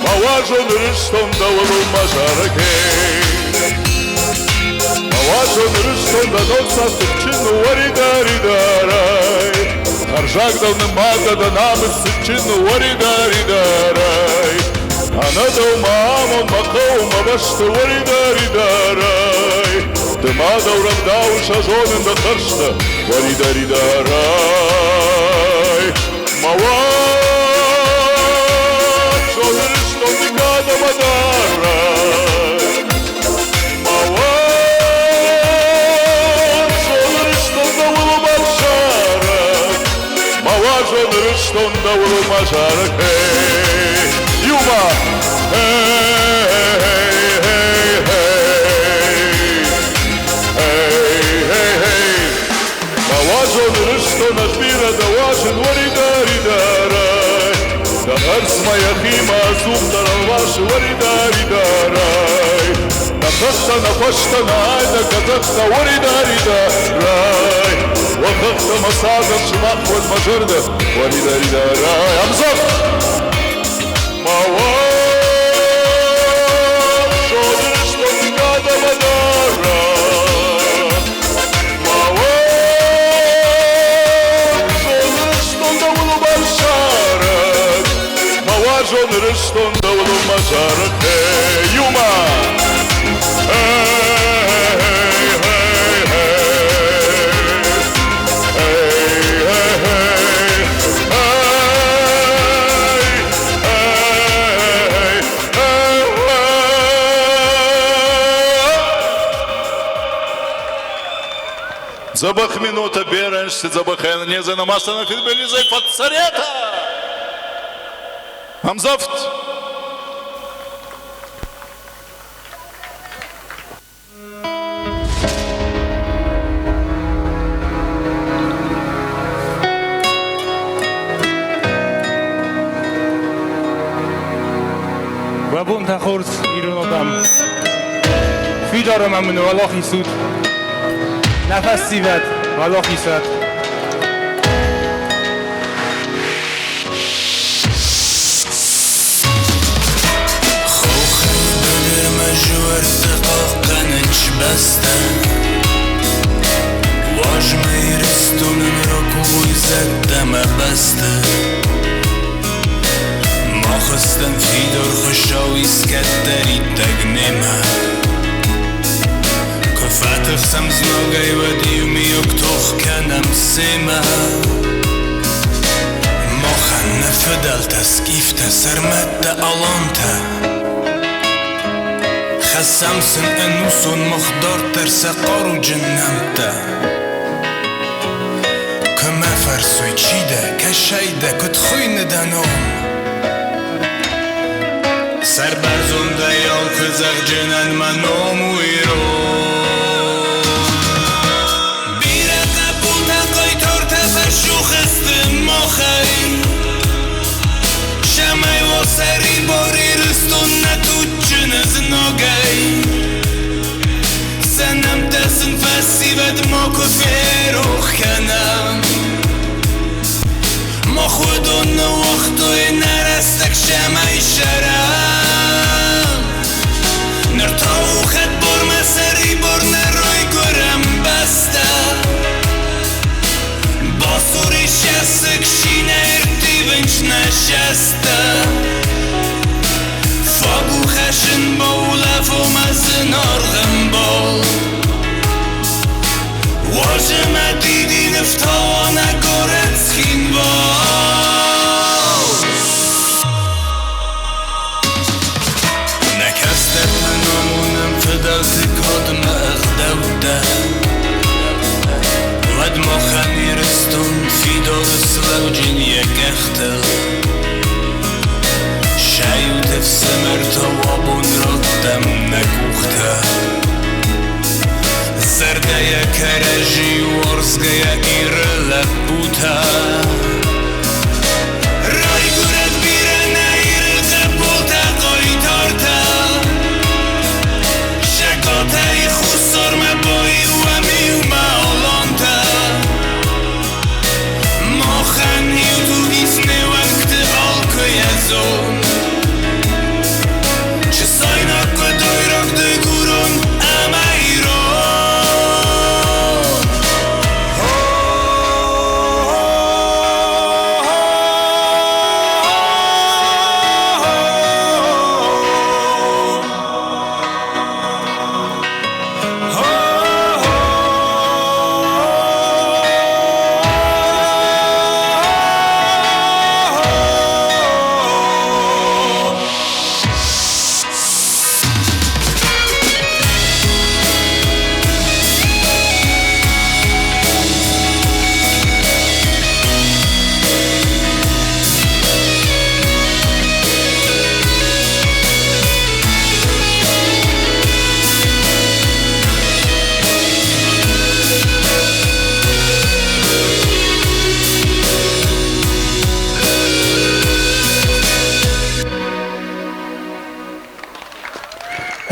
Speaker 16: Mavazon Rüstom davulu maşarakey Mavazon Rüstom da doksa sıkçın varidaridaray Harjak davны mada da namız sıkçın varidaridaray Anadol mamon makavma başta varidaridaray Tıma davram davuşa zonun da karşta varidaridaray Mavazon Rüstom davulu maşarak hey Yuma hey hey hey hey hey hey hey Mavazon Rüstom Ворс моя хима зубтара ваши варидари дарай Нахахта нахошта найда казахта варидари дарай Вахахта масада шмах вот мажорда варидари дарай Амзов! Мава шодыр что никада водара Мава шодыр что давлу большарак Мава шодыр что давлу мажарак Юма! Забах минута береншся, забахен не за намастана фидбелизай под царета. Амзафт.
Speaker 20: وابون تخورز ایران آدم فیدار من والا خیسود نفس سیود والا خیسد
Speaker 2: خوخی بده مجور ثقاق قنچ بسته واج میرستونم را کوی زدم بسته ما خستم فیدار خوشاوی سکتری تگنیمه كفاتخ سمزنا جاي وديومي يكتوخ كانم سيما مخن فدل تسكيف تسرمت ألانتا خسمسن انوسون مخدار ترسقار و جنمتا كما فرسوي چيدا كشايدا كت خوي ندانوم سر برزون ديال كزغ جنن منوم ويرو شمعی و سری باری رستون نتوچن از ناگی سنم دستن فسی ود ما کفی روخ کنم ما خودون وقتوی نرستک شمعی شرم نرتاو خد بار مسری بار نروی گرم بسته باسوری شستک شینه ارتیبنچ نشسته فاگو خشن بولف و مزن آرغم بول واجم دیدی نفتا نگارت سخین بول نکستت منامونم فدل تکادم اغدوده ود ما خمیرستون فیدار سلوجین یک اختل شایو تفسمر تا وابون را دم نگوخته زرده یک رجی ورزگه ایر لبوته رای گرد بیره نیر قبوته قای تارته شکاته خسار مبایی و امی و معالانته ما خنیو تو ایسنه وقت آلکوی ازون چه ساینا کدوی راک دوی گورون اما ایران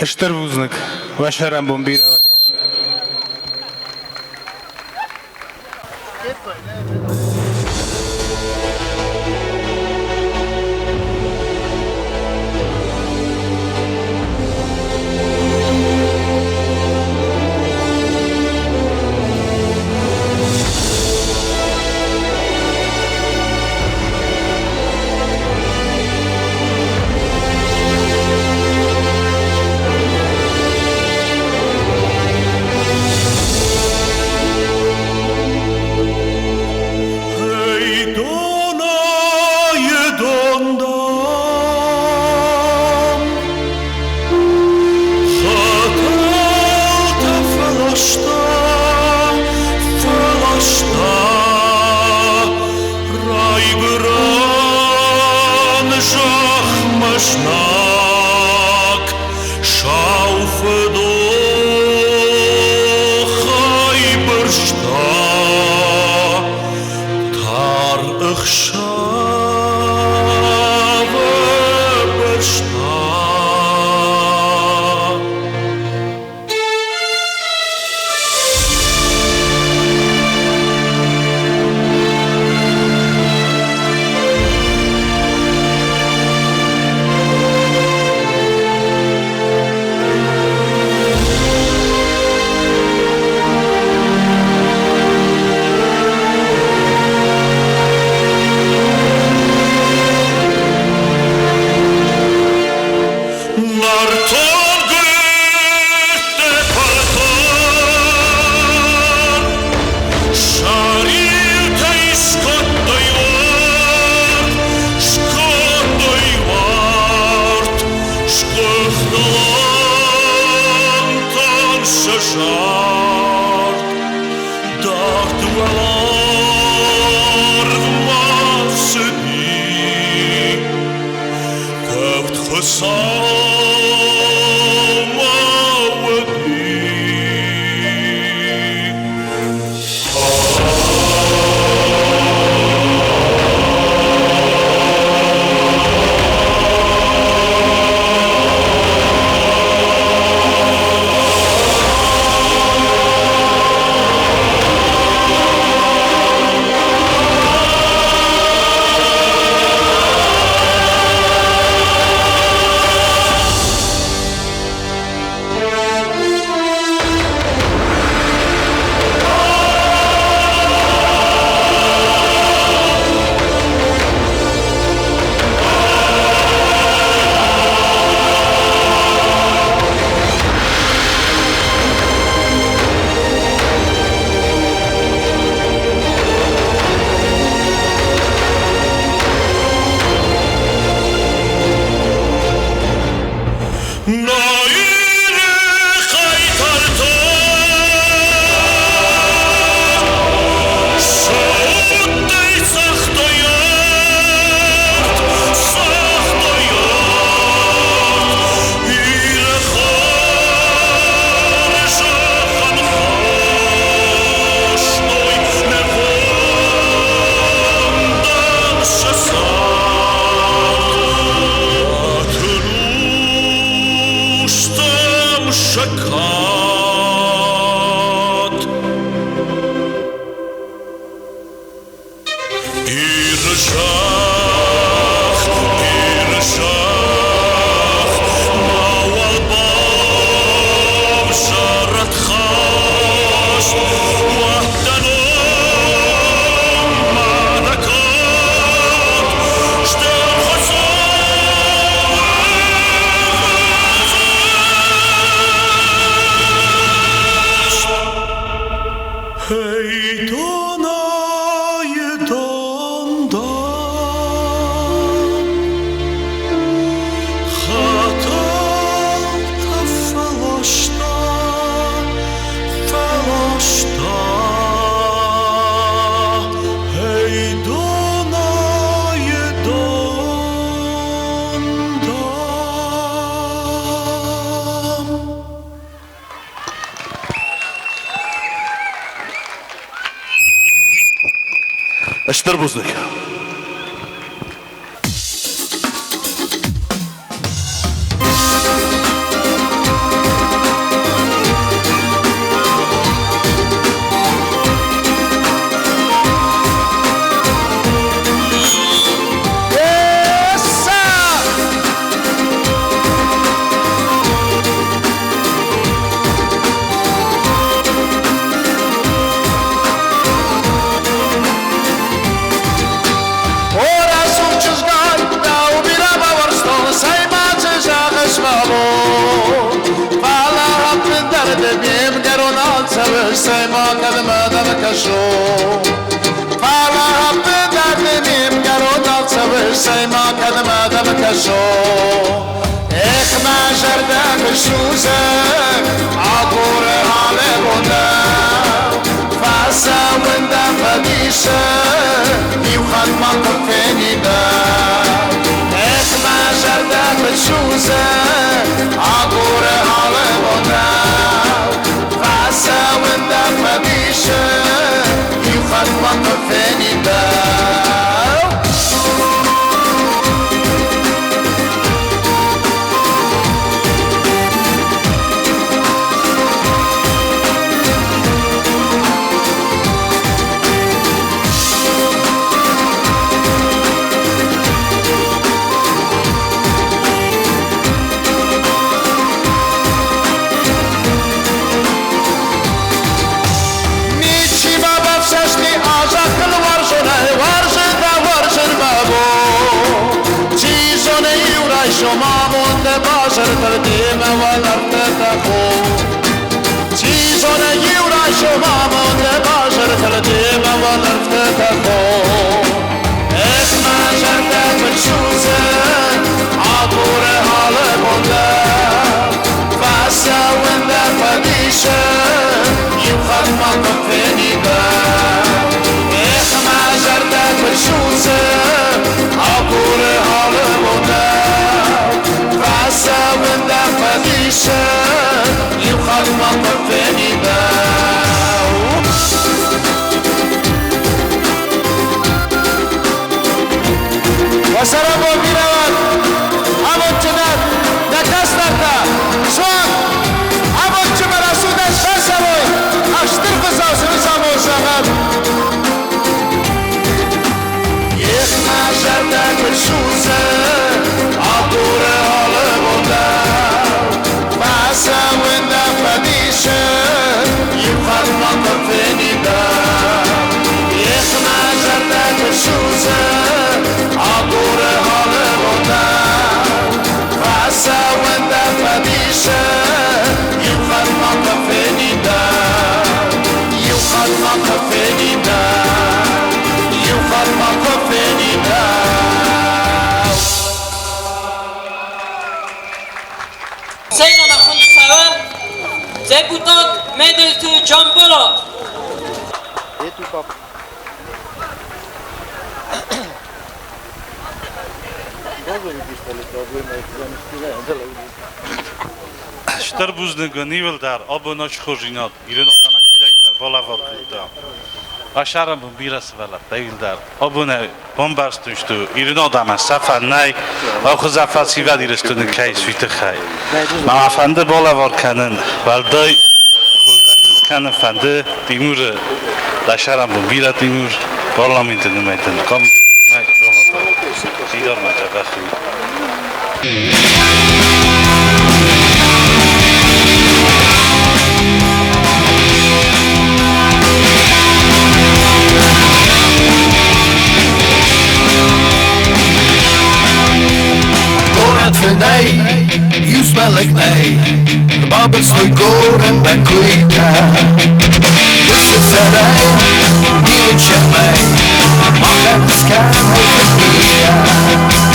Speaker 8: اشتر بوزنك وشرم بومبيرا
Speaker 13: اشتر بوزنك
Speaker 21: سیما کدمه دمکشو فعلا حبه دردنیم گرو نالسوه سیما کدمه دمکشو ایخ مجرده بشوزه عقور حاله بوده فاسا ونده فدیشه نیو خدمان کفینی ده ایخ مجرده بشوزه عقور حاله بوده فاسا ونده فدیشه نیو خدمان کفینی ده شما مونده باشر تردیم و لرد تخو چیزون یورا شما مونده باشر تردیم و لرد تخو اسم جرده بشوزه عبور حال بونده فاسا ونده فدیشه یو خدمان کفینی ده اسم جرده بشوزه عبور حال بونده فاسا ونده فدیشه یو خدمان کفینی ده وسرا با بیروان همون چند نکست نکتا سوان همون چه مرسودش بسروی اشتر خساسوی سامو شغل یک مجرده بشوزه عبور حاله بوده فاسا ونده فدیشه یو خدمان کفینی ده یک مجرده بشوزه عبور حاله بوده فاسا ونده فدیشه یو خدمان کفینی ده یو خدمان کفینی ده یو خدمان کفینی ده
Speaker 9: Sejno na fund sala, deputat Medeltu Ciambolot.
Speaker 13: Штърбузны нивелдар, обоноч хожинот, иринотана кидайтар болаваркута. Ашарам бирас вала тайилдар, обоне бомбастуншту, иринотама сафаннай, ахузафат сивадирестуны кай свитахай. Мамафанды болаварканын, валдай хулдактыз канын фанды, Тимуры, Ашарам бира Тимур, парламентин нумайтын, комитетин нумай, рохота. Сидар мачабахи.
Speaker 22: Today, you smell like me. The bubbles we go and back quicker. This is today, you check me. Mark at the sky, over here.